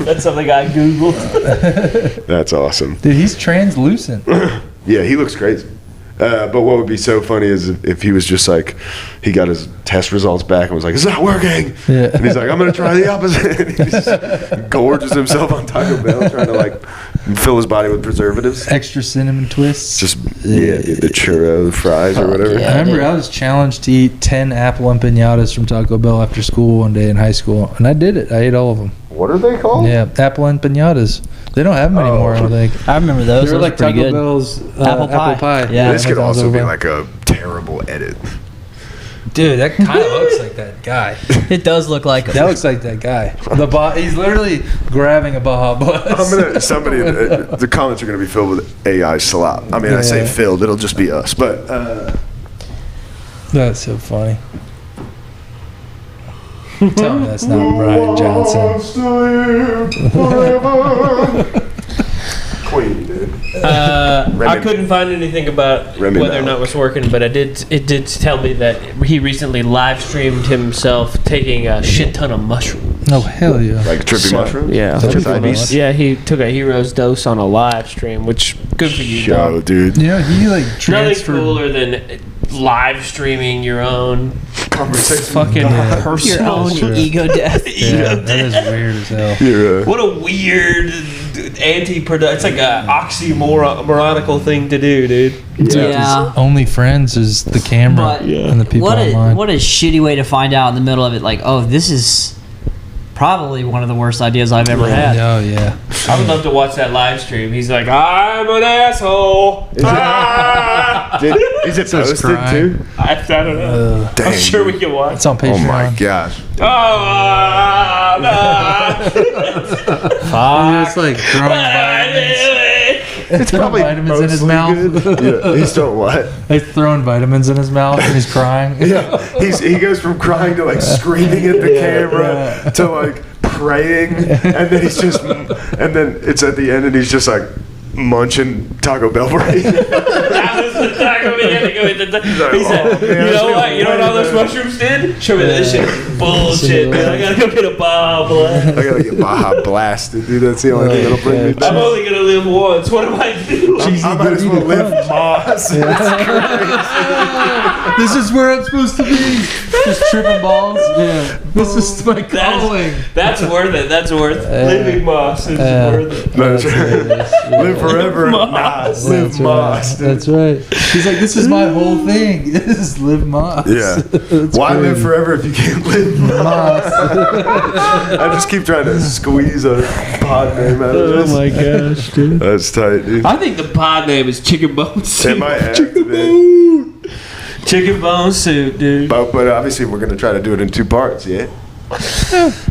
That's something I googled. That's awesome. Dude, he's translucent. Yeah, he looks crazy. But what would be so funny is if he was just like, he got his test results back and was like, it's not working. Yeah. And he's like, I'm going to try the opposite. And he just gorges himself on Taco Bell trying to like fill his body with preservatives. Extra cinnamon twists. Just, the churro, the fries or whatever. yeah. I remember I was challenged to eat 10 apple empanadas from Taco Bell after school one day in high school, and I did it. I ate all of them. What are they called? Yeah, apple empanadas. They don't have them anymore, I don't think. I remember those. They were Those like were pretty Taco good. Bell's Apple pie. Yeah. This could that was also be over. like a terrible edit. Dude, that kind of looks like that guy. It does look like That looks like that guy. He's literally grabbing a Baja Blast. The comments are gonna be filled with AI slop. I mean, I say Yeah. filled, it'll just be us. But That's so funny. Tell me that's not Brian Johnson. Queen, dude. I couldn't find anything about Remy whether or Malek. not it was working, but it did tell me that he recently live streamed himself taking a shit ton of mushrooms. Oh, hell yeah. Like trippy mushrooms? Yeah, Is that with IVs? yeah, he took a hero's dose on a live stream, which good for you, Show, dog. dude. You know, he like Nothing transferred. cooler than live streaming your own Conversation. fucking Yeah. personal. your own True. ego death. Yeah, that is weird as hell. Yeah. What a weird anti-product. It's like a oxymoronical thing to do, dude. Yeah. Only friends is the camera But and the people what online. a shitty way to find out in the middle of it. Like, oh, this is probably one of the worst ideas I've ever had. Oh yeah. I would love to watch that live stream. He's like, I'm an asshole. Is it So it's posted crying. too? I don't know. I'm Dang. sure we can watch. It's on Oh Patreon. my gosh. He's just like throwing vitamins. It's probably vitamins in his mostly mouth. good. Yeah, he's doing what? Like throwing vitamins in his mouth and he's crying. Yeah, he goes from crying to like screaming at the camera to like praying, and then he's just, and then it's at the end, and he's just like munching Taco Bell break. He said, you know what? You know what all those mushrooms did? Show me that. This shit is bullshit, man. I gotta go get a Baja Blast. I gotta get Baja blasted, dude. That's the only thing that'll bring me I'm back. only gonna live once. What do I do? I might as well live Moss. This is where I'm supposed to be. Just tripping balls. Yeah. This is my calling. That's worth it. That's worth living moss. Is worth it. That's right. Live forever. Moss. Live That's Moss. right. That's right. He's like, this is my whole thing. This is live Moss. Yeah. That's Why live crazy. forever if you can't live Moss? I just keep trying to squeeze a pod name out of this. my gosh, dude. That's tight, dude. I think the pod name is Chicken Bone It Soup. might have to be. Chicken Bone Soup, dude. But obviously we're gonna try to do it in 2 parts, yeah?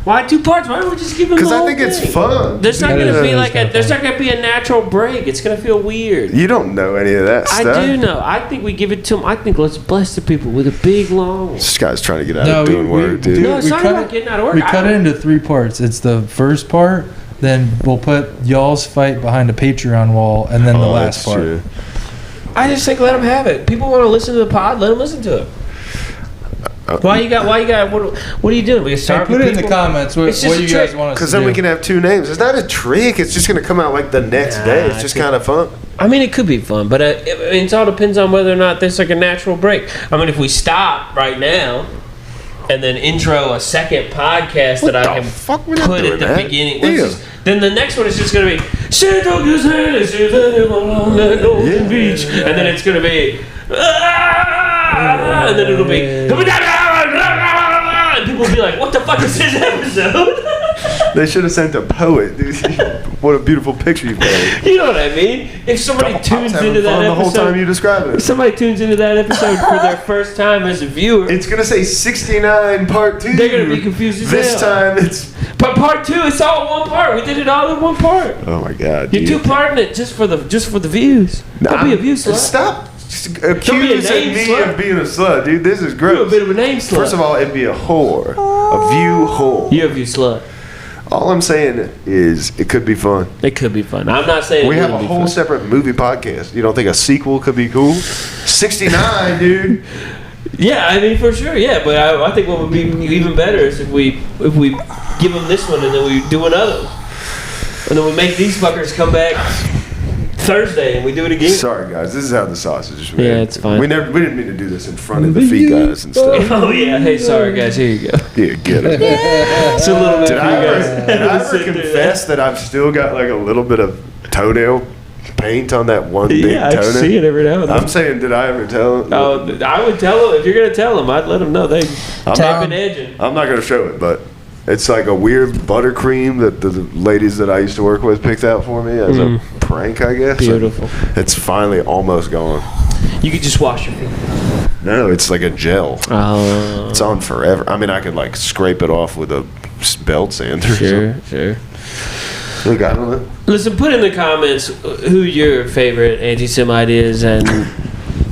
Why 2 parts? Why don't we just give them? Because the I whole think it's thing? fun. There's not Yeah, gonna it be is like kinda a. There's fun. not gonna be a natural break. It's gonna feel weird. You don't know any of that I stuff. do know. I think we give it to them. I think let's bless the people with a big long. This guy's trying to get out No, of doing work, dude. No, it's not cut about it- getting out of work. We cut it into 3 parts. It's the first part, then we'll put y'all's fight behind a Patreon wall, and then the Oh, last that's part. true. I just think let them have it. People want to listen to the pod. Let them listen to it. Why you got? What are you doing? We Hey, start put it in the comments. What, It's just what a you guys trick. want us to Because do? then we can have 2 names. It's not a trick. It's just gonna come out like the next day. It's just kind of fun. I mean, it could be fun, but it all depends on whether or not there's like a natural break. I mean, if we stop right now and then intro a second podcast What that I the can fuck? We're not put doing at the that. beginning, Ew. then the next one is just going to be "She took his hand and she led him along the Golden Beach," and then it's going to be and then it'll be and people will be like, "What the fuck is this episode?" They should have sent a poet, dude. What a beautiful picture you made. You know what I mean? If somebody tunes into that the whole time episode, you describe if it. somebody tunes into that episode for their first time as a viewer, It's gonna say 69 part 2. they're gonna be confused as This hell. time it's. But part 2, it's all one part. We did it all in one part. Oh my god. You're dude. 2-parting it just for the views. Don't be a view slut. Stop be a accusing name me slut. of being a slut, dude. This is You're a gross. bit of a name slut. First of all, it'd be a whore. A view whore. You're a view slut. All I'm saying is it could be fun. It could be fun. I'm not saying We it have a wouldn't be whole fun. separate movie podcast. You don't think a sequel could be cool? 69, dude. Yeah, I mean for sure. Yeah, but I think what would be even better is if we give them this one and then we do another one. And then we make these fuckers come back Thursday, and we do it again. Sorry, guys. This is how the sausage is made. Yeah, it's fine. We didn't mean to do this in front of the feet guys and stuff. Oh yeah. Hey, sorry guys. Here you go. Yeah, get it. It's a little bit Did for I you guys. ever confess that I've still got like a little bit of toenail paint on that one big Yeah, I toenail? see it every now and then. I'm saying, did I ever tell them? Oh, I would tell them if you're gonna tell them. I'd let them know they've been edging. I'm not gonna show it, but it's like a weird buttercream that the ladies that I used to work with picked out for me as a prank, I guess. Beautiful. And it's finally almost gone. You could just wash your feet. No, it's like a gel. Oh, It's on forever. I mean, I could like scrape it off with a belt sander. sure. Look, I don't know. Listen, put in the comments who your favorite anti-Semite is, and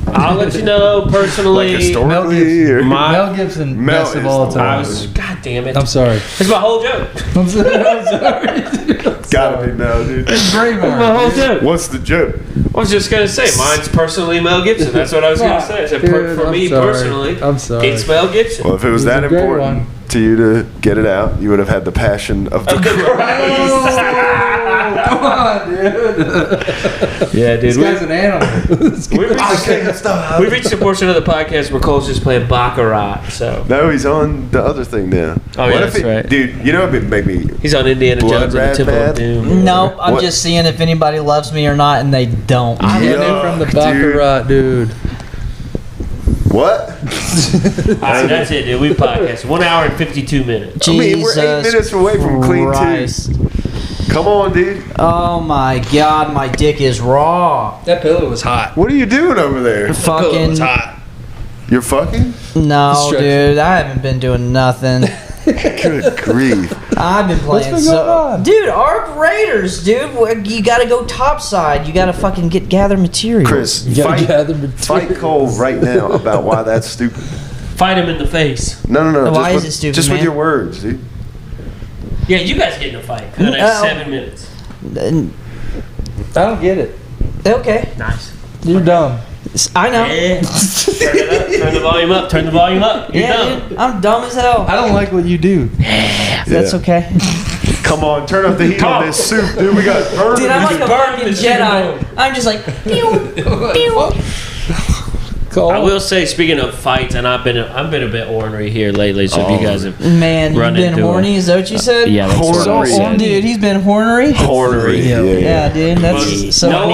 I'll let you know personally. Like historically, or Mel Gibson, best of all time. God damn it! I'm sorry. That's my whole joke. I'm sorry. gotta be Mel, dude. It's Braveheart. That's my whole joke. What's the joke? I was just gonna say, mine's personally Mel Gibson. That's what I was gonna say. I said, Dude, for I'm me sorry. personally, I'm sorry. it's Mel Gibson. Well, if it was that a great important one. to you to get it out, you would have had the passion of the Come on, dude. Yeah, dude. This guy's an animal. We reached a portion of the podcast where Cole's just playing Baccarat. So No, he's on the other thing now. Oh, yeah, that's right. Dude, you know what would make me... he's on Indiana Blood Jones and the rat Temple bad? of Doom. No, I'm What? just seeing if anybody loves me or not, and they don't. I'm in from the Baccarat, dude. What? All right, that's it, dude. We podcast 1 hour and 52 minutes. I mean, we're 8 minutes away from clean Christ. 2. Come on, dude. Oh my god, my dick is raw. That pillow was hot. What are you doing over there? Fucking hot. You're fucking? no, Stretch. dude. I haven't been doing nothing. Good grief. I've been playing been going on? Dude, Arc Raiders, dude. You gotta go topside. You gotta fucking gather material. Chris, You gotta gather fight material. Cole right now about why that's stupid. Fight him in the face. No. Why just is it stupid, Just with man? your words, dude. Yeah, you guys get in a fight for the next 7 minutes. I don't get it. Okay, Nice. You're dumb. I know. Yeah. Turn it up. Turn the volume up. Turn the volume up. You're Yeah, dumb. dude, I'm dumb as hell. I don't like what you do. That's Yeah. okay. Come on, turn up the heat on this soup, dude. We got burned. Dude, I'm like a burn fucking the Jedi. I'm just like, pew, pew. Cole. I will say, speaking of fights, and I've been a bit ornery here lately. So if you guys have, Man, you've Run been into horny, is that what you said? yeah, that's what I Hornery. said. Dude, he's been hornery. Hornery. Yeah, dude, that's Well, so no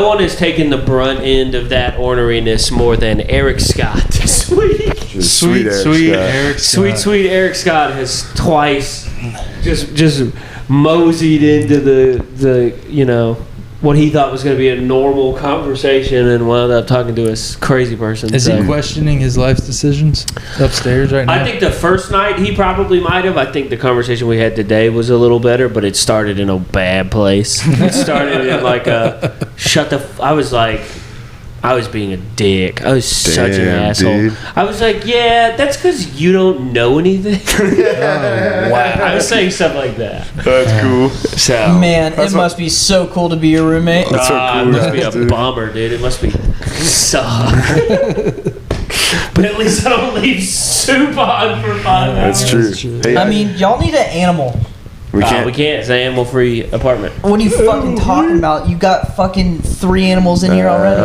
one neat. is taken the brunt end of that orneriness more than Eric Scott this week. Sweet Eric. Sweet Eric Scott has twice just moseyed into the what he thought was going to be a normal conversation and wound up talking to a crazy person. Is So- he questioning his life's decisions upstairs right now? I think the first night he probably might have. I think the conversation we had today was a little better, but it started in a bad place. It started in like a I was being a dick. I was such an Damn, asshole. dude. I was like, yeah, that's because you don't know anything. Wow. I was saying stuff like that. That's cool. So Man, it must be so cool to be your roommate. That's what it cool must be guys a do. bummer, dude. It must be suck. But at least I don't leave soup on for 5 hours. That's true. Hey, I mean, y'all need an animal. we can't. We can't. It's an animal-free apartment. What are you fucking talking about? You got fucking 3 animals in here already?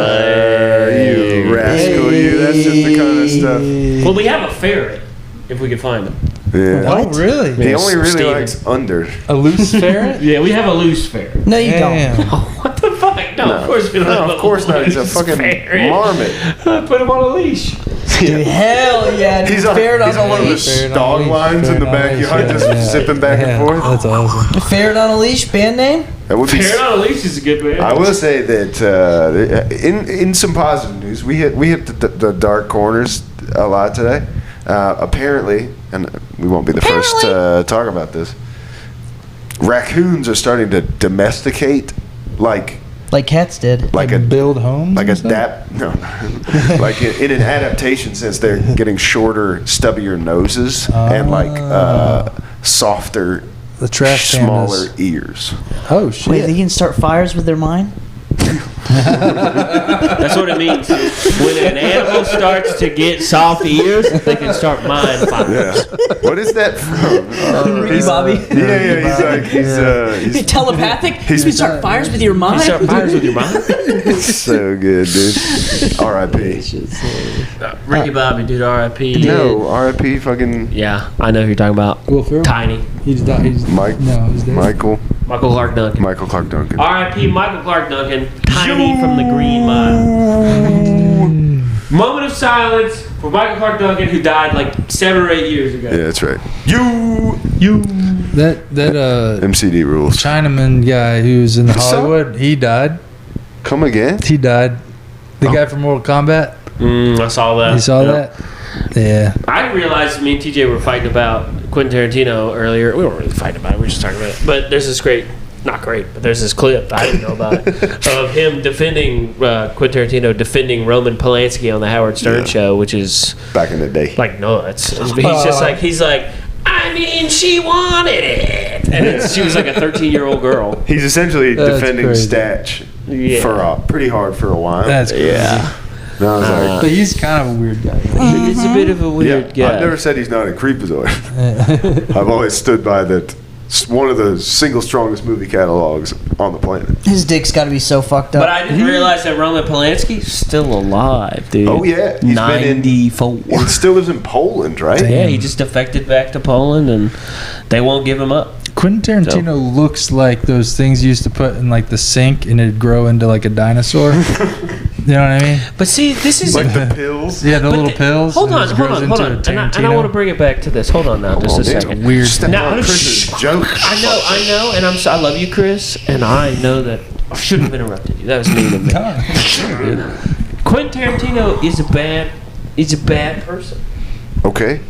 You rascal, you. That's just the kind of stuff. Well, we have a ferret, if we can find him. Yeah. Oh, really? He only really Steven. likes under. A loose ferret? Yeah, we have a loose ferret. No, you Damn. What the fuck? No, of course we don't have No, of course not. He's a loose fucking ferret. marmot. Put him on a leash. don't. Dude, hell yeah. Dude. He's on ferret on one a of the leash. Ferret on a dog leash, lines in the ferret on a leash, backyard, yeah, just yeah. zipping back and forth. That's awesome. Ferret on a leash, band name? That would be. Ferret on a leash is a good man. I will say that in some positive news, we hit the dark corners a lot today. Apparently, and we won't be the first to talk about this. Raccoons are starting to domesticate, like cats did. a Build homes? like and stuff? like in an adaptation sense, they're getting shorter, stubbier noses and softer, The trash smaller pandas. ears. Oh, shit. Wait, they can start fires with their mind? That's what it means. When an animal starts to get soft ears, they can start mind fires. Yeah. What is that from? Ricky Bobby. He's Telepathic? You can start fires with your mind? You start fires with your mind? so good, dude. R.I.P. Ricky Bobby, dude, R.I.P. No, R.I.P. Fucking Yeah, I know who you're talking about. Will Ferrell? Tiny. He's dead. He's Mike. No, he's dead. Michael Clark Duncan. Michael Clark Duncan. R.I.P. Michael Clark Duncan. Tiny from the Green Mile. Moment of silence for Michael Clark Duncan, who died like 7 or 8 years ago. Yeah, that's right. That MCD rules. Chinaman guy who's in Hollywood, he died. Come again? He died. The guy from Mortal Kombat. I saw that. You saw that? Yeah. I realized me and TJ were fighting about Quentin Tarantino earlier. We weren't really fighting about it. We were just talking about it. But there's this there's this clip I didn't know about it of him defending Quentin Tarantino defending Roman Polanski on the Howard Stern show, which is back in the day. like nuts. He's like, I mean, she wanted it, and she was like a 13-year-old girl. He's essentially That's defending crazy. Statch for pretty hard for a while. That's crazy. Yeah. And I was like, But he's kind of a weird guy. He's a bit of a weird guy. I've never said he's not in Creepazoid. I've always stood by that. It's one of the single strongest movie catalogs on the planet. His dick's got to be so fucked up. But I didn't realize that Roman Polanski's still alive, dude. Oh, yeah. He's 94. He still lives in Poland, right? Yeah, he just defected back to Poland, and they won't give him up. Quentin Tarantino looks like those things you used to put in like the sink and it'd grow into like a dinosaur. You know what I mean? But see, this is Like the pills. Yeah, the little pills. Hold and on, it just hold grows on, into hold a on. And I Tarantino. want to bring it back to this. Hold on now, just a second. Weird. Now, Chris's joke. I know, and I love you, Chris, and I know that I shouldn't have interrupted you. That was mean of me. Quentin Tarantino is a bad person. Okay.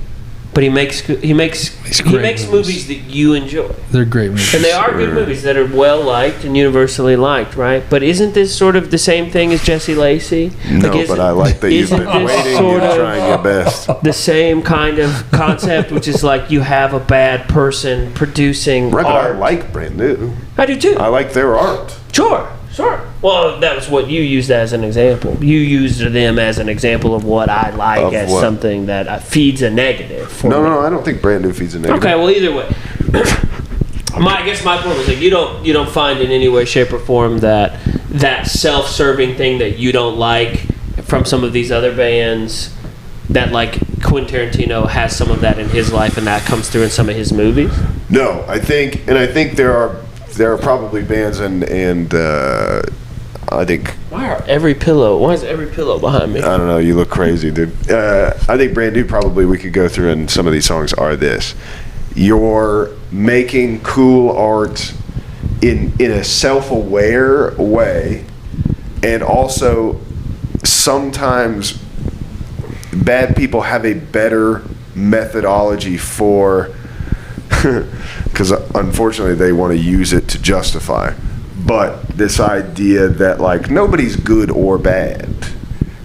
But he makes movies that you enjoy. They're great movies. And they are good movies that are well liked and universally liked, right? But isn't this sort of the same thing as Jesse Lacey? No, but I like that you've been waiting and trying your best. The same kind of concept, which is like you have a bad person producing Right, but I art. like Brand New. I do too. I like their art. Sure. Well, that was what you used as an example. You used them as an example of what I like Of as what? something that feeds a negative. For me. No, I don't think Brand New feeds a negative. Okay, well, either way. I guess my point was like you don't find in any way, shape, or form that self-serving thing that you don't like from some of these other bands that like Quentin Tarantino has some of that in his life and that comes through in some of his movies. No, I think there are probably bands and I think Why is every pillow behind me? I don't know. You look crazy, dude. I think Brand New probably we could go through, and some of these songs are this. You're making cool art in a self-aware way, and also sometimes bad people have a better methodology for, because unfortunately they want to use it to justify. But this idea that like nobody's good or bad,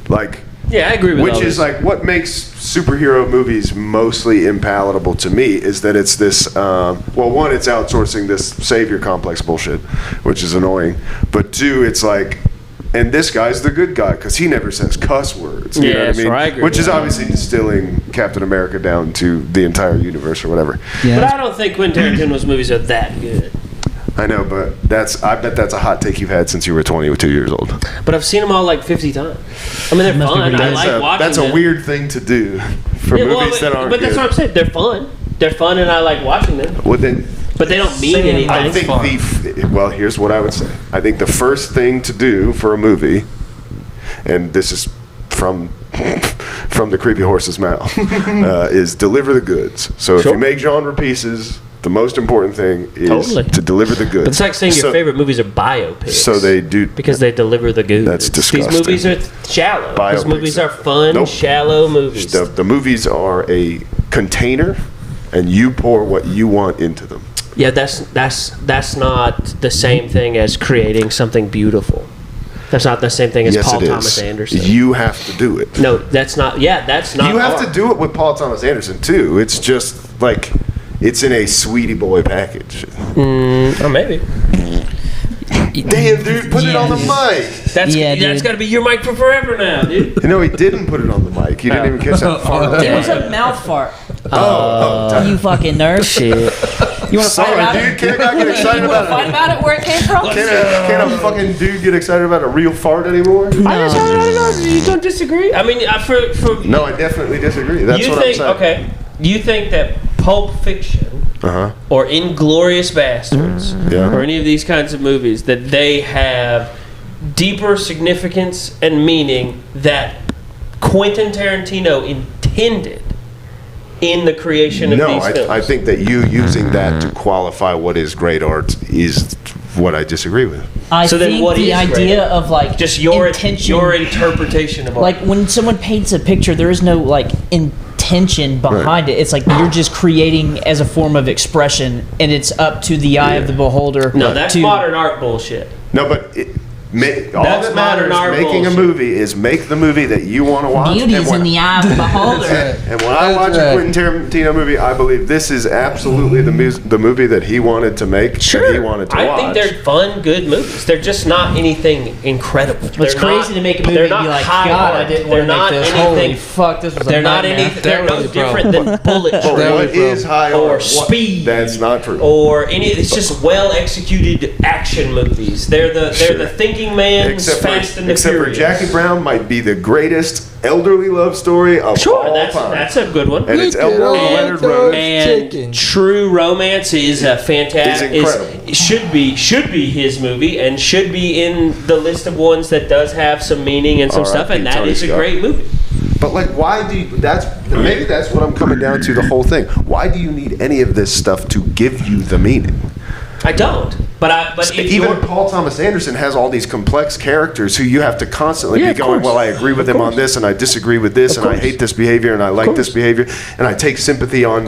like Yeah, I agree with which all is this. like what makes superhero movies mostly impalatable to me is that it's this. Well, one, it's outsourcing this savior complex bullshit, which is annoying. But two, it's like, and this guy's the good guy because he never says cuss words. You know what I mean? I agree Which with is that. obviously distilling Captain America down to the entire universe or whatever. But I don't think Quentin Tarantino's movies are that good. I know, but I bet that's a hot take you've had since you were 22 years old. But I've seen them all like 50 times. I mean, they're fun. I like watching That's a them. weird thing to do for Yeah, well, movies that aren't but that's good. what I'm saying. They're fun. They're fun, and I like watching them. Well, then, But they don't mean anything. I think well, here's what I would say. I think the first thing to do for a movie, and this is from the creepy horse's mouth, is deliver the goods. So if Sure. you make genre pieces, the most important thing is Totally. to deliver the goods. But it's like saying your So- favorite movies are biopics. So they do because they deliver the goods. That's disgusting. These movies are shallow. These Biopics. movies are fun, Nope. shallow movies. The movies are a container, and you pour what you want into them. Yeah, that's not the same thing as creating something beautiful. That's not the same thing as Yes, Paul it is. Thomas Anderson. You have to do it. No, that's not. Yeah, that's not. You have art. to do it with Paul Thomas Anderson too. It's just like it's in a sweetie boy package. Or maybe. Damn, dude, put it on the mic. That's dude. got to be your mic for forever now, dude. You know, he didn't put it on the mic. He didn't even catch that fart. It was a mouth fart. Oh, You fucking nerd. Shit. You want to fight sorry, about dude. it? Can't I get excited You want to about fight it? about it? Where it came from? Can't a fucking dude get excited about a real fart anymore? I don't know. You don't disagree? I mean, for No, I definitely disagree. That's you what think I'm saying. okay? You think that Pulp Fiction or Inglorious Bastards Yeah. or any of these kinds of movies that they have deeper significance and meaning that Quentin Tarantino intended in the creation of these films? I think that you using that to qualify what is great art is what I disagree with. I So then think what the is idea great? of like Just your intention, interpretation of art. like when someone paints a picture, there is no like intention behind it. It's like you're just creating as a form of expression, and it's up to the eye of the beholder. no, that's to, modern art bullshit. No, but all That's that matters modern art making bullshit. a movie is make the movie that you want to watch. Beauty is in the eye of the beholder. And when I watch a Quentin Tarantino movie, I believe this is absolutely the movie that he wanted to make. That he wanted to I watch. think they're fun, good movies. They're just not anything incredible. It's They're crazy not- to make a movie they're and not be like, high God, art. I didn't They're want to not make this. anything. Holy fuck, this was a They're not nightmare. anything. They're no was the different than Bullet But Train what is high or art? Speed. That's not true. Or any. It's just well executed action movies. They're the thinking man's Fast and the except for Furious. Jackie Brown might be the greatest elderly love story of all time. That's a good one. And it's Elmore Leonard Rose. And True Romance is a fantastic. Is incredible. Should be his movie and should be in the list of ones that does have some meaning and some stuff. And that Tony is a Scott. great movie. But like, why do you? Maybe that's what I'm coming down to. The whole thing. Why do you need any of this stuff to give you the meaning? I don't. But if Even you're, Paul Thomas Anderson has all these complex characers who you have to constantly be going, well, I agree with him on this, and I disagree with this, and I hate this behavior, and I like this behavior, and I take sympathy on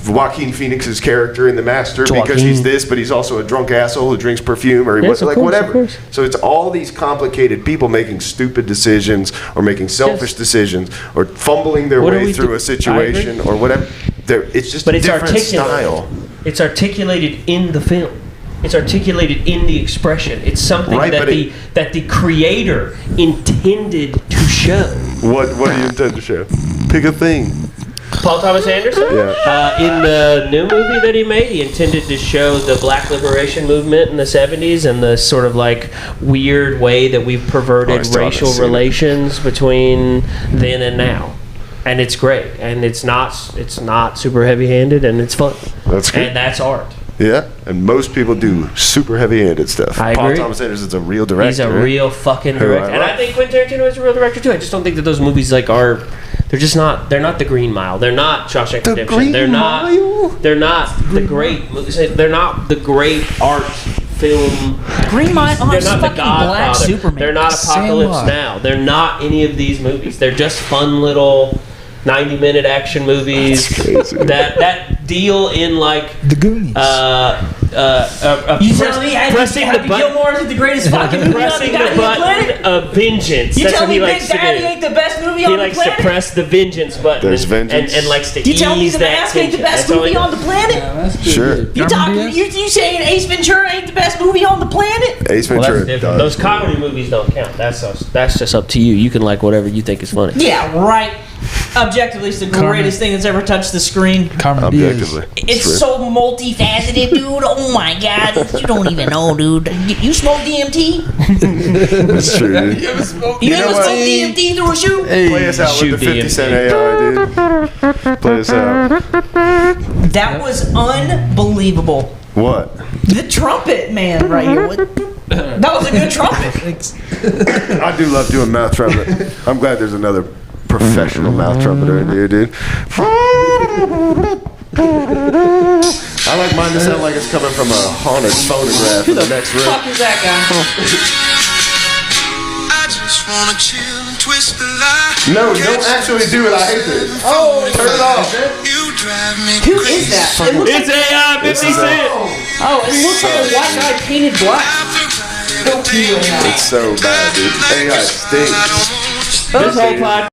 Joaquin Phoenix's character in The Master because he's this, but he's also a drunk asshole who drinks perfume, or whatever. So it's all these complicated people making stupid decisions, or making selfish decisions, or fumbling their way through a situation, or whatever. It's just a different style. It's articulated in the film. It's articulated in the expression. It's something that the creator intended to show. What do you intend to show? Pick a thing. Paul Thomas Anderson? Yeah. In the new movie that he made, he intended to show the Black Liberation movement in the 70s and the sort of like weird way that we've perverted racial relations between then and now. And it's great. And it's not super heavy-handed, and it's fun. That's good. And that's art. Yeah, and most people do super heavy-handed stuff. I Paul agree. Thomas Anderson's a real director. He's a real fucking director. And I think Quentin Tarantino is a real director too. I just don't think that those movies they're not the Green Mile. They're not Shawshank Redemption. They're not the great movies. They're not the great art film. Green Mile, They're it's not the fucking Black Godfather. Superman. They're not Apocalypse Now. They're not any of these movies. They're just fun little 90-minute action movies. That deal in like The Goonies. You tell me Happy Gilmore is the greatest fucking movie on the goddamn planet? of vengeance. You That's tell what he me Big likes to Daddy do. ain't the best movie He on the likes to planet? press the vengeance button. There's vengeance. And likes to You tell me ease The that Mask ain't the tension. best That's all movie he on the planet? That's pretty Sure. good. You Cameron talking? Diaz? You saying Ace Ventura ain't the best movie on the planet? Ace Well, Ventura that's different. does. Those comedy movies don't count. That's just up to you. You can like whatever you think is funny. Yeah, right. Objectively, it's the greatest thing that's ever touched the screen. Cameron Diaz. Objectively. It's so multifaceted, dude. Oh my god, you don't even know, dude. You smoke DMT? That's true, dude. You ever know smoke what? DMT through a shoe? Play us out with the 50 Cent AI, dude. Play us out. That was unbelievable. What? The trumpet man right here. That was a good trumpet. I do love doing mouth trumpet. I'm glad there's another professional mouth trumpeter in here, dude. I like mine to sound like it's coming from a haunted phonograph in the next room. Fuck is that guy? I just wanna chill and twist the lie. No, don't actually do it. I hate this. Oh, Turn it off. You drive me who crazy. is that? It looks It's AI 50 Cent. Oh, it looks like a white guy painted black. It's so bad, dude. AI stinks. This whole podcast.